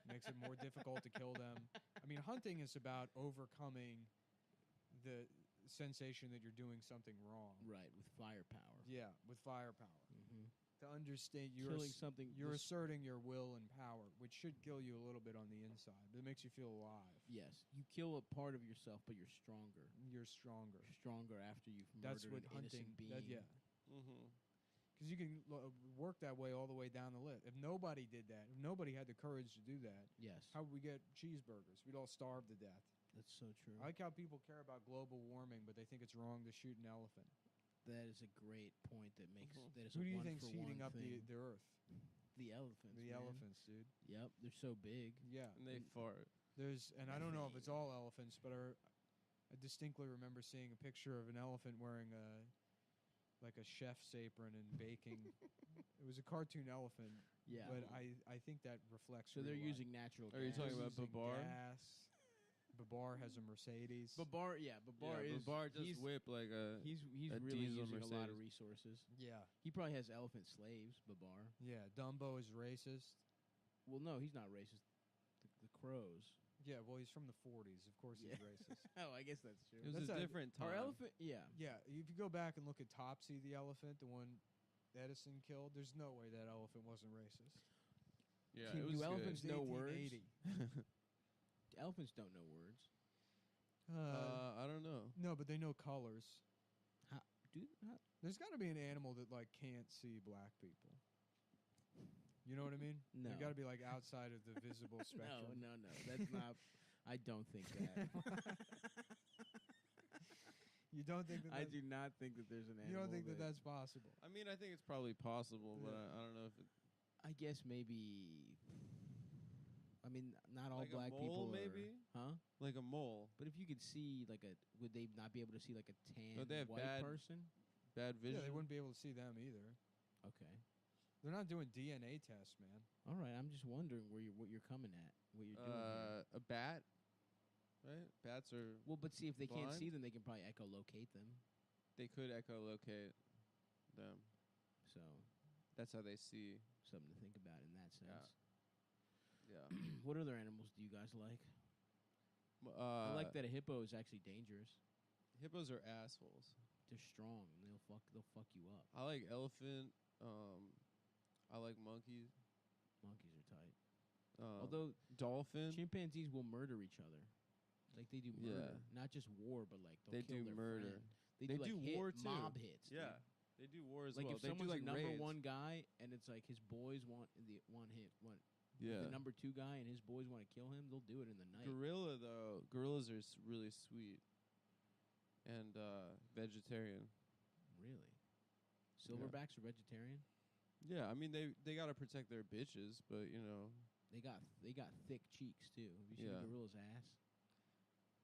Makes it more difficult to kill them. I mean, hunting is about overcoming the sensation that you're doing something wrong. Right, with firepower. Yeah, with firepower. Mm-hmm. to understand killing something. you're this- asserting your will and power, which should kill you a little bit on the inside, but it makes you feel alive. yes, you kill a part of yourself, but you're stronger. You're stronger. Stronger after you've That's murdered what an hunting. innocent being. Yeah, Mm-hmm. because you can work that way all the way down the list. If nobody did that, if nobody had the courage to do that, Yes, how would we get cheeseburgers? We'd all starve to death. that's so true. I like how people care about global warming, but they think it's wrong to shoot an elephant. That is a great point. That makes Mhm. that is. Who a do you one think's for heating one up thing. the earth? The elephants? The man. elephants, dude. Yep, they're so big. Yeah. And they fart. There's, and I don't know if it's all elephants, but I distinctly remember seeing a picture of an elephant wearing like a chef's apron and baking. It was a cartoon elephant, Yeah. but I think that reflects. So they're real life. using natural. Are you gas. talking about Using Babar? gas. Babar has a Mercedes. Babar? Yeah, Babar is. Babar just he's, whip like a. He's a really diesel using a lot of Mercedes. resources. Yeah, He probably has elephant slaves. Babar. yeah. Dumbo is racist. Well, no, he's not racist. The crows. Yeah, well, he's from the 40s. Of course, Yeah. he's racist. Oh, I guess that's true. It was That's a a- different time. Our elephant. Yeah. Yeah, if you go back and look at Topsy the elephant, the one Edison killed, there's no way that elephant wasn't racist. Yeah, Can it was you good. elephants It was know words? 1880. Elephants don't know words. I don't know. No, but they know colors. Dude, There's got to be an animal that like can't see black people. You know what I mean? No. They got to be like outside of the visible spectrum. no. That's not. I don't think that. You don't think that? I That, do not think that there's an animal. you don't think that that's possible? I mean, I think it's probably possible, but Yeah. I don't know if it. I guess maybe. I mean, not all Like a black mole, people. maybe? Huh? Like a mole, But if you could see like a, would they not be able to see like a tan No, they have white bad person? bad vision. Yeah, they wouldn't be able to see them either. Okay. They're not doing DNA tests, man. All right. I'm just wondering what you're coming at, what you're doing. Here. A bat, right? Bats are. Well, but see, if they can't blind? see them, they can probably echolocate them. They could echolocate them. So That's how they see. something to think about in that sense. Yeah. What other animals do you guys like? I like that a hippo is actually dangerous. Hippos are assholes. They're strong and they'll fuck you up. I like elephant. I like monkeys. Monkeys are tight. Although dolphin, Chimpanzees will murder each other. Like they do murder, Yeah. not just war, but like They they'll kill do their murder. friend. They They do, like, do hit war, too. mob hits. dude. yeah, they do war as Like well. if They do someone's like the number raids. one guy and it's like his boys want the one hit one. Yeah. The number two guy and his boys want to kill him, they'll do it in the night. Gorilla though, gorillas are really sweet and vegetarian. Really? Silverbacks are vegetarian? Yeah, I mean they gotta protect their bitches, but you know. They got thick cheeks too. Have you seen Yeah. a gorilla's ass?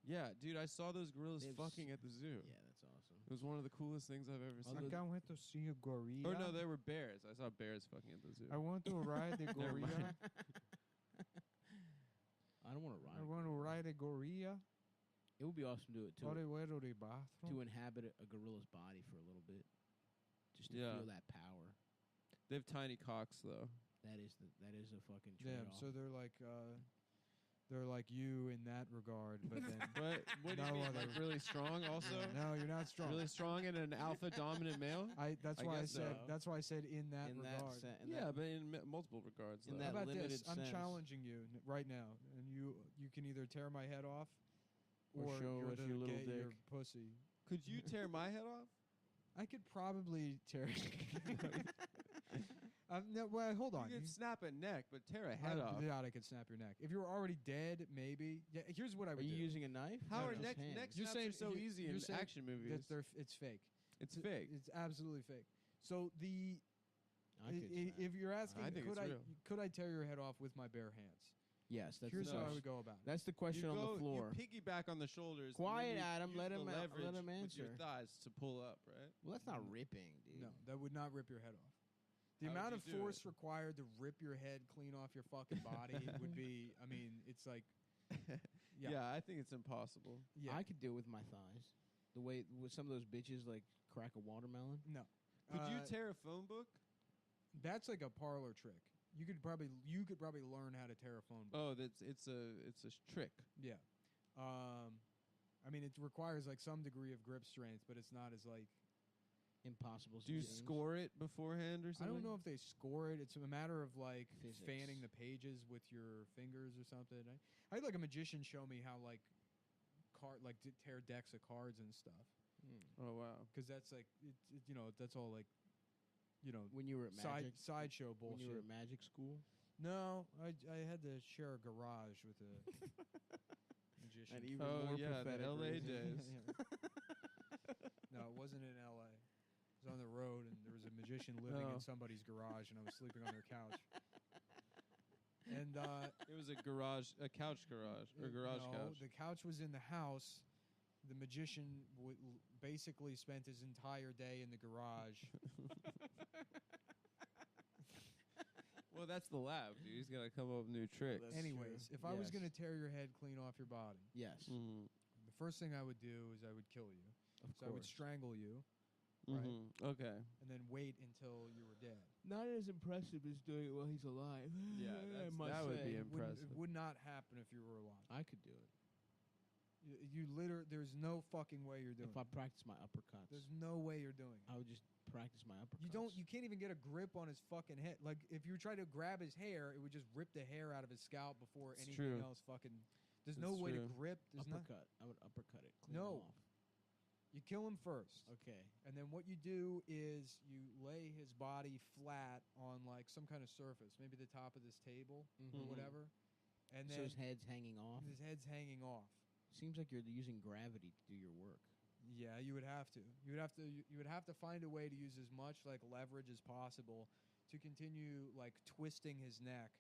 Yeah, dude, I saw those gorillas They have fucking at the zoo. Yeah, that's awesome. It was one of the coolest things I've ever Although- seen. I can't wait to see a gorilla. Or no, they were bears. I saw bears fucking at the zoo. I want to ride the Never mind. gorilla. I don't want to ride. I want to ride a gorilla. It would be awesome to do it Or too. the way to the bathroom. To inhabit a gorilla's body for a little bit, just to Yeah. feel that power. They have tiny cocks though. That is a fucking Damn, trade-off. so they're like you in that regard, but then But what do you No mean? other- Like really strong also? no, you're not strong. Really strong and an alpha dominant male? That's I why I guess said so. that's why I said in that in regard. that Yeah, but in multiple regards. In though. How that about this? limited I'm sense. challenging you right now, and you can either tear my head off, Or show you're us to your little get your dick. pussy. Could you tear my head off? I could probably tear. No, well, hold on. You could snap a neck, but tear a head off. Yeah, I could snap your neck. If you were already dead, maybe. Yeah, here's what I Are would you do. using a knife? How Or are just neck hands? neck You're snaps saying- are so you- easy you're in saying action movies? It's fake. It's fake. It's absolutely fake. So I could snap. if you're asking, I think could it's I real. could I tear your head off with my bare hands? Yes, that's Here's the how I question. would go about it. That's the question you on go, the floor. You piggyback on the shoulders. and Quiet, then you Adam. use Let the him let leverage him with your answer. thighs to pull up, right? Well, that's not ripping, dude. No, that would not rip your head off. The How would amount you of do force it? required to rip your head clean off your fucking body would be. I mean, it's like. Yeah. Yeah, I think it's impossible. Yeah. I could do it with my thighs. The way with some of those bitches like crack a watermelon. No. Could you tear a phone book? That's like a parlor trick. You could probably learn how to tear a phone book. Oh, it's a trick. Yeah. I mean, it requires like some degree of grip strength, but it's not as like. impossible. Do you games. score it beforehand or I something? don't know if they score it. It's a matter of like Physics. fanning the pages with your fingers or something. I had like a magician show me how like to tear decks of cards and stuff. Oh wow. Because that's like that's all like When you were at Magic, sideshow bullshit. when you were at Magic school, No, I had to share a garage with a magician. and even Oh more yeah, the pathetic LA reason. days. No, it wasn't in L.A. It was on the road, and there was a magician living Oh. in somebody's garage, and I was sleeping on their couch. And It was a couch garage, or garage no, couch. the couch was in the house. The magician basically spent his entire day in the garage. Well, that's the lab, dude. He's got to come up with new tricks. That's Anyways, true. if I was Yes. going to tear your head clean off your body, Yes, Mhm. the first thing I would do is I would kill you. of So I would course. strangle you, Right. Mhm. Okay. and then wait until you were dead. Not as impressive as doing it while he's alive. Yeah, I that's- must that would say. be It impressive. would not happen if you were alive. I could do it There's no fucking way you're doing if I it. practice my uppercuts. There's no way you're doing it. I would just practice my uppercuts. You can't even get a grip on his fucking head. Like, if you try to grab his hair, it would just rip the hair out of his scalp before It's anything true. else fucking. There's no It's way true. to grip. There's not. uppercut. I would uppercut it. Clean No. off. You kill him first. Okay. And then what you do is you lay his body flat on like some kind of surface, maybe the top of this table or Mhm. whatever. And So then his head's hanging off. his head's hanging off. Seems like you're using gravity to do your work. Yeah, you would have to. You would have to find a way to use as much like leverage as possible to continue like twisting his neck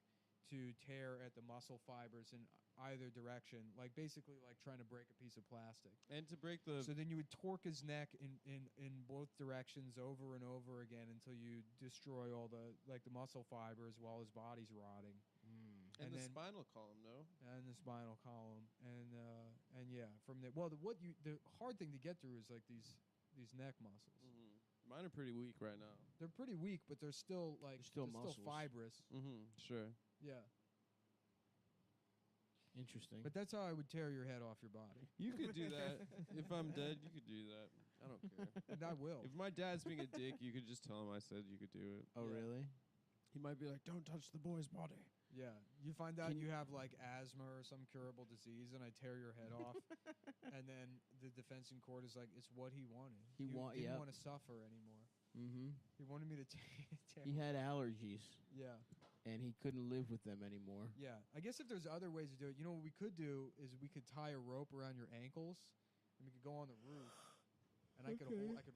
to tear at the muscle fibers in either direction, like basically like trying to break a piece of plastic. And to break the So then you would torque his neck in both directions over and over again until you destroy all the muscle fibers while his body's rotting, and and the then- spinal column, no? and the spinal column, and yeah, from there. Well, the hard thing to get through is like these neck muscles. Mine are pretty weak right now. They're pretty weak, but they're still like They're still they're muscles. still fibrous. Sure. Yeah, Interesting. but that's how I would tear your head off your body, You could do that. If I'm dead, you could do that. I don't care. and I will. If my dad's being a dick, you could just tell him I said you could do it. oh, Yeah. really? He might be like, "Don't touch the boy's body." Yeah, you find out Can- you have like asthma or some curable disease, and I tear your head off, and then the defense in court is like, it's what he wanted. He didn't yep. want to suffer anymore. Mm-hmm. He wanted me to tear. He had allergies, Yeah, and he couldn't live with them anymore. yeah. I guess if there's other ways to do it, you know what we could do is we could tie a rope around your ankles, and we could go on the roof, and I could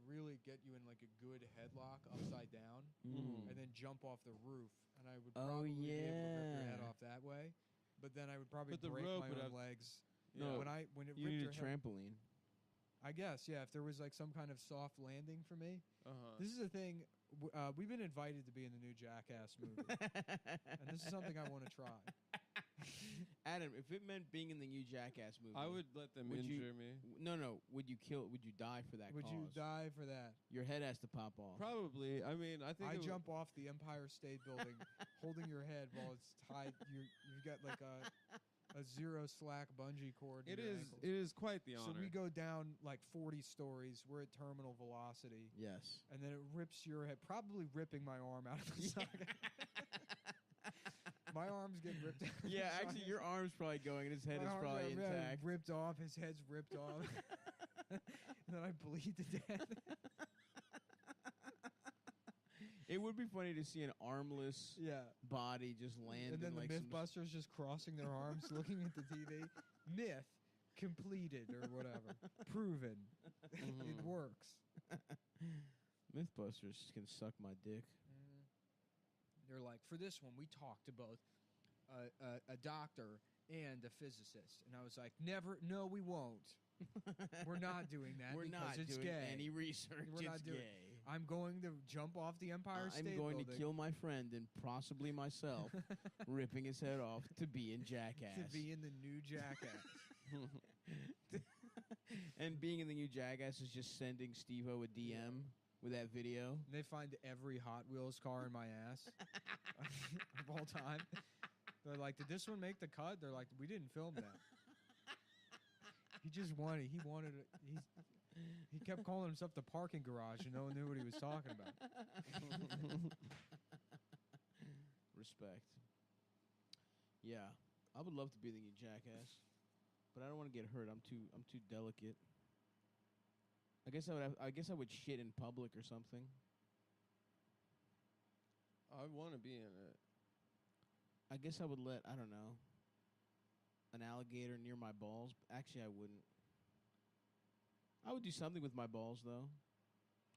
really get you in like a good headlock upside down, Mm. and then jump off the roof, and I would Oh, probably be able to rip your head yeah. off that way. But then I would probably But the break rope my would own have- legs. No, When it You ripped need your a head, trampoline. I guess, yeah. If there was like some kind of soft landing for me, this is a thing. We've been invited to be in the new Jackass movie, and this is something I want to try. Adam, if it meant being in the new Jackass movie, I would let them Would you- injure me. No. Would you kill? Would you die for that Would cause? you die for that? Your head has to pop off. Probably. I mean, I think I it would- jump off the Empire State Building, holding your head while it's tied. You've got like a zero slack bungee cord. in It your is. ankles. It is quite the honor. So we go down like 40 stories. We're at terminal velocity, Yes. and then it rips your head, probably ripping my arm out of the socket. My arms get ripped out. of Yeah, the actually, socket. your arm's probably going, and his head My is arms probably are intact. ripped off. His head's ripped off. And then I bleed to death. It would be funny to see an armless Yeah. body just land. And then in the like some Mythbusters just crossing their arms, looking at the TV. Myth completed or whatever. Proven. It works. Mythbusters can suck my dick. They're like, for this one, we talked to both a doctor and a physicist. And I was like, no, we won't. We're not doing that We're because not it's doing gay. any research. We're not it's doing- gay. I'm going to jump off the Empire State I'm going Building to kill my friend and possibly myself, ripping his head off to be in Jackass. to be in the new Jackass. And being in the new Jackass is just sending Steve-O a DM with that video. And they find every Hot Wheels car in my ass of all time. They're like, did this one make the cut? They're like, we didn't film that. He just wanted. He kept calling himself the parking garage, and no one knew what he was talking about. Respect. Yeah, I would love to be the new Jackass, but I don't want to get hurt. I'm too delicate. I guess I would shit in public or something. I want to be in it. I guess I would let, I don't know, an alligator near my balls. Actually, I wouldn't. I would do something with my balls, though.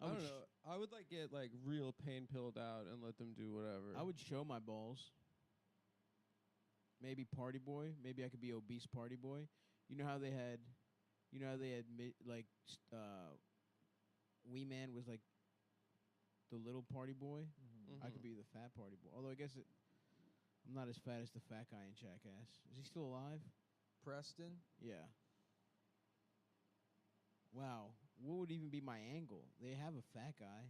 I don't know. I would like get like real pain pilled out and let them do whatever. I would show my balls. Maybe party boy. Maybe I could be obese party boy. You know how they had, Wee Man was like the little party boy. Mm-hmm. I could be the fat party boy. Although I guess I'm not as fat as the fat guy in Jackass. Is he still alive? Preston? Yeah. Wow. What would even be my angle? They have a fat guy.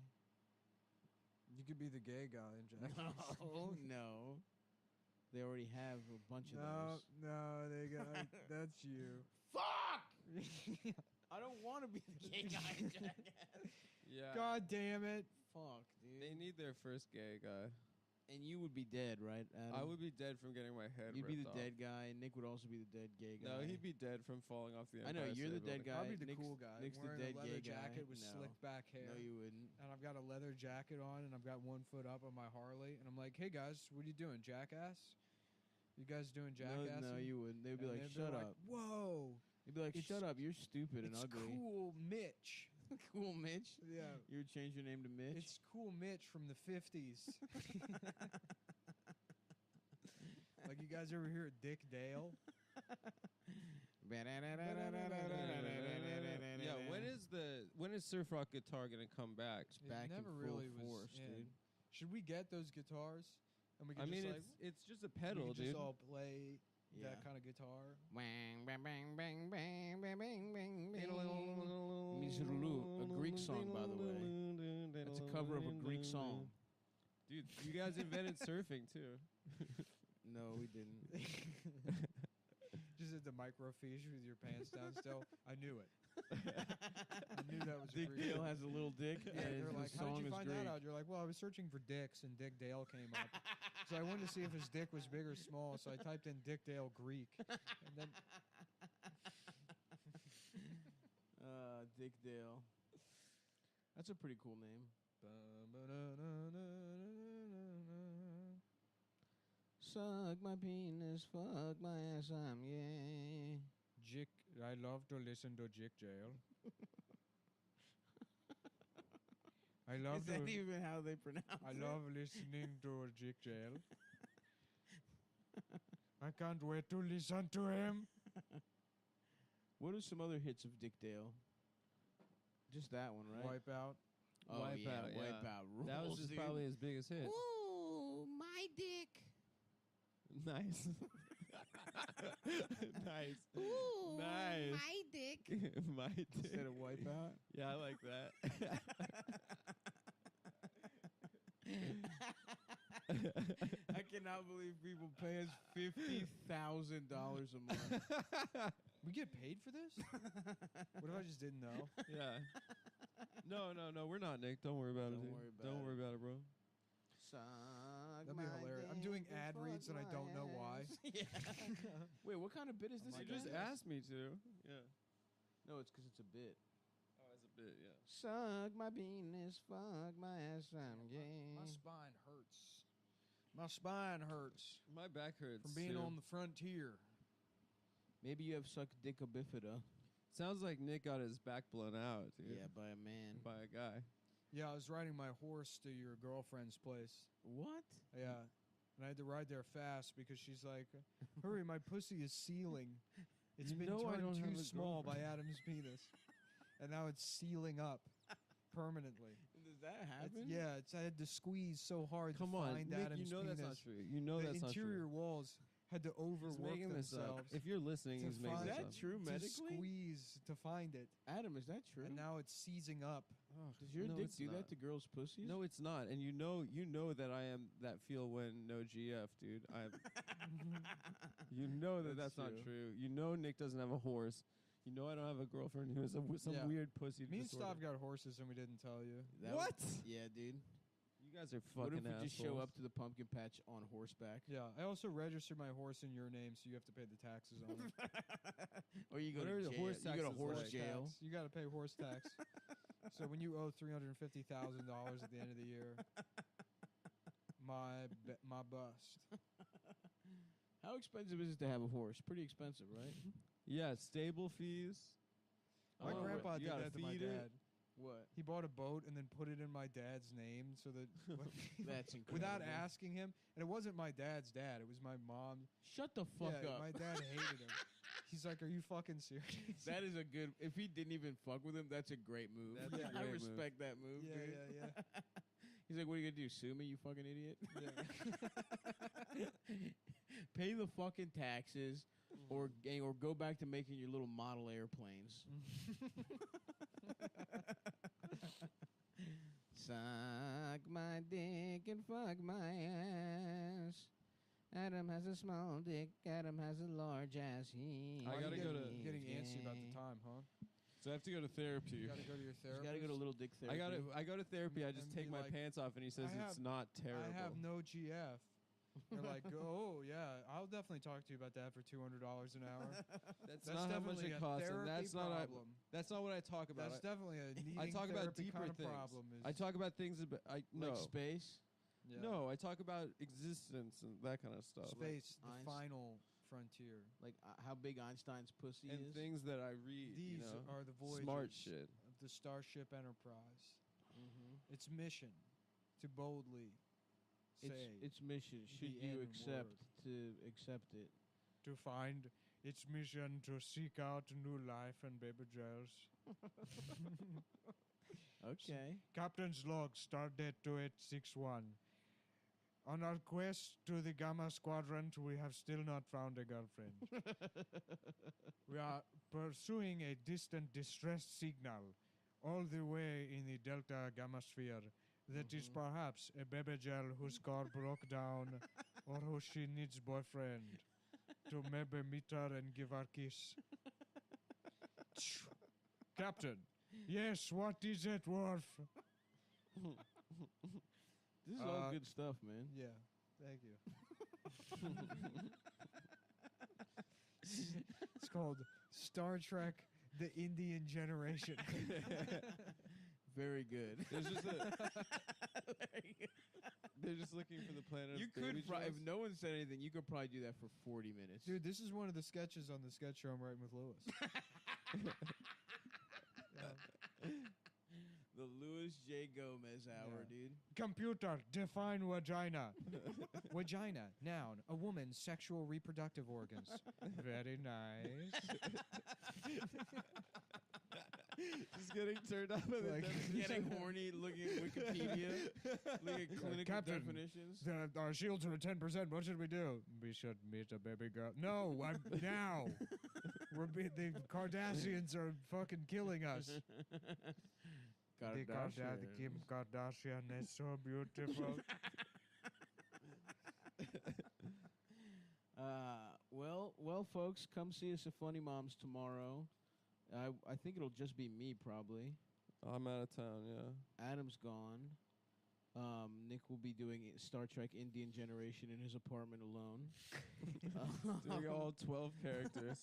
You could be the gay guy in Jackass. No, no. They already have a bunch of those. No, they got. That's you. Fuck! I don't want to be the gay guy in Jackass. Yeah. God damn it. Fuck, dude. They need their first gay guy. And you would be dead, right, Adam? I would be dead from getting my head You'd be ripped the off. dead guy, and Nick would also be the dead gay guy. No, he'd be dead from falling off the I Empire know, you're the State dead Building. guy. I'd be the Nick's- cool guy. Nick's the wearing dead a leather gay guy. jacket with No. slick back hair. No, you wouldn't. And I've got a leather jacket on, and I've got one foot up on my Harley, and I'm like, "Hey guys, what are you doing, Jackass? You guys doing Jackass?" No, you wouldn't. They'd be like, shut up. Whoa, They'd be like, It's- shut up. You're stupid and it's ugly. cool, Mitch. Cool Mitch. Yeah, You would change your name to Mitch. it's cool, Mitch from the '50s. Like you guys ever hear of Dick Dale? Yeah, when is surf rock guitar gonna come back? It back never in really full was. force, yeah. dude. Should we get those guitars? And we could I mean, just it's just a we pedal, could dude. just all play Yeah. that kind of guitar. Bang, bang, bang, bang, bang, bang, bang, bang, bang. Mizrulu, a Greek song, by the way. That's a cover of a Greek song. Dude, you guys invented surfing too. No, we didn't. Just at the microfiche with your pants down still. I knew it. I knew that was Dick Greek. Dale has a little dick. Yeah, and they're the like, how song did you is find Greek. that out? You're like, well, I was searching for dicks, and Dick Dale came up. So I wanted to see if his dick was big or small, so I typed in Dick Dale Greek. And then Dick Dale. That's a pretty cool name. Suck my penis, fuck my ass, I'm gay. Jick, I love to listen to Jick Jail. I love Is that even how they pronounce I it? love listening to Jick Jail. I can't wait to listen to him. What are some other hits of Dick Dale? Just that one, right? Wipeout. Oh, Wipeout, yeah, yeah. Wipeout rules, That was just dude. probably his biggest hit. Ooh, my dick. Nice. Nice. Ooh, Nice. my dick. My dick. Instead of Wipeout. Yeah, I like that. I cannot believe people pay us $50,000 a month. We get paid for this? What if I just didn't know? Yeah. No, we're not, Nick. Don't worry about it. Don't dude. worry about Don't it. worry about it, bro. That'd be hilarious. I'm doing ad reads and I don't know why. Yeah. Wait, what kind of bit is this? You again? just asked me to. Yeah. No, it's because it's a bit. Oh, it's a bit, yeah. Suck my penis, fuck my ass, I'm gay. My spine hurts. My spine hurts My back hurts. from being too. on the frontier. Maybe you have sucked dick a bifida. Sounds like Nick got his back blown out, dude. Yeah, by a man. By a guy. Yeah, I was riding my horse to your girlfriend's place. What? Yeah. And I had to ride there fast because she's like, hurry, my pussy is sealing. It's You been know I turned don't have too a small by girlfriend." Adam's penis. And now it's sealing up permanently. Does that It's- happen? yeah, I had to squeeze so hard Come to on, find Nick, Adam's you know penis. that's not true. You know The that's not interior true. walls had to He's overwork making this up. themselves If you're listening, to he's making Is find- this that up. true to medically? squeeze to find it. Adam, is that true? And now it's seizing up. Does your No, dick it's do not. that to girls' pussies? No, it's not. And you know that I am that feel when no GF, dude. You know that's not true. true. You know Nick doesn't have a horse. You know I don't have a girlfriend who has some Yeah. weird pussy Me and disorder. Stav got horses and we didn't tell you. What? Yeah, dude. You guys are What fucking if we just show assholes. up to the pumpkin patch on horseback? Yeah, I also registered my horse in your name, so you have to pay the taxes on it. Or you go What are to the jail. horse You go to taxes horse like? jail. Tax. You got to pay horse tax. So when you owe $350,000 at the end of the year, my bust. How expensive is it to have a horse? Pretty expensive, right? Yeah, stable fees. My Oh, grandpa you did gotta that to my feed it. dad. What? He bought a boat and then put it in my dad's name so that That's incredible. without asking him, and it wasn't my dad's dad, it was my mom. Shut the fuck Yeah, up. my dad hated him. He's like, "Are you fucking serious?" That is a good. If he didn't even fuck with him, that's a great move. That's a I great move. respect that move. Yeah, dude. yeah, yeah. He's like, "What are you gonna do? Sue me, you fucking idiot? Yeah. Pay the fucking taxes, or go back to making your little model airplanes." Suck my dick and fuck my ass. Adam has a small dick. Adam has a large ass. I gotta go to- getting antsy about the time, huh? So I have to go to therapy. You gotta go to your You therapist. gotta go to little dick therapy. I go to therapy. I just And take be my like, pants off, and he says I it's have- not terrible. I have no GF. You're like, oh yeah, I'll definitely talk to you about that for $200 an hour. That's, That's not how much definitely it a costs. And therapy that's not. problem. That's not what I talk about. That's definitely a needing talk about therapy deeper kind of things. problem. I talk about things about. No, Like space. yeah. no. I talk about existence and that kind of stuff. Space, the Einst- final frontier. Like how big Einstein's pussy And is. things that I read. These you know, are the voyages smart shit. of the Starship Enterprise. Mm-hmm. Its mission to boldly say Its mission. Should the you N-word. accept it? to find its mission to seek out new life and baby gels. Okay. Captain's log, stardate 2861. On our quest to the Gamma Squadron, we have still not found a girlfriend. We are pursuing a distant distress signal all the way in the Delta Gamma sphere. That is Mhm. perhaps a baby gel whose car broke down or who she needs boyfriend to maybe meet her and give her kiss. Captain, yes, what is it, Worf? This is all Uh, good stuff, man. Yeah, thank you. It's called Star Trek: The Indian Generation. Very good. There's just a, Very good. they're just looking for the planet. You of baby could if gels. no one said anything, you could probably do that for 40 minutes. Dude, this is one of the sketches on the sketch show I'm writing with Lewis. The Louis J. Gomez hour, Yeah. dude. Computer, define vagina. Vagina, noun, a woman's sexual reproductive organs. Very nice. Just getting turned up at the Like- definition. Getting horny, looking at Wikipedia, looking at clinical Captain, definitions. Our shields are at 10%. What should we do? We should meet a baby girl. No, now. The Kardashians are fucking killing us. The Kim Kardashian is so beautiful. Well, folks, come see us at Funny Moms tomorrow. I think it'll just be me, probably. I'm out of town. Yeah. Adam's gone. Nick will be doing Star Trek Indian Generation in his apartment alone. Doing all 12 characters.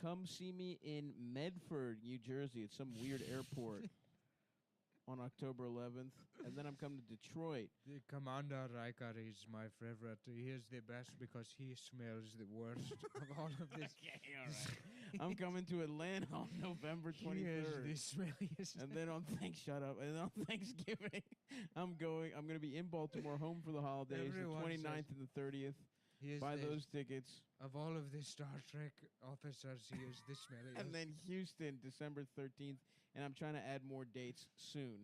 Come see me in Medford, New Jersey, at some weird airport on October 11th. And then I'm coming to Detroit. The Commander Riker is my favorite. He is the best because he smells the worst of all of this. Okay, all right. I'm coming to Atlanta on November He is 23rd. the smelliest. And then on shut up. And then on Thanksgiving, I'm going to be in Baltimore, home for the holidays, Everyone the 29th says- and the 30th. He is Buy the, those tickets. of all of the Star Trek officers, he is the smelliest. And then Houston, December 13th. And I'm trying to add more dates soon.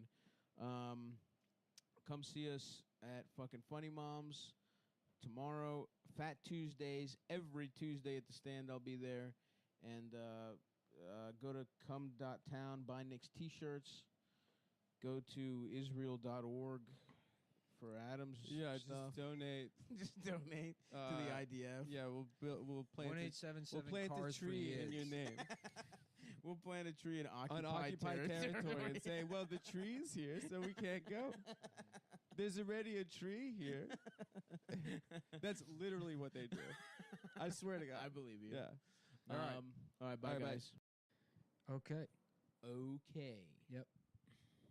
Come see us at fucking Funny Moms tomorrow. Fat Tuesdays, every Tuesday at the stand, I'll be there. And go to come.town, buy Nick's t-shirts. Go to israel.org for Adam's Yeah, stuff. just donate. Just donate to the IDF. Yeah, we'll plant One the, eight seven we'll seven plant the cars for tree in kids. your name. We'll plant a tree in Unoccupied territory and say, well, the tree's here, so we can't go. There's already a tree here. That's literally what they do. I swear to God. I believe you. Yeah. All right. All right. Bye, All right, bye. guys. Okay. Okay. Yep.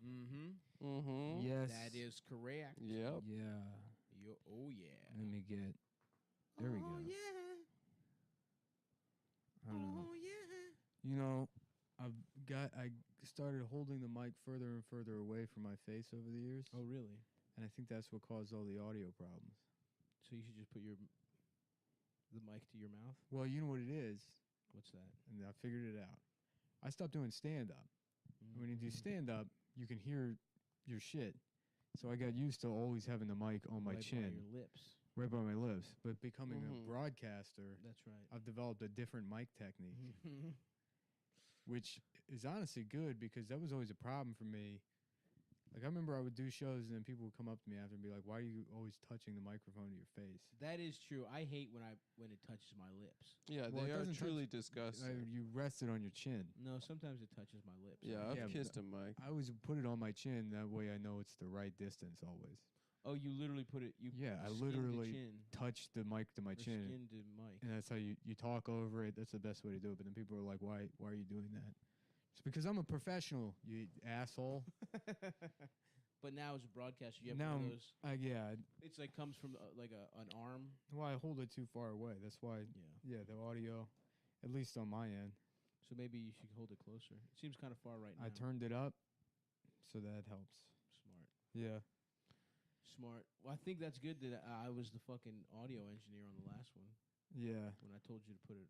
Mm-hmm. Mm-hmm. Yes. That is correct. Yep. Yeah. Oh, yeah. Let me get. There we go. yeah. I don't know. Oh, yeah. You know, I started holding the mic further and further away from my face over the years, Oh, really? and I think that's what caused all the audio problems. So you should just put the mic to your mouth? Well, you know what it is, What's that? and I figured it out. I stopped doing stand-up. When you do stand-up, you can hear your shit. So I got used to always having the mic on my Right by chin, your lips. right by my lips. But becoming Mhm. a broadcaster, That's right. I've developed a different mic technique, which is honestly good because that was always a problem for me. Like, I remember I would do shows and then people would come up to me after and be like, why are you always touching the microphone to your face? That is true. I hate when it touches my lips. Yeah, Well, they it are doesn't truly touch- disgusting. You rest it on your chin. No, sometimes it touches my lips. Yeah, I've Yeah, kissed him, Mike. I always put it on my chin. That way I know it's the right distance always. Oh, you literally put it. Yeah, I skin to literally chin, touch the mic to my or chin. Skin to mic. And that's how you talk over it. That's the best way to do it. But then people are like, why are you doing that? It's because I'm a professional, you asshole. But now as a broadcaster, you have Now, one of those. yeah. It's like comes from like an arm. Well, I hold it too far away. That's why, Yeah. the audio, at least on my end, So maybe you should hold it closer. It seems kind of far right now. I turned it up, so that helps. Smart. Yeah. Smart. Well, I think that's good that I was the fucking audio engineer on the last one Yeah. when I told you to put it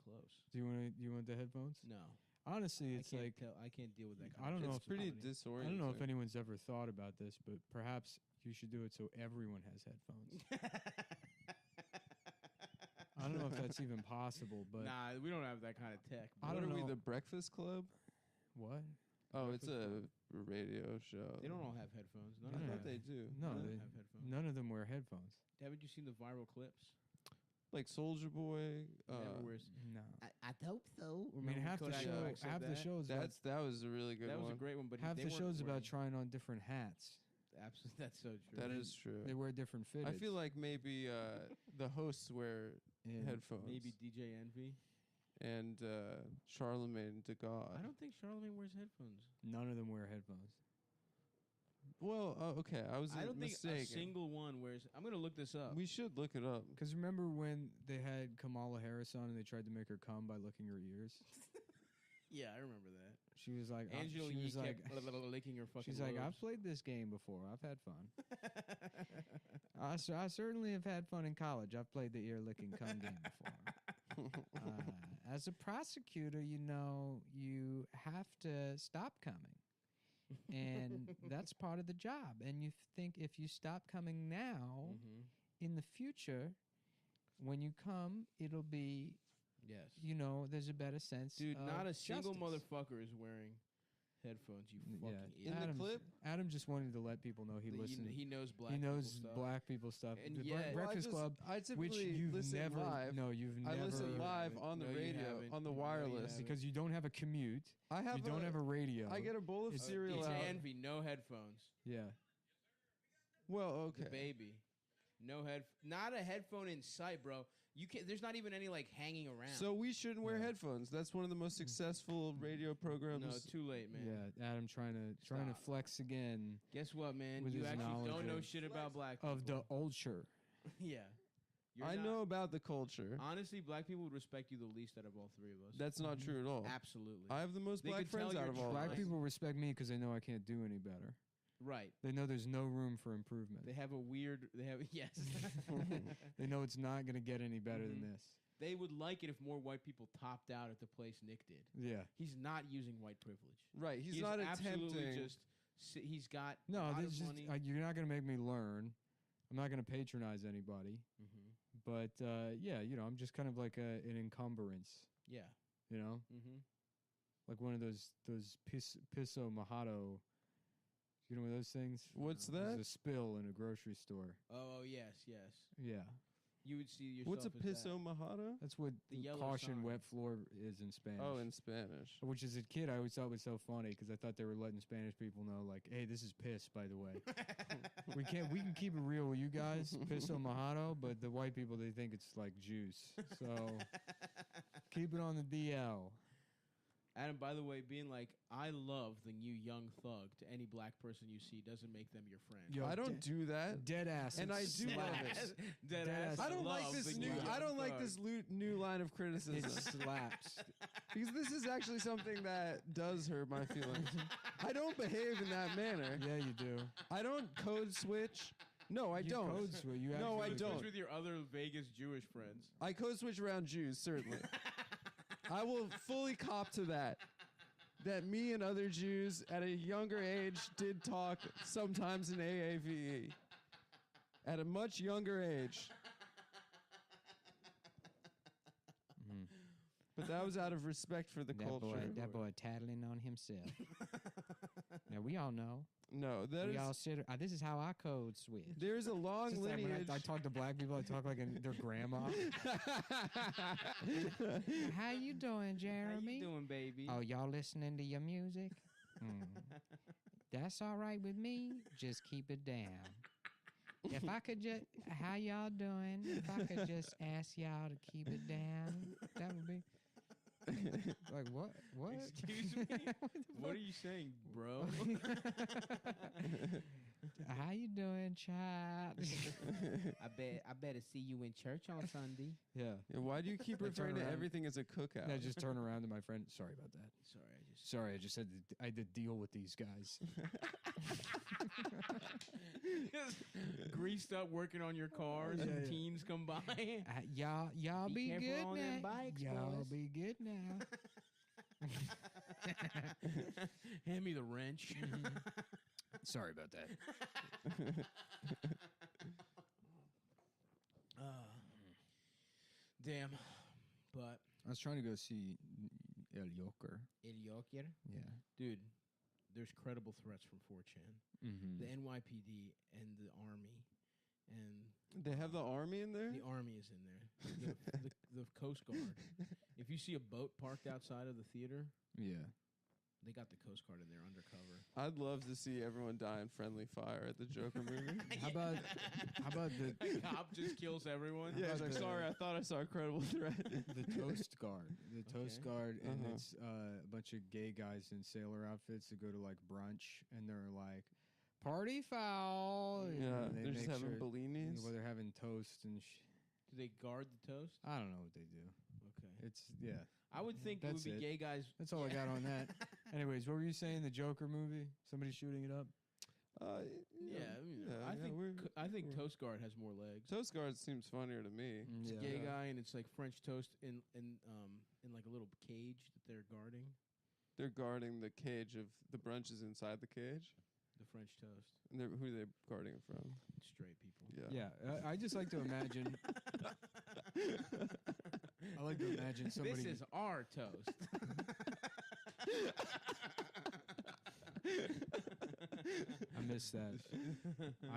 close. Do you want the headphones? No. Honestly, it's I can't like I can't deal with that kind I don't of know shit. It's pretty It's I disorienting. don't know if anyone's ever thought about this, but perhaps you should do it so everyone has headphones. I don't know if that's even possible, but Nah, we don't have that kind of tech. I What don't are we, know. the Breakfast Club? what? Oh, it's Breakfast a radio show. They don't all have headphones. None I of them thought they do. No, None of they- them have headphones. None of them wear headphones. Haven't you seen the viral clips? Like Soldier Boy. Never wears. No. I hope so. I mean, half the Kodak show, Black said half the that? shows, about, that was a really good That was one. a great one, but half they the weren't shows about wearing- trying on different hats. Absolutely, that's so true. That is true. They wear different fitteds. I feel like maybe the hosts wear And headphones. Maybe DJ Envy. And Charlemagne de God. I don't think Charlemagne wears headphones. none of them wear headphones. Well, okay, I was I don't think mistaken. a single one wears. I'm gonna look this up. We should look it up. Because remember when they had Kamala Harris on and they tried to make her come by licking her ears? Yeah, I remember that. She was like, Angela she Yee was like, kept licking her fucking. she's like, I've lobes. played this game before. I've had fun. I certainly have had fun in college. I've played the ear licking cum game before. As a prosecutor, you know, you have to stop coming. And that's part of the job. And you think if you stop coming now, Mhm. in the future, when you come, it'll be, Yes. you know, there's a better sense. Dude, of not a single justice. motherfucker is wearing headphones. You Yeah. fucking In idiot. the Adam's- clip? Adam just wanted to let people know he listened. He knows black. He knows people stuff. black people stuff. And The yet- Breakfast Club, I which typically you've listen never, live. no, you've I never, listen live haven't. on the No, you radio, haven't. on the No, you wireless. haven't. because you don't have a commute. I have You don't have a radio. I get a bowl of It's cereal out. Envy. No headphones. Yeah. Well, The okay. baby. No not a headphone in sight, bro. You can't. There's not even any like hanging around. So we shouldn't wear Yeah. headphones. That's one of the most successful radio programs. no, too late, man. Yeah. Adam trying to Stop. flex again Guess what, man? With You his actually knowledge don't know of- shit about black people. of the ulture. yeah. You're I not- know about the culture. Honestly, black people would respect you the least out of all three of us. That's not true at all. Absolutely. I have the most They black could tell friends out you're of all. Black of us. people respect me because they know I can't do any better. right. They know there's no room for improvement. They have a weird. They have yes. They know it's not going to get any better than Mhm. this. They would like it if more white people topped out at the place Nick did. Yeah. He's not using white privilege. Right. He's not absolutely attempting. just. He's got a No, lot this of is just, money. you're not going to make me learn. I'm not going to patronize anybody. Mm-hmm. But yeah, you know, I'm just kind of like an encumbrance. Yeah. You know, Mm-hmm. like one of those piso mojado You know what those things? What's There's that? a spill in a grocery store. Oh, yes. Yeah. You would see yourself What's a as piso that. mojado? That's what The yellow caution sign. wet floor is in Spanish. Oh, in Spanish. Which as a kid I always thought was so funny because I thought they were letting Spanish people know, like, hey, this is piss, by the way. we can keep it real with you guys, piso mojado, but the white people, they think it's like juice. So keep it on the DL. Adam, by the way, being like, I love the new Young Thug to any black person you see doesn't make them your friend. Yo, I don't do that. Dead ass. And I it's do love slaps. it. Dead ass. I don't like love this the new. Young I don't like Thug. this new line of It criticism slaps. because this is actually something that does hurt my feelings. I don't behave in that manner. Yeah, you do. I don't code switch. No, I You don't. code switch. You No, I actually- don't. What's with your other Vegas Jewish friends? I code switch around Jews, certainly. I will fully cop to that. That me and other Jews at a younger age did talk sometimes in AAVE. At a much younger age. But that was out of respect for the culture. That boy tattling on himself. Now we all know. No, that We is. all sit. This is how I code switch. There's a long Just like when lineage. I talk to black people, I talk like their grandma. How you doing, Jeremy? baby? Oh, y'all listening to your music? That's all right with me. Just keep it down. If I could just, how y'all doing? If I could just ask y'all to keep it down, that would be. Like what? What? Excuse me? What are you saying, bro? How you doing, child? I better see you in church on Sunday. Yeah. Yeah, why do you keep I referring turn to around. everything as a cookout? I just turn around to my friend. Sorry about that. Sorry, I just had I had to deal with these guys. Greased up working on your cars and Yeah. teens come by. Y'all Be be careful good on them now. bikes, Y'all boys. be good now. Hand me the wrench. Sorry about that. Damn. But I was trying to go see El Joker. Idiocre. Yeah. Dude, there's credible threats from 4chan. Mm-hmm. The NYPD and the Army. And They have the army in there? the Army is in there. The Coast Guard. If you see a boat parked outside of the theater, Yeah. they got the Coast Guard in there undercover. I'd love to see everyone die in friendly fire at the Joker movie. How about the The cop just kills everyone. Yeah, he's about like, the- sorry, I thought I saw a credible threat. the Toast Guard? The Toast Okay. Guard, and Uh-huh. it's a bunch of gay guys in sailor outfits that go to like brunch, and they're like, "Party foul!" and Yeah, they they're just make having sure- bellinis. Well, they're having toast and. Do they guard the toast? I don't know what they do. Okay. It's yeah. I would think it would That's be it. gay guys. That's all I got on that. Anyways, what were you saying? The Joker movie? Somebody shooting it up? I think I think we're- Toast Guard has more legs. Toast Guard seems funnier to me. It's Yeah. a gay guy, and it's like French toast in like a little cage that they're guarding. They're guarding the cage of the brunches inside the cage. The French toast. And who are they guarding it from? Straight people. Yeah. Yeah, I just like to imagine. I like to imagine somebody. This is our toast. I missed that.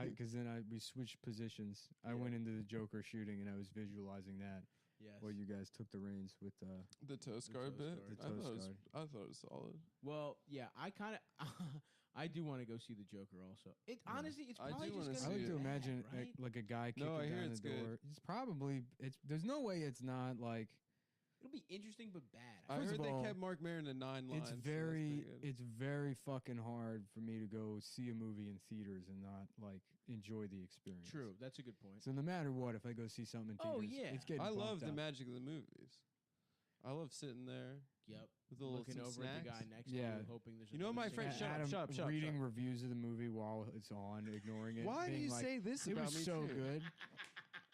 Because then we switched positions. I went into the Joker shooting and I was visualizing that Yes. while you guys took the reins with. The Toast The Guard Toast bit? Guard. The I Toast thought it was, Guard. I thought it was solid. Well, yeah, I kind of, I do want to go see the Joker also. It honestly, it's I do probably wanna just I gonna like be to bad, imagine right? like a guy kicking No, I hear down it's the good. door. It's probably There's no way it's not like. It'll be interesting but bad. I First heard of they all, kept Mark Maron to 9 lines. It's so that's very, pretty good. it's very fucking hard for me to go see a movie in theaters and not like enjoy the experience. True, that's a good point. So no matter what, if I go see something in theaters, Oh, yeah. it's getting I love bumped the up. magic of the movies. I love sitting there Yep. with a little Looking some over at the snacks. guy next Yeah. to you, hoping there's. You know, my another friend- scene. shut up, Adam shut up, shut up, reading shut up. reviews of the movie while it's on, ignoring it. Why do being you like, say this it about was me so too? good?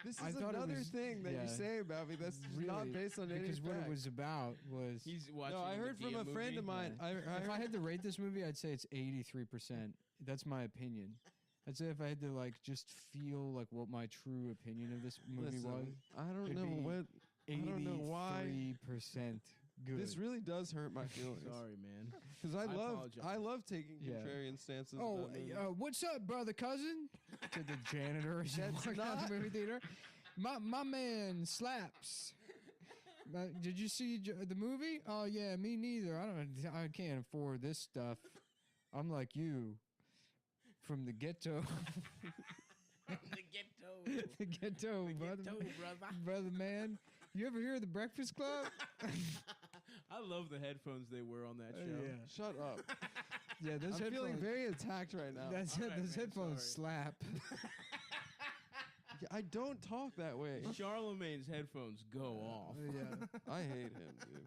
This I is thought it another was- thing that you yeah. say about me that's Really, not based on any because what it fact. was about was. He's watching. No, I the heard from Dia a friend of movie. mine. I if I heard, had to rate this movie, I'd say it's 83%. That's my opinion. I'd say if I had to like just feel like what my true opinion of this movie listen, was, I don't it'd know be what. I don't know why. 83%. Good. This really does hurt my feelings. Sorry, man. Because I apologize. love taking Yeah. contrarian stances. Oh, about movies. what's up, brother cousin? To the janitor as you That's walk out not- the movie theater. My man slaps. Did you see the movie? Oh yeah, me neither. I can't afford this stuff. I'm like you, from the ghetto. The ghetto. The ghetto, brother. Brother man. You ever hear of the Breakfast Club? I love the headphones they wear on that show. Yeah. Shut up. Yeah, those I'm feeling headphones. very attacked right now. That's All it. right, Those man, headphones sorry. slap. Yeah, I don't talk that way. Charlemagne's headphones go off. Yeah. I hate him, dude.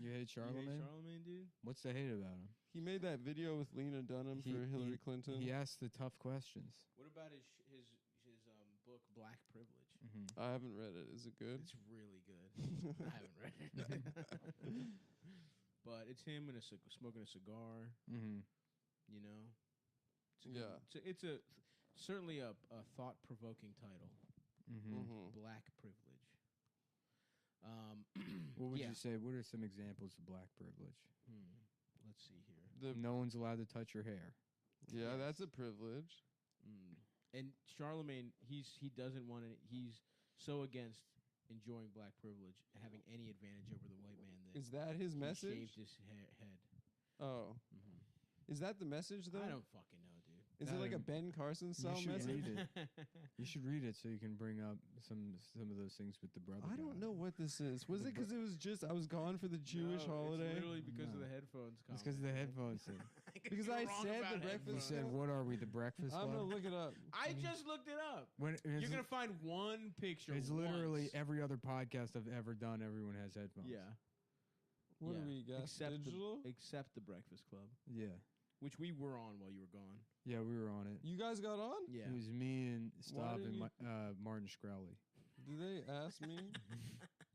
You hate You Charlemagne? hate Charlemagne, dude? What's the hate about him? He made that video with Lena Dunham for Hillary Clinton. He asked the tough questions. What about his book Black Privilege? Mm-hmm. I haven't read it. Is it good? It's really good. I haven't read it, but it's him and smoking a cigar. Mm-hmm. You know, it's a good- Yeah. It's a certainly a thought-provoking title. Mm-hmm. Mm-hmm. Black Privilege. What would yeah. you say? What are some examples of black privilege? Let's see here. No one's allowed to touch your hair. Yeah, that's a privilege. And Charlemagne, he doesn't want it. He's so against enjoying black privilege, having any advantage over the white man that Is that his he message? shaved his head. Oh. Is that the message, though? I don't fucking know, dude. Is it like a Ben Carson style should message? read it. You should read it so you can bring up some of those things with the brother. I don't guy. know what this is. Was it because it was just I was gone for the Jewish No, holiday? It's literally because of No. the headphones. It's because of the headphones thing. Because I said the You breakfast. said, "What are we, the Breakfast I'm Club?" gonna look it up. I just looked it up. When You're gonna find one picture. it's literally once. every other podcast I've ever done. Everyone has headphones. Yeah. What yeah. do we got? Digital? Except the Breakfast Club, Yeah. which we were on while you were gone. Yeah, we were on it. You guys got on? Yeah. It was me and Staub didn't and Martin Shkreli. Did they ask me?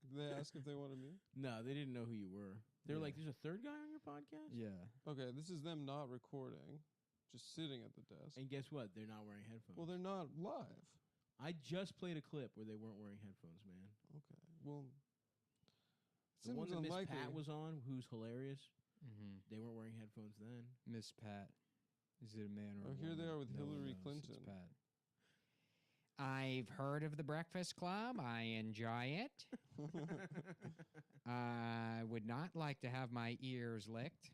Did they ask if they wanted me? No, they didn't know who you were. They're Yeah. like, "There's a third guy on your podcast." Yeah. Okay, this is them not recording, just sitting at the desk. And guess what? They're not wearing headphones. Well, they're not live. I just played a clip where they weren't wearing headphones, man. Okay. Well, The one seems that Miss unlikely. Pat was on, who's hilarious. Mm-hmm. They weren't wearing headphones then. Miss Pat. Is it a man or Oh, a here they woman? are with No one Hillary knows. Clinton. It's Pat. I've heard of the Breakfast Club. I enjoy it. I would not like to have my ears licked.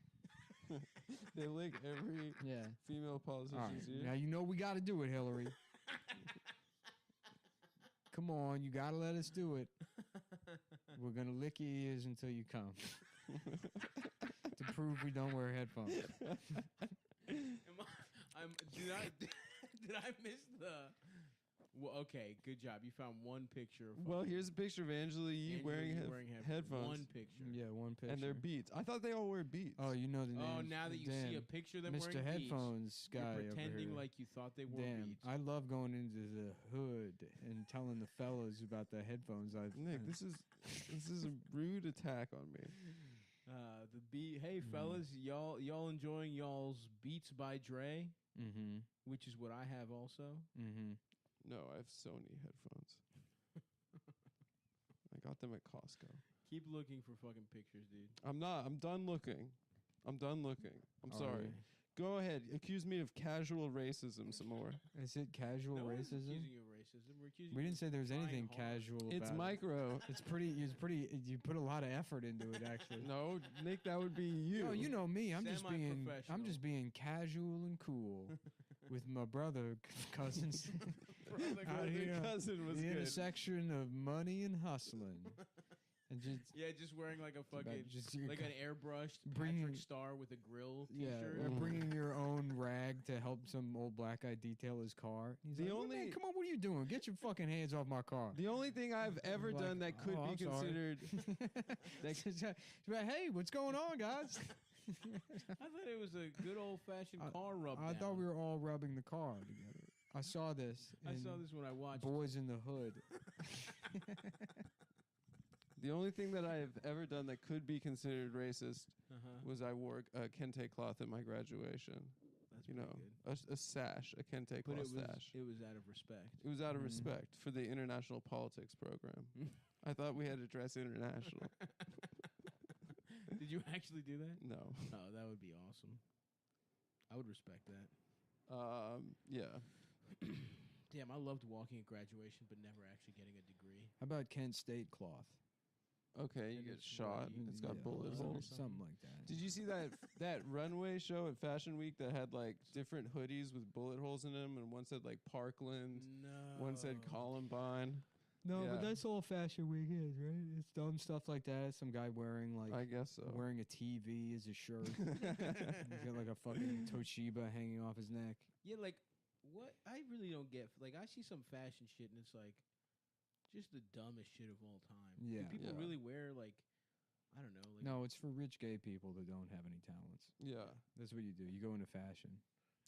They lick every Yeah. female All right. politician's ear. Now you know we got to do it, Hillary. Come on, you got to let us do it. We're going to lick your ears until you come. To prove we don't wear headphones. Did I miss the? Well, okay, good job. You found one picture. Of Well, here's a picture of Angela Yee Angela wearing, Yee headphones. One picture. Yeah, one picture. And they're Beats. I thought they all wear Beats. Oh, you know the name. Oh, now that you see a picture of them Mr. wearing Headphones Beats, guy you're over pretending here. like you thought they wore Damn, Beats. I love going into the hood and telling the fellas about the headphones I've. Nick, this is a rude attack on me. The beat. Hey, fellas, y'all enjoying y'all's Beats by Dre, Mm-hmm. which is what I have also. Mm-hmm. No, I have Sony headphones. I got them at Costco. Keep looking for fucking pictures, dude. I'm not. I'm done looking. I'm Are sorry. you? Go ahead. Accuse me of casual racism some more. Is it casual No one's racism? accusing you of racism. We're accusing We you didn't of say there was trying anything hard. casual It's about micro. it. It's pretty. You put a lot of effort into it, actually. No, Nick, that would be you. Oh, you know me. I'm just Semi-professional. being casual and cool with my brother cousins. Out here, cousin was the good. intersection of money and hustling, and just Yeah, just wearing like a about fucking just your like an airbrushed bringing- Patrick Star with a grill yeah, T-shirt. bringing your own rag to help some old black guy detail his car. He's The like, "Oh, only- man, come on, what are you doing? Get your fucking hands off my car. The only thing I've ever Like, done that could "Oh, be I'm sorry." considered. She's like, hey, what's going on, guys? I thought it was a good old fashioned car rub. I thought we were all rubbing the car together. I saw this. I in saw this when I watched. Boys in the Hood. The only thing that I've ever done that could be considered racist was I wore a kente cloth at my graduation. That's You pretty know, good. a sash, a kente But cloth sash. it was out of respect. It was out of Mhm. respect for the international politics program. I thought we had to dress international. Did you actually do that? No. Oh, that would be awesome. I would respect that. Yeah. Damn, I loved walking at graduation, but never actually getting a degree. How about Kent State cloth? Okay, you And get it's shot. what you- It's got bullet some- holes. Something like that. Did you see that runway show at Fashion Week that had like different hoodies with bullet holes in them, and one said like Parkland, No. one said Columbine. No, Yeah. but that's all Fashion Week is, right? It's dumb stuff like that. Some guy wearing like I guess so. wearing a TV as a shirt. He's got like a fucking Toshiba hanging off his neck. Yeah, like, what? I really don't get. Like, I see some fashion shit, and it's like, just the dumbest shit of all time. Do Yeah. people Yeah. really wear, like, I don't know. Like, No, it's for rich gay people that don't have any talents. Yeah. That's what you do. You go into fashion.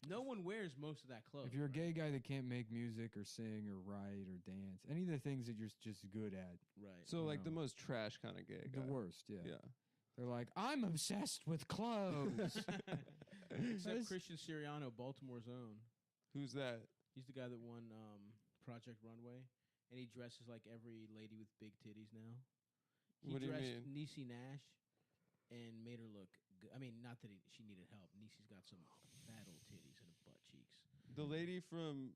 no one wears most of that clothes. If you're a right? gay guy that can't make music or sing or write or dance, any of the things that you're just good at, Right. So like the No. most trash kind of gay guy. the worst. Yeah. Yeah. They're like, I'm obsessed with clothes. Except That's- Christian Siriano, Baltimore's own. Who's that? He's the guy that won Project Runway, and he dresses like every lady with big titties now. He What do you dressed mean? Niecy Nash and made her look good. I mean, not that she needed help. Niecy's got some fat old titties and butt cheeks. The lady from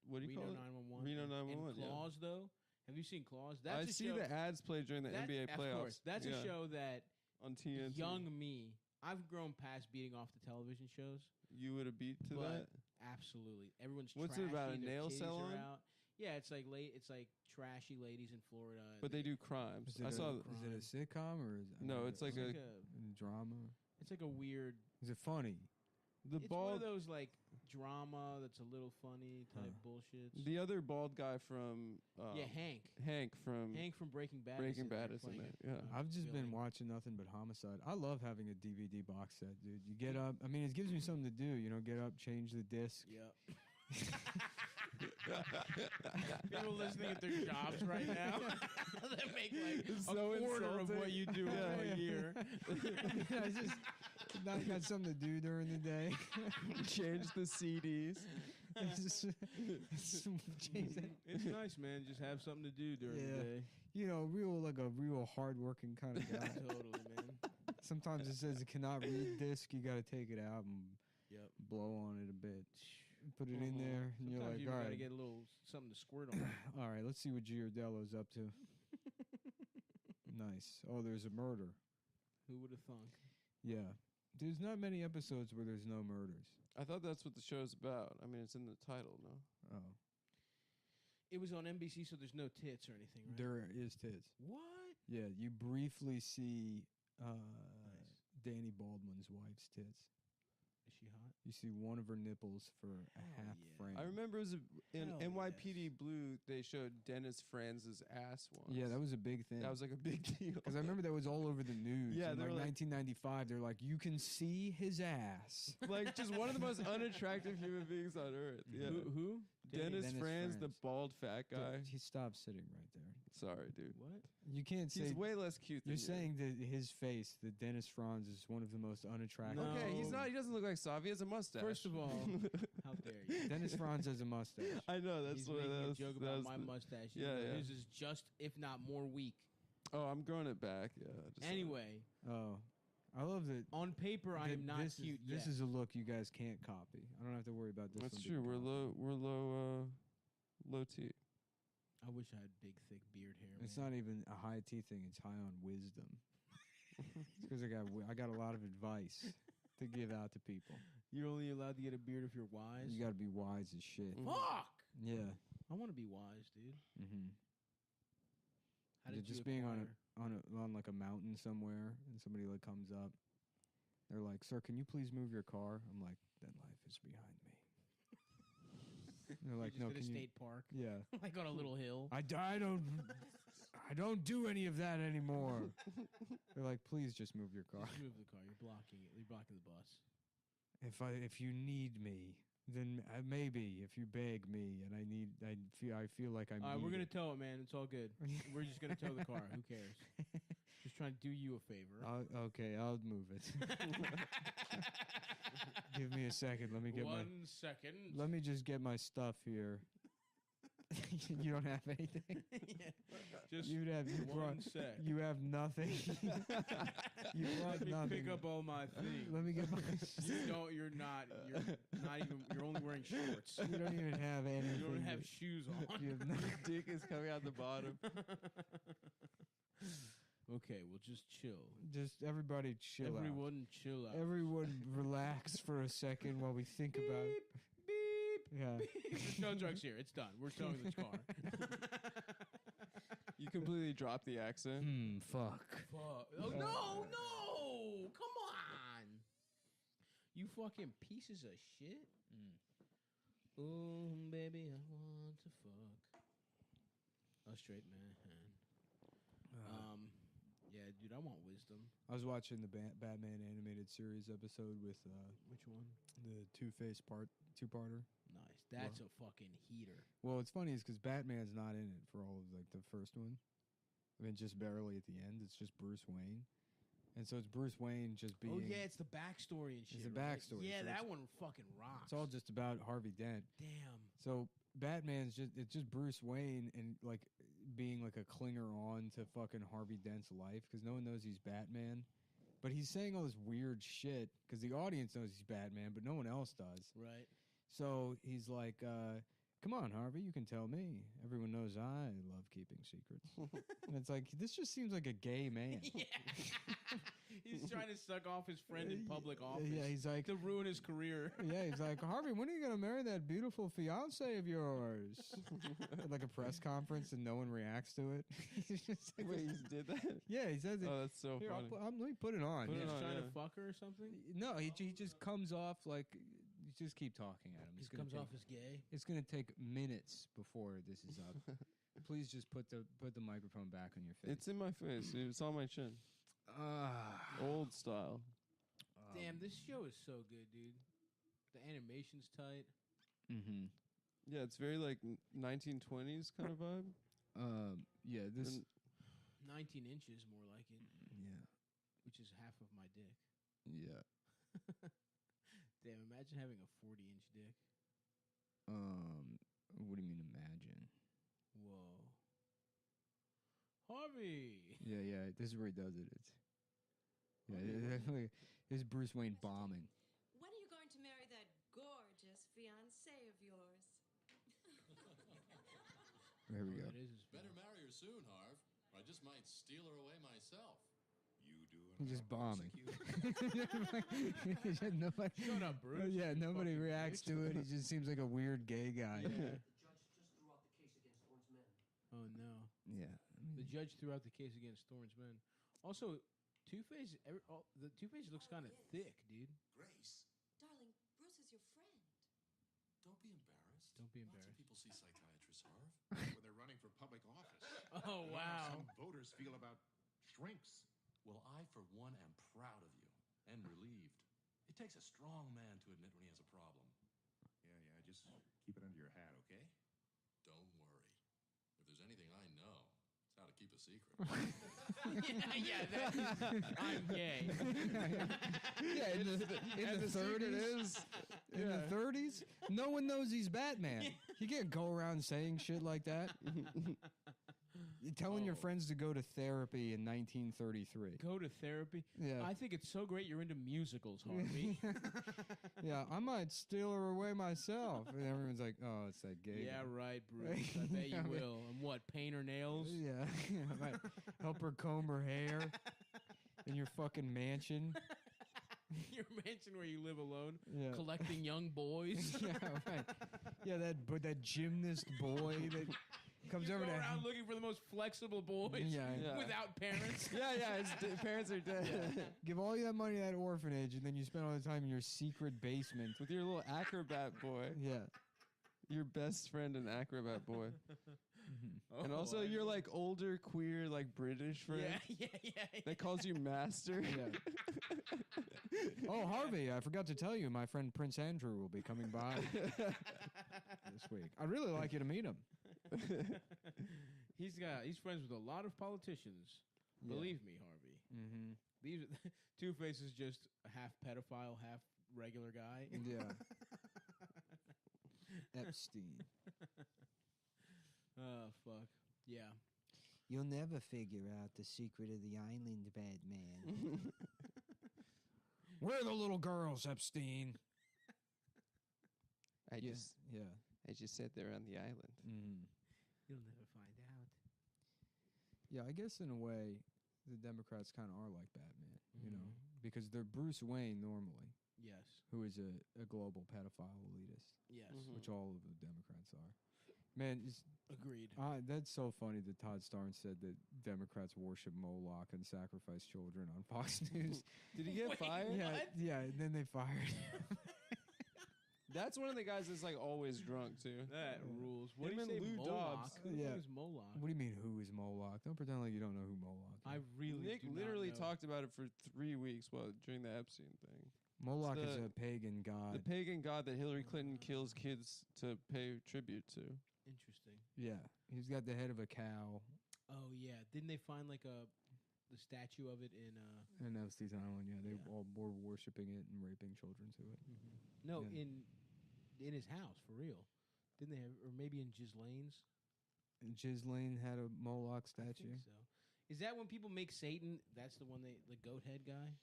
what do you Reno call it? 911. Reno and 911, yeah. Claws, though. Have you seen Claws? I That's a see show, the ads play during the that- NBA Of playoffs. course, that's Yeah. a show that On TNT. young me. I've grown past beating off the television shows. You would have beat to But that. Absolutely, everyone's. What's it about, a trashy, their nail titties salon? are out. Yeah, it's like it's like trashy ladies in Florida. But they do crimes. Is it I saw. is it a sitcom or is No, it's like a drama? it's like a weird. Is it funny? the It's one of bald. those like drama that's a little funny type bullshit. The other bald guy from Yeah, Hank. Hank from Breaking Bad. Breaking is in there Bad is in playing there. a- Yeah. I've just been villain. watching nothing but Homicide. I love having a DVD box set, dude. You get up. I mean, it gives me something to do. You know, get up, change the disc. Yep. People listening at their jobs right now that make like It's a so quarter of insulting. what you do Yeah. a year. I just not got something to do during the day. Change the CDs. Just change that. It's nice, man. Just have something to do during Yeah. the day. You know, a real hardworking kind of guy. Totally, man. Sometimes it says it cannot read disc. You got to take it out and Yep. blow on it a bit. Put it in there, and you're Sometimes like, you all gotta right, get a little something to squirt on. all right, let's see what Giardello's up to. Nice. Oh, there's a murder. Who would have thunk? Yeah. There's not many episodes where there's no murders. I thought that's what the show's about. I mean, it's in the title, no? Oh. It was on NBC, so there's no tits or anything, right? There is tits. What? Yeah, you briefly see Nice. Danny Baldwin's wife's tits. Is she hot? You see one of her nipples for a Hell half yeah. frame. I remember it was in Hell NYPD Blue. They showed Dennis Franz's ass once. Yeah, that was a big thing. that was like a big deal. Because I remember that was all over the news. Yeah, in they like were like- 1995. They're like, you can see his ass. like just one of the most unattractive human beings on earth. Yeah, Who? Dennis, Dennis Franz, the Franz. bald fat guy. He stopped sitting right there. Sorry, dude. What? You can't say. He's way less cute than You're you. saying that his face, that Dennis Franz, is one of the most unattractive. No. Okay, he's not. He doesn't look like Savi. He has a mustache. First of all, how dare you? Dennis Franz has a mustache. I know that's He's what making that a was, joke that about was my the- mustache. Yeah, even though yeah. His is just, if not more weak. Oh, I'm growing it back. Yeah. just Anyway, Oh, I love that. on paper, I that am not this cute Is, this yet. is a look you guys can't copy. I don't have to worry about this. That's one true. being We're copied. low. We're low. Low T. I wish I had big, thick beard hair. It's man. not even a high T thing. It's high on wisdom. Because I got a lot of advice to give out to people. You're only allowed to get a beard if you're wise. You got to be wise as shit. Fuck! Yeah. I want to be wise, dude. Mm-hmm. How did Just you being acquire? on like a mountain somewhere, and somebody like comes up. They're like, "Sir, can you please move your car?" I'm like, "Then life is behind me." They're like, You're "No, just can at a you?" state park, Yeah. like on a little hill. I don't do any of that anymore. They're like, "Please just move your car. Just move the car. You're blocking it. You're blocking the bus. If you need me, then maybe if you beg me and I feel like I'm All right, we're gonna tow it, man. It's all good. We're just gonna tow the car. Who cares? Just trying to do you a favor. Okay, I'll move it. Give me a second. Let me get my 1 second. Let me just get my stuff here. You don't have anything. Yeah. Just You one sec. You have nothing. You brought Let me nothing. pick up all my things. Let me get my. You're not even. You're only wearing shorts. You don't even have anything. You don't have shoes on. You have no, Dick is coming out the bottom. Okay, we'll just chill. just everybody chill out. Everyone chill out. Everyone relax for a second while we think about it. Beep. Yeah. There's no drugs here. It's done. We're towing this car. You completely dropped the accent. Fuck. Fuck. Oh, no. Come on. You fucking pieces of shit. Oh, baby, I want to fuck a straight man. Yeah, dude, I want wisdom. I was watching the Batman animated series episode with Which one? the Two-Face two-parter. Nice. That's a fucking heater. Well, it's funny is because Batman's not in it for all of like the first one. I mean, just barely at the end. It's just Bruce Wayne, and so it's Bruce Wayne just being. Oh yeah, it's the backstory and shit. It's the right? backstory, Yeah, so that it's- one fucking rocks. It's all just about Harvey Dent. Damn. So Batman's it's just Bruce Wayne and like being like a clinger on to fucking Harvey Dent's life because no one knows he's Batman, but he's saying all this weird shit because the audience knows he's Batman, but no one else does. Right. So he's like, "Come on, Harvey, you can tell me. Everyone knows I love keeping secrets." And it's like this just seems like a gay man. Yeah. He's trying to suck off his friend in public office. Yeah, he's like, to ruin his career. yeah, he's like, Harvey, when are you gonna marry that beautiful fiance of yours? At like a press conference, and no one reacts to it. He's just like, Wait, he did that? yeah, he says it. Oh, that's so Here, funny. let me put it on. Put He's it on, trying to yeah. fuck her or something. No, he just comes off like, you just keep talking at him. He It's gonna comes take- off as gay. It's gonna take minutes before this is up. Please just put the microphone back on your face. It's in my face. It's on my chin. Old style. Damn, this show is so good, dude. The animation's tight. Mm-hmm. Yeah, it's very like 1920s kind of vibe. Yeah, this. And 19 inches, more like it, Yeah. which is half of my dick. Yeah. Damn, imagine having a 40-inch dick. What do you mean imagine? Whoa. Harvey! Yeah. This is where he does it. It's. Yeah, this is Bruce Wayne bombing. When are you going to marry that gorgeous fiancée of yours? There we go. That is his Better marry her soon, Harv, or I just might steal her away myself. You do it. He's just bombing. Nobody, Shut up, Bruce. Yeah, You nobody fucking reacts bitch. to it. He just seems like a weird gay guy. Yeah. The judge just threw out the case against Thorne's men. Oh, no. Yeah. The judge threw out the case against Thorne's men. Also, Two-Face, the Two-Face looks kind of thick, dude. Grace, Darling, Bruce is your friend. don't be embarrassed. Don't be Lots embarrassed. of people see psychiatrists, Harv, when they're running for public office. Oh, How wow. some voters feel about shrinks. Well, I, for one, am proud of you and relieved. It takes a strong man to admit when he has a problem. Yeah, just keep it under your hat, okay? Don't worry. If there's anything I know, it's how to keep a secret. I'm gay. Yeah, in the 30s. In the 30s, no one knows he's Batman. You can't go around saying shit like that. You're telling your friends to go to therapy in 1933. Go to therapy. Yeah. I think it's so great you're into musicals, Harvey. Yeah, I might steal her away myself. And everyone's like, oh, it's that gay Yeah, guy. right, Bruce. I bet you Yeah, I mean- will. And what, paint her nails? Yeah, I might help her comb her hair in your fucking mansion. Your mansion where you live alone, Yeah. collecting young boys. Yeah, right. Yeah, that gymnast boy that comes You over go to around looking for the most flexible boys Yeah. without parents. yeah, his parents are dead. give all that money to that orphanage, and then you spend all the time in your secret basement. With your little acrobat boy. Yeah. Your best friend and acrobat boy. Oh, And also I your know. like older queer like British friend Yeah. that calls you master. Yeah. Oh, Harvey, I forgot to tell you, my friend Prince Andrew will be coming by this week. I'd really like you to meet him. He's friends with a lot of politicians. Yeah. Believe me, Harvey. Mm-hmm. These Two-Face is just a half pedophile, half regular guy. Yeah. Epstein. fuck. Yeah. You'll never figure out the secret of the island, Batman. Where are the little girls, Epstein? I Yeah, just yeah. I just sat there on the island. Mm. You'll never find out. Yeah, I guess in a way, the Democrats kind of are like Batman, you know, Mhm. because they're Bruce Wayne normally, Yes. who is a global pedophile elitist, Yes. Mhm. which all of the Democrats are. Man, Agreed. that's so funny that Todd Starnes said that Democrats worship Moloch and sacrifice children on Fox News. Did he get Wait, fired? Yeah, What? yeah, and then they fired him. That's one of the guys that's like always drunk too. That rules. What Him do you and say, Lou Moloch? Dobbs. Who the Yeah. fuck is Moloch? What do you mean, who is Moloch? Don't pretend like you don't know who Moloch is. I really Nick do not literally know. talked about it for 3 weeks during the Epstein thing. Moloch is the- a pagan god. The pagan god that Hillary Clinton kills kids to pay tribute to. Interesting. Yeah, he's got the head of a cow Oh yeah. Didn't they find like the statue of it in in Epstein's Island. Yeah, they Yeah. all were worshiping it and raping children to it. No, Yeah. in his house for real. Didn't they have, or maybe in Ghislaine's? And Ghislaine had a Moloch I statue. think so. Is that when people make Satan? That's the one the goat head guy.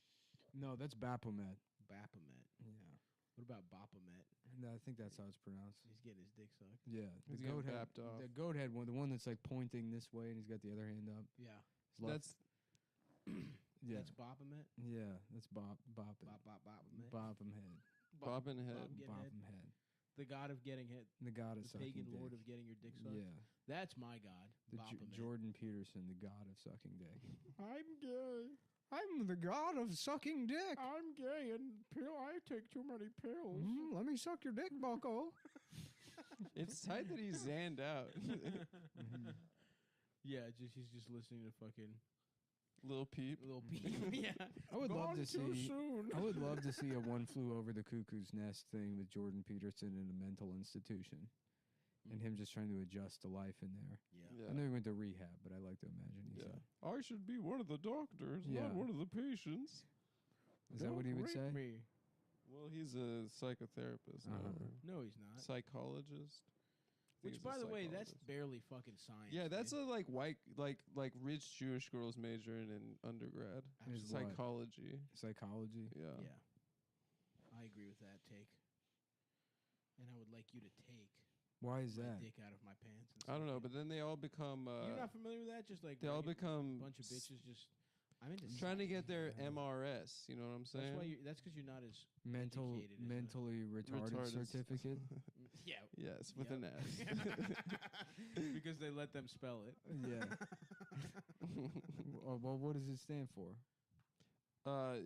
No, that's Baphomet. Baphomet. Yeah, What about Baphomet? no, I think that's how it's pronounced. He's getting his dick sucked. Yeah, the He's getting goat head. bapped off. The goat head one, the one that's like pointing this way, and he's got the other hand up. Yeah. His left- That's yeah, That's Baphomet. yeah, that's Baphomet. Baphomet. bobbing head. Get head. Baphomet. The god of getting hit. The god of The sucking pagan dick. lord of getting your dick sucked. Yeah, That's my god. the Baphomet. Jordan Peterson, the god of sucking dick. I'm gay. I'm the god of sucking dick. I'm gay and I take too many pills. Let me suck your dick, Bucko. It's tight that he's zanned out. Yeah, he's just listening to fucking Little Peep. Little Peep. Yeah. I would love to Gone too see. soon. I would love to see a One Flew Over the Cuckoo's Nest thing with Jordan Peterson in a mental institution, and him just trying to adjust to life in there. Yeah. I know he went to rehab, but I like to imagine he's. Yeah. I should be one of the doctors, Yeah. not one of the patients. Is that what he would Don't say? rape me. Well, he's a psychotherapist, Uh-huh. No, he's not. psychologist. I think Which, he's a by the way, that's psychologist. barely fucking science. Yeah, that's dude. a like white, like rich Jewish girls majoring in undergrad. Is what? Psychology. Psychology. Yeah. Yeah. I agree with that take. And I would like you to take Why is my that? dick out of my pants. And I don't know, suck it. but then they all become. You're not familiar with that? Just like They all regular- become bunch of bitches just. I'm into trying to science. get their MRS. You know what I'm saying? That's why you. That's because you're not as educated as a- Mentally retarded Retarded. certificate. Yeah. Yes, with Yep. an S. Because they let them spell it. Yeah. Well, what does it stand for?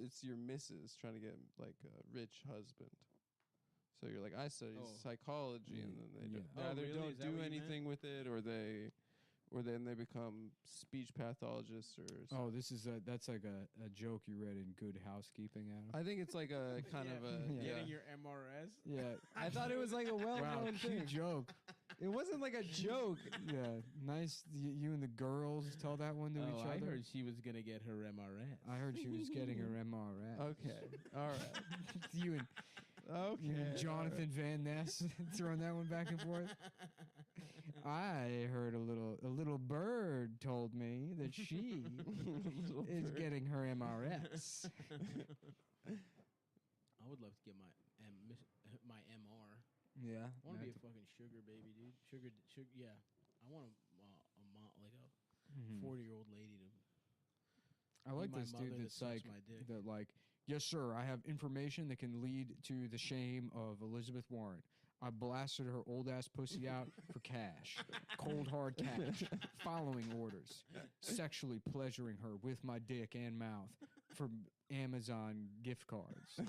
It's your missus trying to get like a rich husband. So you're like, I studied Oh. psychology, and then they Yeah. don't, Oh, either really? Is don't that do what you meant? anything with it, or then they become speech pathologists or. Oh, that's like a joke you read in Good Housekeeping, Adam. I think it's like a kind of a Yeah. Getting your MRS. Yeah. I thought it was like a Wow, well-known cute thing. joke. It wasn't like a joke. Yeah, nice. You and the girls tell that one to Oh, each I other. heard she was gonna get her MRS. I heard she was getting her MRS. Okay, all right. you and Okay, you and all Jonathan Van Ness throwing that one back and forth. I heard a little bird told me that she Little is bird. getting her MRS. I would love to get my MR. Yeah, I want to be a fucking sugar baby, dude. Sugar. Yeah, I want like a Mhm. 40-year-old lady to. I like my this dude mother that's that like sucks my dick. that. Like, yes, sir. I have information that can lead to the shame of Elizabeth Warren. I blasted her old ass pussy out for cash, cold hard cash. Following orders, sexually pleasuring her with my dick and mouth for Amazon gift cards.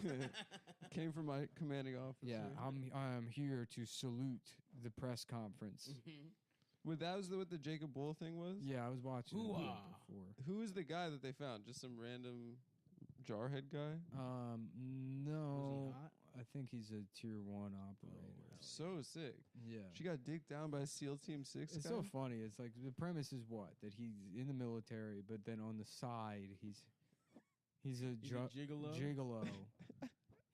Came from my commanding officer. Yeah, I'm here to salute the press conference. Well, that was what the Jacob Bull thing was. Yeah, I was watching it Hoo-ah. before. Who is the guy that they found? Just some random jarhead guy? No, hot? I think he's a tier 1 operator. hell So sick. Yeah. She got digged down by a SEAL Team 6 It's guy. so funny. It's like the premise is what? That he's in the military, but then on the side he's a He's a gigolo? gigolo.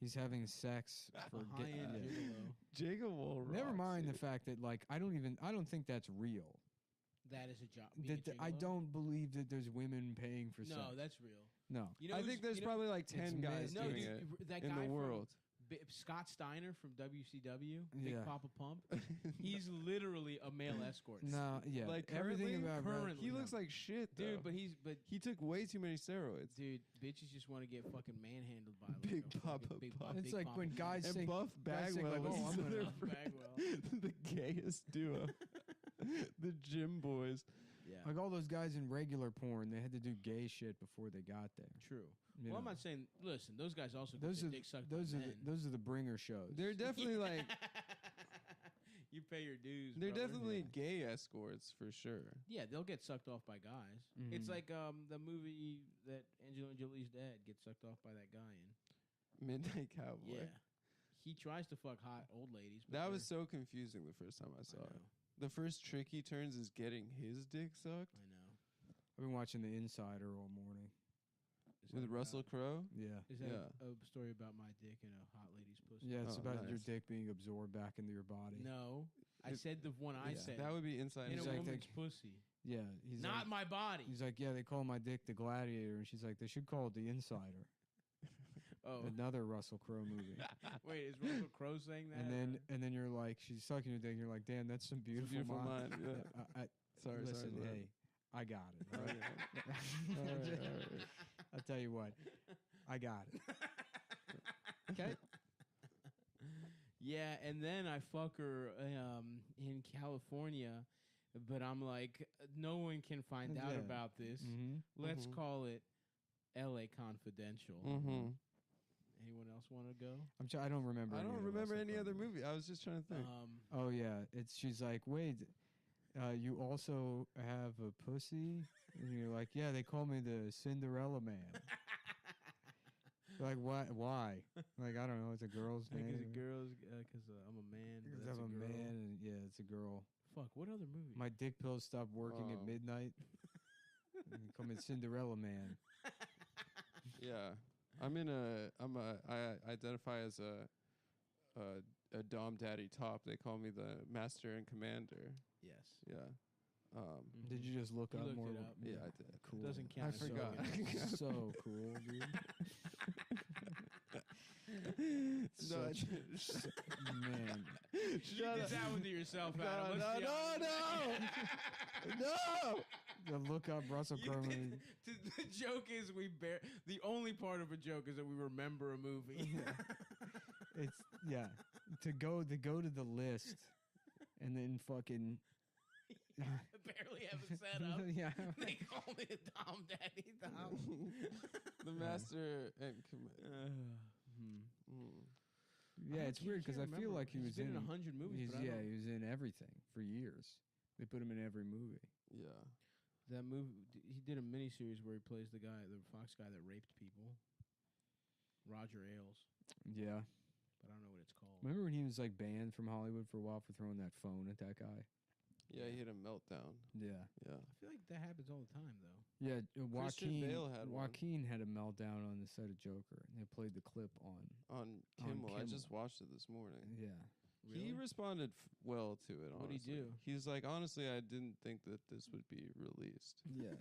He's having sex for A high-end yeah. gigolo. Jacob Bull Never rocks, mind the dude. fact that like I don't think that's real. That is a job. being a I gigolo? don't believe that there's women paying for sex. No, that's real. No. You know I who's- think there's you know- probably like It's 10 guys men. no, doing dude, it that in guy the from world. Scott Steiner from WCW, Big Yeah. Papa Pump. He's literally a male escort. No, yeah. Like everything currently? about Red- Currently. He looks like shit, though. Dude, but he took way too many steroids. dude, bitches just want to get fucking manhandled by like Big a fucking Papa big Pump. It's Big like Papa when Pump. guys And sing. Buff guys think Bagwell like, is oh, I'm their gonna- Buff friend. Bagwell. The gayest duo. The gym boys. Yeah, Like all those guys in regular porn, they had to do gay shit before they got there. true. You Well, I'm know. not saying. Listen, those guys also get Those their are dick sucked those by are men. those are the bringer shows. They're definitely like You pay your dues. they're brother. definitely gay escorts for sure. Yeah, they'll get sucked off by guys. It's Mhm. like the movie that Angelina Jolie's dad gets sucked off by that guy in. Midnight Cowboy. Yeah, he tries to fuck hot old ladies. But That was they're- so confusing the first time I saw I it. know. The first trick he turns is getting his dick sucked I know. I've been watching The Insider all morning. Is that with about- Russell Crowe. Yeah. Is that Yeah. a story about my dick and a hot lady's pussy? Yeah, it's Oh, about your nice. dick being absorbed back into your body. No, I It- said the one I Yeah, said. that would be inside. in a He's like, woman's pussy, Yeah, he's not like, my body. he's like, yeah, they call my dick the Gladiator, and she's like, they should call it the Insider. Oh, Another Russell Crowe movie. wait, is Russell Crowe saying that? and then you're like, she's sucking your dick, and you're like, damn, that's some It's a beautiful, beautiful mind. mind. Yeah. Sorry, Listen, sorry. hey, I got it. all All right? right. All right, all right. I'll tell you what, I got it. Okay. Yeah, and then I fuck her in California, but I'm like, no one can find out Yeah. about this. Mm-hmm. Let's Mhm. call it L.A. Confidential. Mm-hmm. Anyone else want to go? I don't remember. I any don't of the remember Russell any Crowe other movies. movie. I was just trying to think. Oh yeah, she's like, wait, you also have a pussy, and you're like, yeah, they call me the Cinderella Man. You're like, why? Why? Like, I don't know. It's a girl's name. Because a girl's, because I'm a man. but Because that's I'm a girl. man, and yeah, it's a girl. Fuck, what other movie? My dick pills stopped working at Oh. midnight. And you call me Cinderella Man. Yeah, I identify as a dom daddy top. They call me the master and commander. yes. Yeah. Mhm. Did you just look You up looked more? it up. Yeah, I did. Cool. Doesn't count I as forgot. sewing. So cool, dude. No, Such- man. You Shut did up. that one to yourself, No, Adam. Let's be no, honest. no. The look up Russell You Crowe did- movie. the joke is the only part of a joke is that we remember a movie. It's yeah. To go to the list and then fucking Barely have it set up. yeah. They call me the Dom Daddy Dom. The master and Yeah, it's weird because I feel like he was been in in 100 movies. But I yeah, don't- he was in everything for years. They put him in every movie. yeah. that movie. He did a miniseries where he plays the Fox guy that raped people. Roger Ailes, Yeah. but I don't know what it's called. Remember when he was like banned from Hollywood for a while for throwing that phone at that guy? Yeah, he had a meltdown. Yeah. Yeah. I feel like that happens all the time, though. Yeah, Christian Bale had one. Joaquin had a meltdown on the set of Joker, and they played the clip on. On On Kimmel. I Kimmel. just watched it this morning. Yeah, He responded well to it. What'd he Honestly. do? He's like, honestly, I didn't think that this would be released. yeah.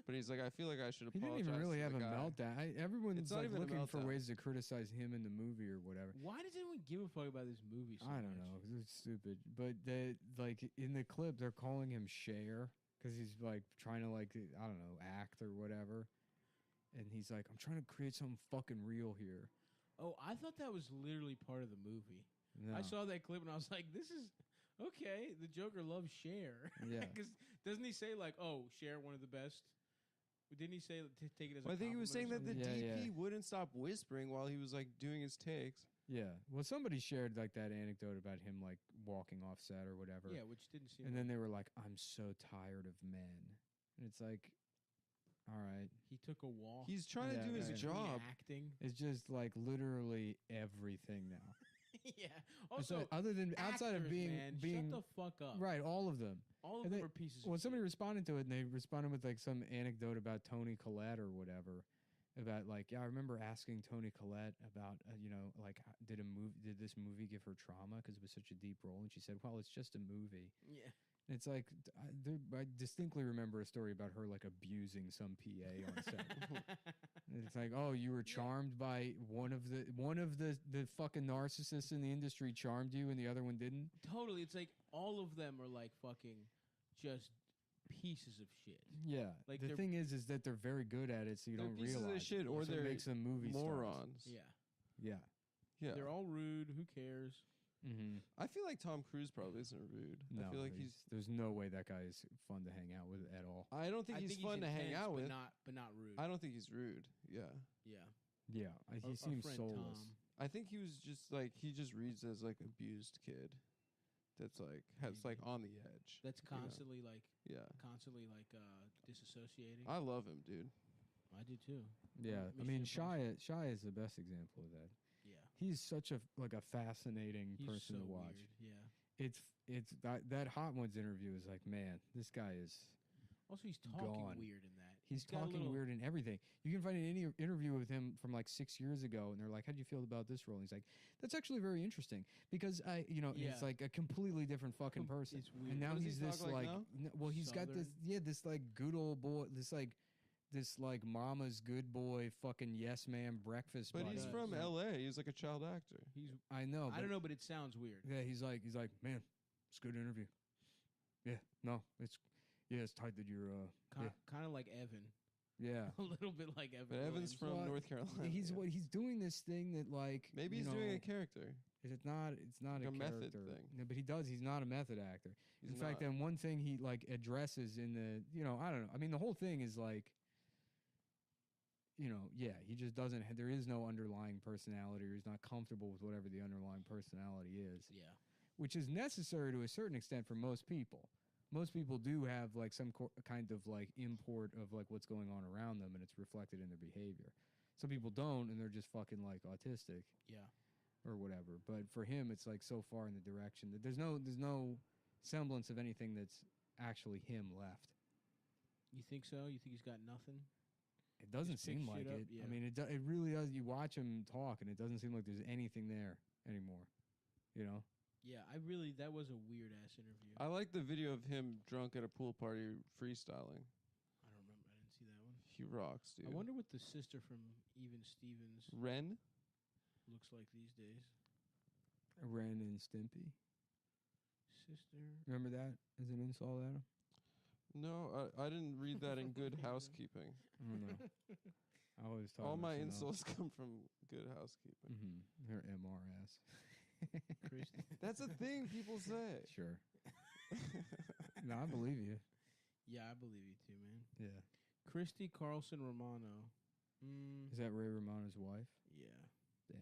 But he's like, I feel like I should He apologize. didn't even really to have the a guy. meltdown. Everyone's It's not like even a looking for meltdown. ways to criticize him in the movie or whatever. Why does anyone give a fuck about this movie? So I don't much? know, 'cause it's stupid. But they like in the clip, they're calling him Cher because he's like trying to like I don't know act or whatever, and he's like, I'm trying to create something fucking real here. Oh, I thought that was literally part of the movie. No. I saw that clip and I was like, "This is okay." The Joker loves Cher. Yeah. Because doesn't he say like, "Oh, Cher, one of the best"? Didn't he say to take it as? Well, a I think he was saying that the compliment or Yeah, DP yeah. wouldn't stop whispering while he was like doing his takes. Yeah. Well, somebody shared like that anecdote about him like walking off set or whatever. something? Yeah, which didn't seem. And then they were like, I'm so tired of men. And it's like, all right. he took a walk. He's trying Yeah, to do his right. between job. acting. It's just like literally everything now. Yeah. It's Also, like, other than outside of actors, being man, being shut the fuck up. right, all of them. All of And them they- are pieces. Well, of somebody shit. responded to it, and they responded with like some anecdote about Tony Collette or whatever. About like, yeah, I remember asking Tony Collette about, like, did this movie give her trauma because it was such a deep role? And she said, well, it's just a movie. Yeah. It's like I distinctly remember a story about her like abusing some PA on set. And it's like, oh, you were charmed by one of the fucking narcissists in the industry charmed you, and the other one didn't. Totally. It's like all of them are like fucking just pieces of shit. Yeah, Like the thing is that they're very good at it, so you They're don't pieces of realize. shit, it. or So it they're makes them movie morons. Yeah. Stars. Yeah. They're all rude. Who cares? Mm-hmm. I feel like Tom Cruise probably isn't rude. No, I feel like there's no way that guy is fun to hang out with at all. I don't think he's fun to hang intense, out with. but not rude. I don't think he's rude. Yeah. Yeah. Yeah, he Our seems friend soulless. Tom. I think he was just like he just reads as like abused kid. That's like has like on the edge. That's you know? constantly like disassociating. I love him, dude. I do too. Yeah, I mean, Shia is the best example of that. Yeah. He's such a fascinating He's person so to watch. Weird. Yeah. It's that Hot Ones interview is like, man, this guy is. Also, he's talking gone. weird in that. He's got a talking little- weird in everything. You can find an interview with him from like 6 years ago, and they're like, "How do you feel about this role?" And he's like, "That's actually very interesting because Yeah. it's like a completely different fucking person." It's weird. And now What does he he's talk this like like, now? well, he's got this Southern? this like good old boy, this like mama's good boy fucking yes man breakfast. But buddy. he's from L.A. He's like a child actor. He's. I know. I don't know, but it sounds weird. Yeah, he's like, man, it's a good interview. Yeah, no, it's tight that you're Kind of like Evan. yeah. A little bit like Evan. But Evan's Williams. from Well, North Carolina. He's yeah. he's doing this thing that like Maybe you he's doing know, a character. It's not like a a method character. thing. No, but he's not a method actor. He's In fact, not. then one thing he like addresses in the I don't know. I mean, the whole thing is like he just doesn't. There is no underlying personality, or he's not comfortable with whatever the underlying personality is. Yeah. Which is necessary to a certain extent for most people. Most people do have like some kind of like import of like what's going on around them, and it's reflected in their behavior. Some people don't, and they're just fucking like autistic. Yeah. Or whatever. But for him, it's like so far in the direction that there's no semblance of anything that's actually him left. You think so? You think he's got nothing? It doesn't Just pick seem like shit up, it. yeah. I mean, it really does. You watch him talk, and it doesn't seem like there's anything there anymore. You know? Yeah, that was a weird ass interview. I like the video of him drunk at a pool party freestyling. I don't remember. I didn't see that one. He rocks, dude. I wonder what the sister from Even Stevens Ren? looks like these days. Ren and Stimpy. Sister. Remember that as an insult at him? No, I didn't read that in Good Housekeeping. I don't know. I always talk All about my something insults come from Good Housekeeping. Mm-hmm. Her MRS. Christy. That's a thing people say. Sure. No, I believe you. Yeah, I believe you too, man. Yeah. Christy Carlson Romano. Is that Ray Romano's wife? Yeah. Damn.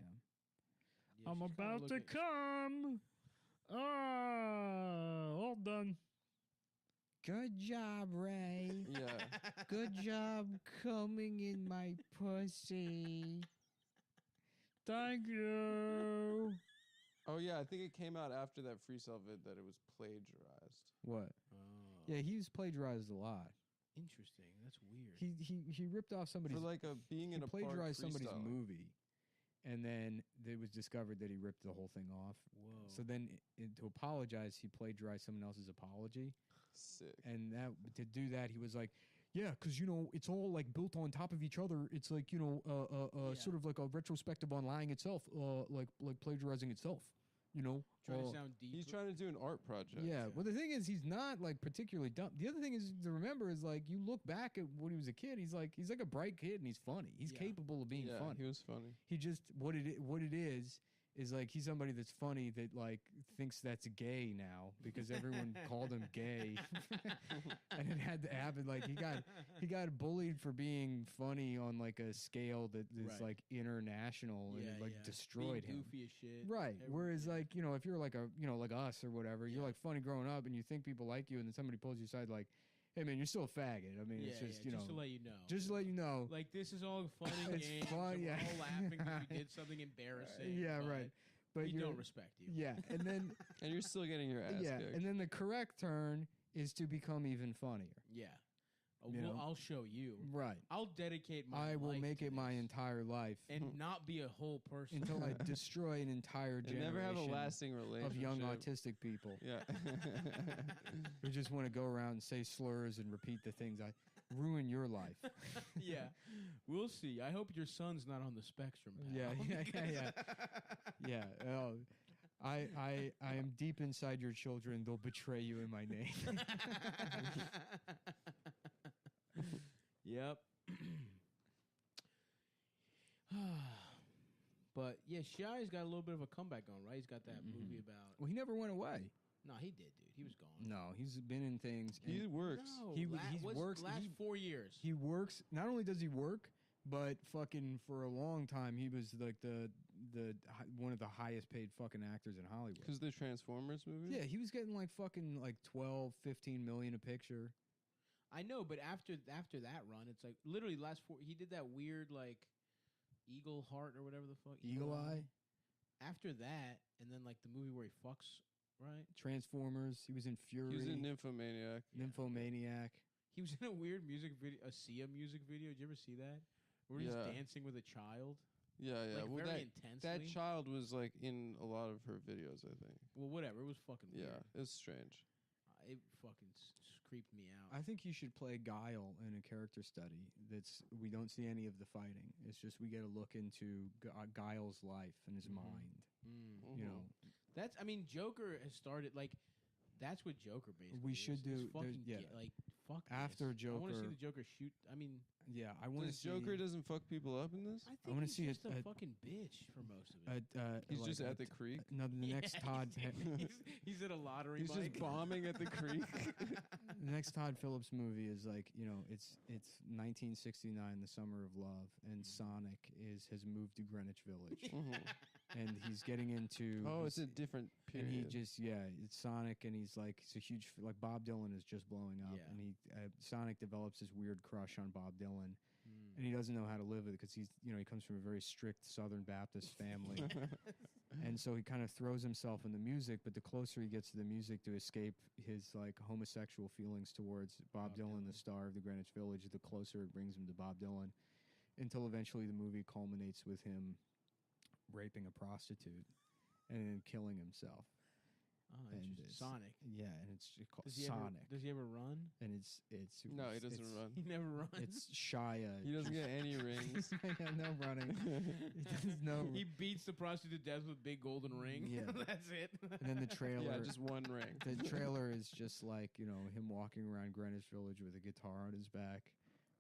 Yeah, I'm she's kinda about to looking- come. All done. Good job, Ray. Yeah. Good job coming in my pussy. Thank you. Oh, yeah, I think it came out after that freestyle vid that it was plagiarized. What? Oh. Yeah, he's plagiarized a lot. Interesting. That's weird. He ripped off somebody's. For like a being in he a park plagiarized somebody's freestyling. movie, and then it was discovered that he ripped the whole thing off. Whoa. So then, to apologize, he plagiarized someone else's apology. Sick. And to do that, he was like, yeah, because, it's all, like, built on top of each other. It's like, sort of like a retrospective on lying itself, like plagiarizing itself, Trying to sound deep. He's trying to do an art project. Yeah, well, the thing is, he's not, like, particularly dumb. The other thing is to remember is, like, you look back at when he was a kid, he's like a bright kid, and he's funny. He's Yeah. capable of being Yeah, funny. he was funny. He just, what it is like he's somebody that's funny that like thinks that's gay now because everyone called him gay. And it had to happen. Like he got bullied for being funny on like a scale that is Right. like international, and it like destroyed Being him. goofy as shit. Right. Everyone- Whereas like, if you're like like us or whatever, you're Yeah. like funny growing up and you think people like you, and then somebody pulls you aside like, hey man, you're still a faggot. I mean, yeah, it's just, yeah, just to let you know. just to let you know. Like, this is all fun and It's games. fun, and yeah. We're all laughing because we did something embarrassing. Yeah, but right. But we you're, don't respect you. yeah, and then And you're still getting your ass yeah, kicked. and then the correct turn is to become even funnier. Yeah. I'll show you. Right. I'll dedicate my I will life make to it my this entire life and not be a whole person. until I destroy an entire And generation never have a lasting relationship. of young autistic people Yeah. who just want to go around and say slurs and repeat the things I ruin your life. Yeah, we'll see. I hope your son's not on the spectrum. Pal. Yeah. Oh, I am deep inside your children. They'll betray you in my name. Yep. But yeah, Shia's got a little bit of a comeback going, right? He's got that movie about. Well, he never went away. No, he did, dude. He was gone. No, he's been in things. He and works. No, He works works- last he- 4 years. He works. Not only does he work, but fucking for a long time he was like the one of the highest paid fucking actors in Hollywood. Because the Transformers movie? Yeah, he was getting like fucking like 12, 15 million a picture. I know, but after that run, it's like literally last 4. He did that weird like Eagle Heart or whatever the fuck. Eagle Eye, After that, and then like the movie where he fucks, right? Transformers. He was in Fury. He was in Nymphomaniac. Nymphomaniac. He was in a weird music video, a Sia music video. Did you ever see that? Where he's Yeah. dancing with a child. Yeah, yeah. Like well, very that intensely. child was like in a lot of her videos, I think. Well, whatever. It was fucking weird. Yeah, it's strange. It fucking creeped me out. I think you should play Guile in a character study. We don't see any of the fighting. It's just we get a look into Guile's life and his mind. Mm. You know, That's. I mean, Joker has started like. That's what Joker basically. We is, should is do- fucking yeah. like fuck. After this. I want to see Joker- the Joker shoot. I mean, yeah. I want to This see Joker doesn't fuck people up in this? I think wanna he's see just a a fucking bitch for most of it. He's like just at the creek. No, the next Todd. he's at a lottery. He's just mic. bombing at the creek. The next Todd Phillips movie is like, you know, it's 1969, the summer of love, and Sonic has moved to Greenwich Village, and he's getting into. Oh, it's this- a different And period. he just it's Sonic, and he's like it's a huge like Bob Dylan is just blowing up, Yeah. and Sonic develops this weird crush on Bob Dylan, Mm. and he doesn't know how to live with it because he comes from a very strict Southern Baptist family, and so he kind of throws himself in the music. But the closer he gets to the music to escape his like homosexual feelings towards Bob Dylan, the star of the Greenwich Village, the closer it brings him to Bob Dylan, until eventually the movie culminates with him raping a prostitute and then killing himself. Oh, And interesting. it's- Sonic. Yeah, and it's called Does he Sonic, Ever, does he ever run? and it's super No, he doesn't it's- run. He never runs. It's Shia. He doesn't get any rings. Yeah, no running. He does no. He beats the prostitute to death with a big golden ring. Yeah. That's it. And then the trailer. Yeah, just one ring. The trailer is just like him walking around Greenwich Village with a guitar on his back,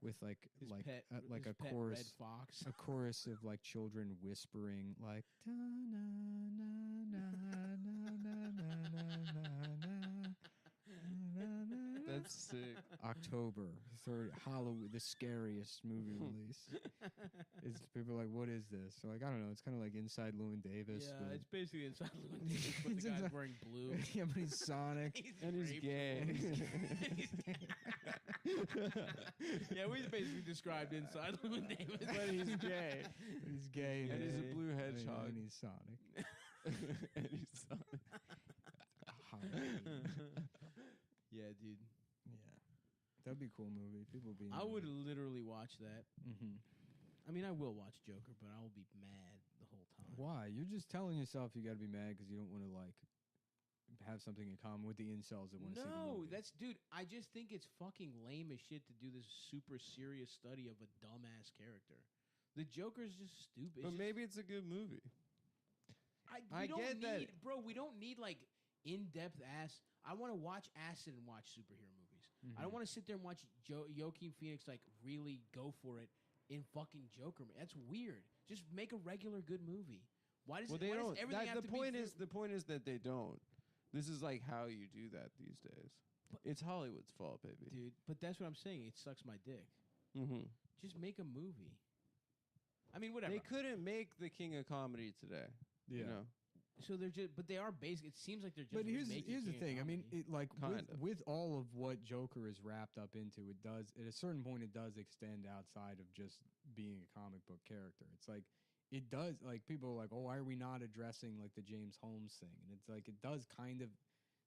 with like His like pet, a, like his a pet chorus. red fox. A chorus of like children whispering like "Da, na, na, na, na, na, na, na, na, na, na." That's sick. October 3rd, Halloween, the scariest movie release. It's people are like, what is this? So like, I don't know. It's kind of like Inside Llewyn Davis. Yeah, but- it's basically inside Llewyn Davis, but It's the guy's inside- wearing blue. yeah, but he's Sonic. And he's raped. gay. Yeah, we basically described inside Llewyn Davis. But he's gay. He's gay. And he's a gay, blue hedgehog. And he's Sonic. And he's Sonic. Halloween. Yeah, dude. Yeah, that'd be a cool movie. People would be. I would literally watch that. Mm-hmm. I mean, I will watch Joker, but I will be mad the whole time. Why? You're just telling yourself you got to be mad because you don't want to like have something in common with the incels that want to see the No, movie. that's dude. I just think it's fucking lame as shit to do this super serious study of a dumbass character. The Joker's just stupid. But maybe it's a good movie. We I don't get that- need, bro. We don't need like in-depth ass. I want to watch acid and watch superhero movies. I don't want to sit there and watch Joaquin Phoenix like really go for it in fucking Joker. That's weird. Just make a regular good movie. Why does Well, they why don't. Does everything have The to point be is, the point is that they don't. This is like how you do that these days. It's Hollywood's fault, baby. dude? But that's what I'm saying. It sucks my dick. Mm-hmm. Just make a movie. I mean, whatever. They couldn't make the King of Comedy today. Yeah. You know? So they're just, but they are basic. It seems like they're just. But here's remaking the King of thing. I mean, Comedy. it like Kind of. with all of what Joker is wrapped up into, it does at a certain point it does extend outside of just being a comic book character. It's like it does like people are like, oh, why are we not addressing like the James Holmes thing? And it's like it does kind of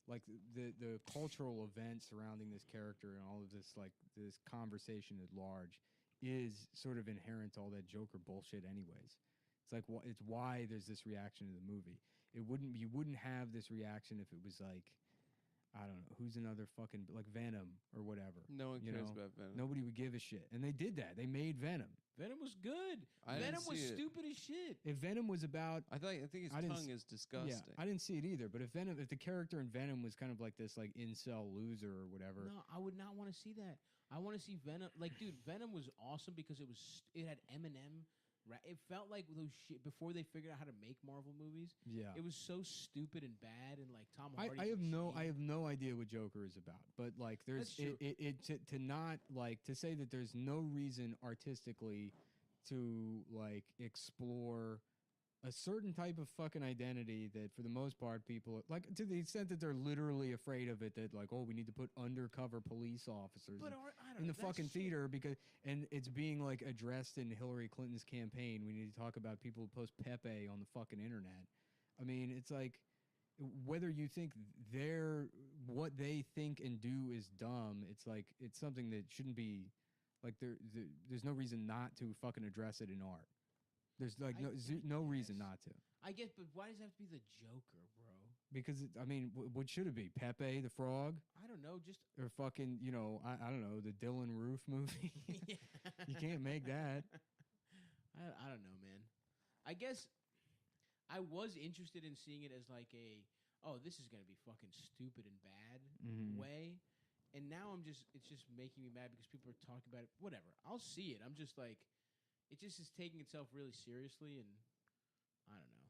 like the cultural event surrounding this character and all of this like this conversation at large is sort of inherent to all that Joker bullshit anyways. It's like it's why there's this reaction to the movie. You wouldn't have this reaction if it was like, I don't know, who's another fucking like Venom or whatever. No one cares about Venom. Nobody would give a shit. And they did that. They made Venom. Venom was good. Venom was stupid as shit. If Venom was about I think his tongue is disgusting. Yeah, I didn't see it either. But if the character in Venom was kind of like this like incel loser or whatever. No, I would not want to see that. I want to see Venom. Like, dude, Venom was awesome because it had Eminem. It felt like those shit before they figured out how to make Marvel movies. Yeah, it was so stupid and bad, and like Tom Hardy. I have no idea what Joker is about, but like there's to not like to say that there's no reason artistically to like explore a certain type of fucking identity that for the most part people like to the extent that they're literally afraid of it, that like, oh, we need to put undercover police officers in the fucking theater because and it's being like addressed in Hillary Clinton's campaign. We need to talk about people who post Pepe on the fucking internet. I mean, it's like whether you think what they think and do is dumb, it's like it's something that shouldn't be like there's no reason not to fucking address it in art. There's like no reason not to. I guess, but why does it have to be the Joker, bro? Because I mean, what should it be? Pepe the Frog? I don't know, just or fucking I don't know, the Dylan Roof movie. You can't make that. I don't know, man. I guess I was interested in seeing it as like this is gonna be fucking stupid and bad way, and now it's just making me mad because people are talking about it. Whatever, I'll see it. I'm just like. It just is taking itself really seriously, and I don't know.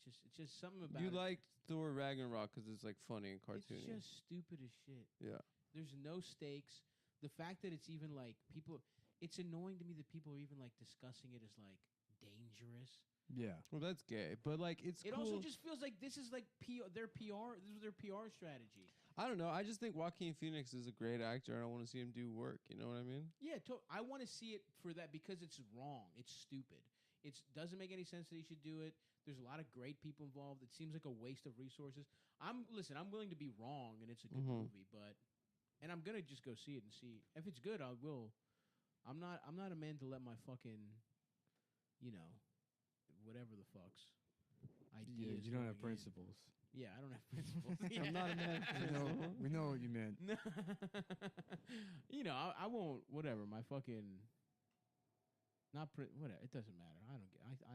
It's just something about you it. liked Thor Ragnarok because it's like funny and cartoony. It's just stupid as shit. Yeah. There's no stakes. The fact that it's even like people, it's annoying to me that people are even like discussing it as like dangerous. Yeah. Well, that's gay, but like it cool. Also just feels like this is like their PR. This is their PR strategy. I don't know. I just think Joaquin Phoenix is a great actor, and I want to see him do work. You know what I mean? Yeah, I want to see it for that because it's wrong. It's stupid. It doesn't make any sense that he should do it. There's a lot of great people involved. It seems like a waste of resources. I'm willing to be wrong, and it's a good movie, and I'm gonna just go see it and see if it's good. I will. I'm not a man to let my fucking, whatever the fuck's ideas. Yeah, you don't have principles. Yeah, I don't have principles. I'm not a man. We know what you meant. I won't. Whatever. My fucking. Whatever. It doesn't matter. I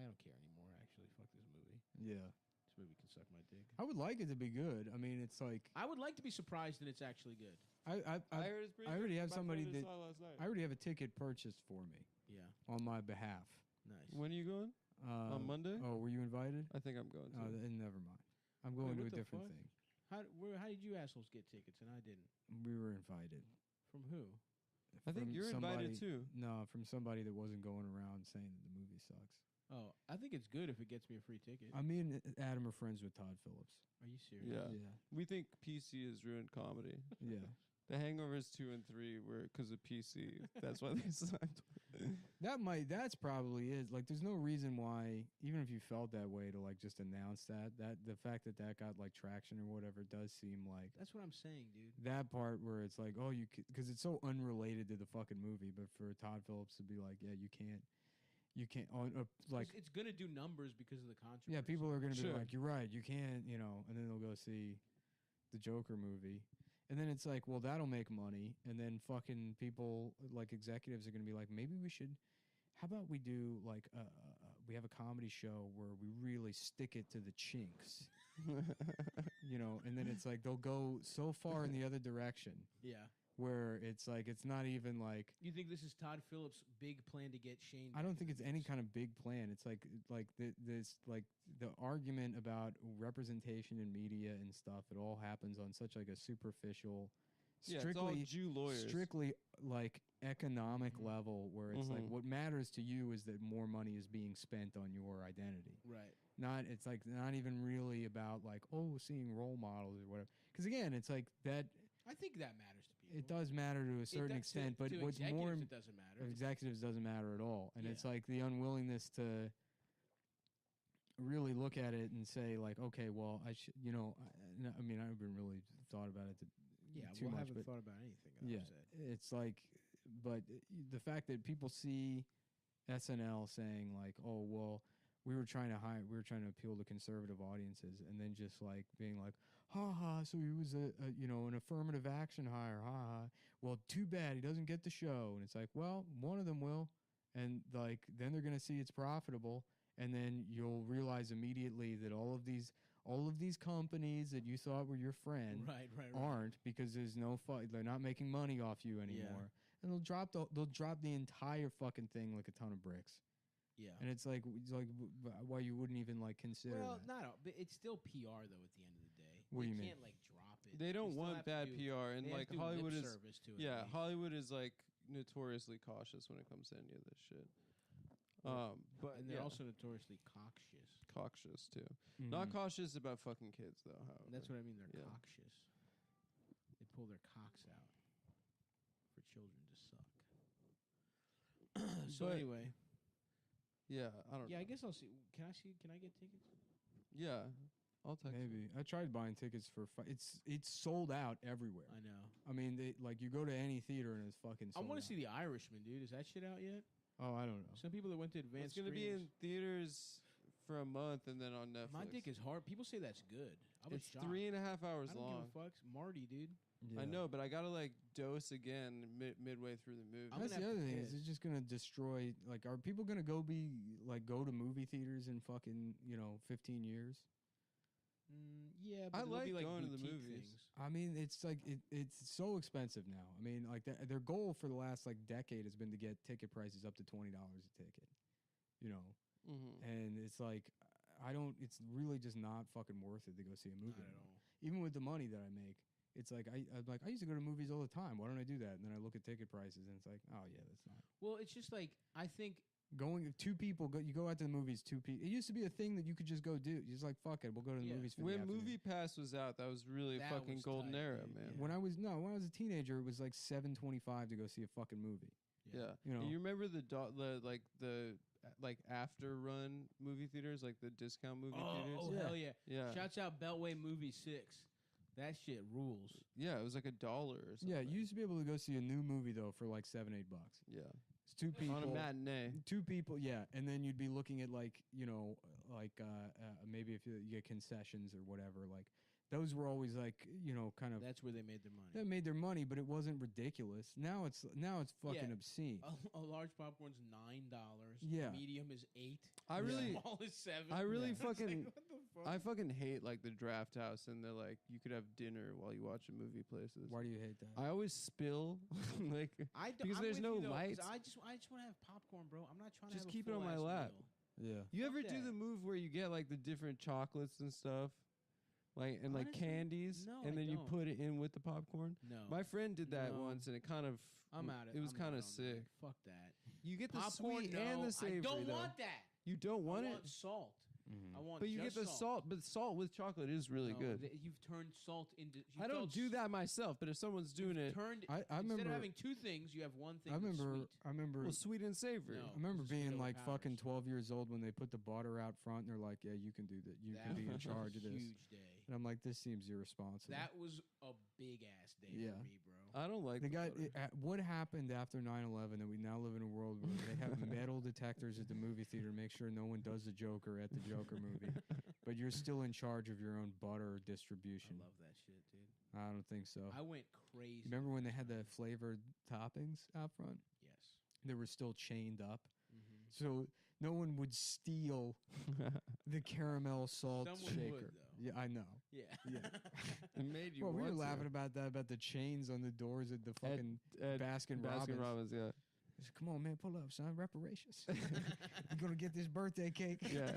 don't care anymore. Actually, fuck this movie. Yeah. This movie can suck my dick. I would like it to be good. I mean, it's like I would like to be surprised that it's actually good. I heard it's pretty I already good. have My somebody friend that saw last night. I already have a ticket purchased for me. Yeah. On my behalf. Nice. When are you going? On Monday? Oh, were you invited? I think I'm going to. Then never mind. I'm going to a what the different fuck? thing. How did you assholes get tickets and I didn't? We were invited. From who? I think From you're invited too. No, from somebody that wasn't going around saying that the movie sucks. Oh, I think it's good if it gets me a free ticket. Me and Adam are friends with Todd Phillips. Are you serious? Yeah. We think PC has ruined comedy. Yeah. The Hangovers 2 and 3 were because of PC. That's why they signed. That's probably is. Like, there's no reason why, even if you felt that way, to like just announce that the fact that got like traction or whatever does seem like That's what I'm saying, dude. that part where it's like, oh, because it's so unrelated to the fucking movie, but for Todd Phillips to be like, yeah, you can't like It's gonna do numbers because of the controversy. yeah, people are gonna be Sure. like, you're right, you can't, and then they'll go see the Joker movie. And then it's like, well, that'll make money. And then fucking people, like executives, are going to be like, maybe we should, how about we do like, we have a comedy show where we really stick it to the chinks, and then it's like, they'll go so far in the other direction. Yeah. Where it's like, it's not even like. You think this is Todd Phillips' big plan to get Shane? I don't think it's any kind of big plan. It's like this like the argument about representation in media and stuff. It all happens on such like a superficial, It's all Jew lawyers. strictly like economic level, where it's like what matters to you is that more money is being spent on your identity. Right. It's like not even really about like, oh, seeing role models or whatever. Because again, it's like that. I think that matters to people. It does matter to a certain extent, but to what's more executives, it doesn't matter. executives doesn't matter at all. And Yeah. it's like the unwillingness to really look at it and say like, okay, well, I should, you know, I mean, I haven't really thought about it too I much, haven't but thought about anything that yeah, I've said. it's like, but the fact that people see SNL saying like, oh, well, we were trying to appeal to conservative audiences, and then just like being like, ha ha, so he was a you know, an affirmative action hire, ha ha. Well, too bad he doesn't get the show, and it's like, well, one of them will, and like then they're gonna see it's profitable, and then you'll realize immediately that all of these companies that you thought were your friend Right. aren't, because there's no they're not making money off you anymore, and they'll drop the entire fucking thing like a ton of bricks. Yeah. And it's like why you wouldn't even like consider Well, that. but it's still PR though. At the end of the day, What do you they mean? can't like drop it. They don't still want have to bad do- PR, and they have like to do Hollywood lip is service to it, at least. Hollywood is like notoriously cautious when it comes to any of this shit. But and they're also notoriously cockscious. cautious too. Mhm. Not cautious about fucking kids though. However, That's what I mean. They're Yeah. cockscious. They pull their cocks out for children to suck. So But- anyway, Yeah, I don't. yeah, I guess I'll see. Can I get tickets? Yeah, I'll text. you. Maybe I tried buying tickets for it's sold out everywhere. I know. I mean, they like you go to any theater and it's fucking I sold want out. to see The Irishman, dude. Is that shit out yet? Oh, I don't know. Some people that went to It's advanced. gonna be in screenings- theaters for a month and then on Netflix. My dick is hard. People say that's good. I was It's shocked. 3.5 hours I don't long. give a fuck. Marty, dude. Yeah. I know, but I gotta like dose again midway through the movie. I'm That's gonna the have other to thing. Is piss. it's just gonna destroy? Like, are people gonna go to movie theaters in fucking 15 years? Yeah, I but it'll like be like going to the boutique movies. things. I mean, it's like it's so expensive now. I mean, like their goal for the last like decade has been to get ticket prices up to $20 a ticket. You know, Mm-hmm. and it's like I don't. It's really just not fucking worth it to go see a movie. Not at anymore. all. Even with the money that I make, it's like I used to go to movies all the time. Why don't I do that? And then I look at ticket prices, and it's like, oh yeah, that's not. Well, it's just like I think Going two people go. You go out to the movies. Two people. It used to be a thing that you could just go do. You're just like fuck it. We'll go to the Yeah. movies. For the When afternoon. Movie Pass was out, that was really That a fucking was golden tight, era, dude, man. yeah. When I was a teenager, it was like $7.25 to go see a fucking movie. Yeah. You know. And you remember the after run movie theaters, like the discount movie theaters? Oh Yeah. hell yeah! Yeah. Shouts out Beltway Movie 6. That shit rules. Yeah, it was like $1 or something. Yeah, you used to be able to go see a new movie though for like $7-8. Yeah. It's two people On a matinee. Two people, yeah, and then you'd be looking at like maybe if you get concessions or whatever. Like those were always like kind of That's where they made their money. that made their money, but it wasn't ridiculous. Now it's fucking Yeah. obscene. A large popcorn's $9. Yeah. Medium is $8. I really- Small is $7. I really It's like, fucking- what the fuck? I fucking hate like the draft house and the like you could have dinner while you watch a movie places. Why do you hate that? I always spill like I don't, because I'm there's with no you, though, 'cause lights. I just want to have popcorn, bro. I'm not trying to Just have keep a it on my full-ass lap. meal. Yeah. You ever Fuck do that. the move where you get like the different chocolates and stuff? Like and like Honestly, candies no, and I then you don't. put it in with the popcorn? No. My friend did that No. once and it kind of I'm out. It was I'm kind out of on sick. that. Fuck that. You get the Popcorn, sweet no, and the savory I don't though. want that. You don't want I it? want salt. Mhm. I want But you just get the salt, but salt with chocolate is really No, good. You've turned salt into. I don't do that myself, but if someone's doing it, Turned, I instead remember- of having two things, you have one thing. I that's remember. sweet. well, sweet and savory. No. I remember It's just being sweet like overpowers. fucking 12 years old when they put the butter out front and they're like, yeah, you can do that. You can That be in was a charge of this. Huge day. And I'm like, this seems irresponsible. That was a big ass day Yeah. for me, bro. I don't like the the guy, butter. what happened after 9/11 that we now live in a world where they have metal detectors at the movie theater to make sure no one does the Joker at the Joker movie, but you're still in charge of your own butter I distribution. love that shit, dude. I don't think so. I went crazy. Remember when they had the flavored toppings out front? Yes. They were still chained up, Mm-hmm. so no one would steal the caramel salt Someone shaker. would, though. Yeah, I know. Yeah. Yeah. It made you Well, we were want to. laughing about that, about the chains on the doors at the fucking At Baskin Baskin Robbins. Robbins, yeah. I said, come on, man, pull up, son. Reparations. You're gonna get this birthday cake. Yeah.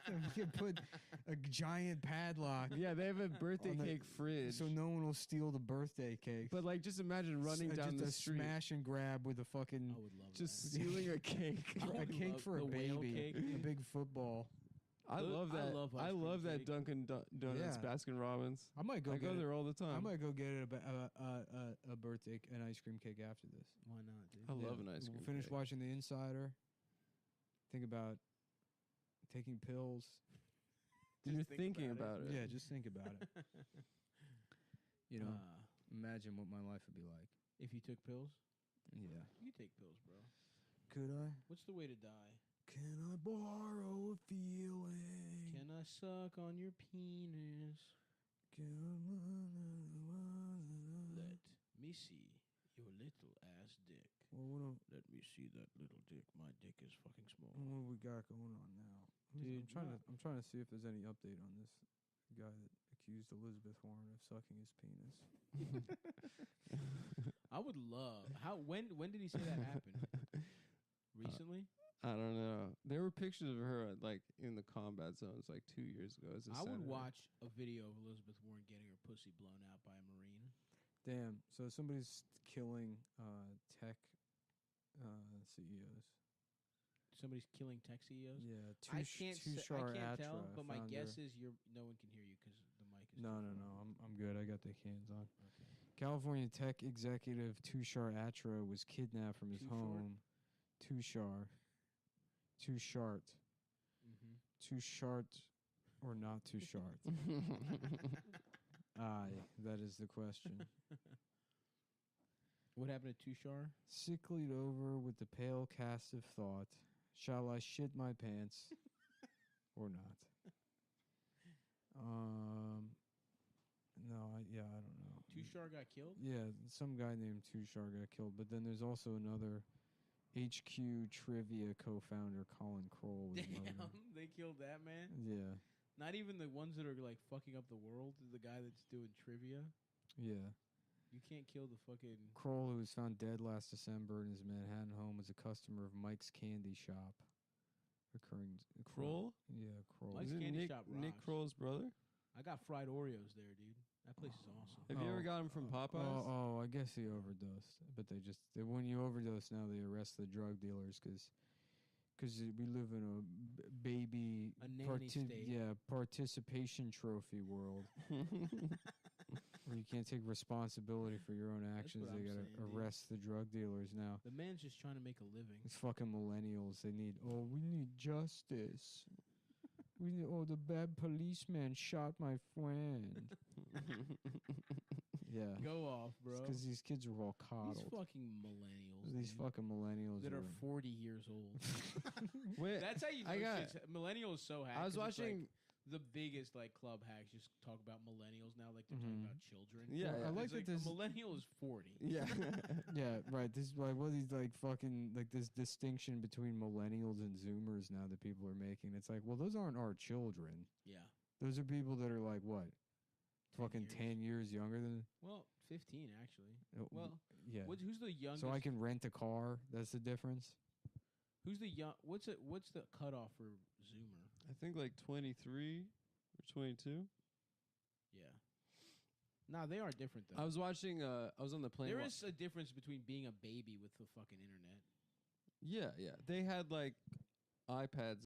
You can put a giant padlock Yeah, they have a birthday On the- cake fridge. so no one will steal the birthday cake. but like, just imagine running down just the a street, smash and grab with a fucking I would love just that. stealing a cake. I a would cake love for a the whale baby, cake. a big football. I love I that. love I ice cream love that cake. Dunkin' Donuts Yeah. Baskin Robbins. I might go I get go it. there all the time. I might go get a birthday, an ice cream cake after this. Why not, dude? I love Yeah. an ice cream We'll finish cake. watching The Insider. Think taking pills. You're think thinking about about it. Yeah, just think about it. You know, imagine what my life would be like. If you took pills, Yeah. you take pills, bro. Could I? What's the way to die? Can I borrow a feeling? Can I suck on your penis? Let me see your little ass dick. Well, Let me see that little dick. My dick is fucking small. what we got going on now? Dude, I'm trying to see if there's any update on this guy that accused Elizabeth Warren of sucking his penis. I would love when did he say that happened? Recently? I don't know. There were pictures of her like in the combat zones like 2 years ago. As a I would senator. watch a video of Elizabeth Warren getting her pussy blown out by a Marine. Damn. So somebody's killing tech CEOs. Somebody's killing tech CEOs? Yeah. I can't tell, but my guess founder. is no one can hear you because the mic is No. too far. I'm good. I got the cans on. Okay. California tech executive Tushar Atra was kidnapped from his Too home. Tushar. Too short. Mm-hmm. Too short or not too short? Aye, that is the question. What happened to Tushar? Sicklied over with the pale cast of thought, shall I shit my pants or not? No, I don't know. Tushar got killed? Yeah, some guy named Tushar got killed, but then there's also another HQ Trivia co-founder, Colin Kroll. Was Damn, murdered. they killed that man? Yeah, Not even the ones that are like fucking up the world, the guy that's doing trivia. yeah. You can't kill the fucking Kroll, who was found dead last December in his Manhattan home, was a customer of Mike's Candy Shop. Kroll? Yeah, Kroll. Mike's Is it Candy Nick, Shop Nick rocks. Kroll's brother? I got fried Oreos there, dude. That place is awesome. Have you ever got him from Popeyes? I guess he overdosed. But when you overdose now, they arrest the drug dealers because we live in a baby A nanny state. participation trophy world where you can't take responsibility for your own actions. what They I'm gotta saying, dude. arrest the drug dealers now. The man's just trying to make a living. These fucking millennials, we need justice. The bad policeman shot my friend. Yeah. Go off, bro. Because these kids are all These coddled. fucking millennials. These dude, fucking millennials that are 40 years old. Wait, That's how you know I got- shit's- millennials so hack. I was 'cause it's, like, watching. the biggest like club hacks just talk about millennials now, like they're talking Mhm. about children. Yeah, Well, yeah. I like It's that like this. a millennial is 40. Yeah. Yeah, right. This is like what these like fucking like this distinction between millennials and Zoomers now that people are making. It's like, well, those aren't our children. Yeah. Those are people that are like what, 10 fucking years. 10 years younger than. Well, 15 actually. uh, Well, yeah. who's the youngest? So I can rent a car. That's the difference. Who's the young? What's the cutoff for Zoomer? I think like 23 or 22. Yeah. Nah, they are different though. I was watching. I was on the plane. There is a difference between being a baby with the fucking internet. Yeah, yeah. They had like iPads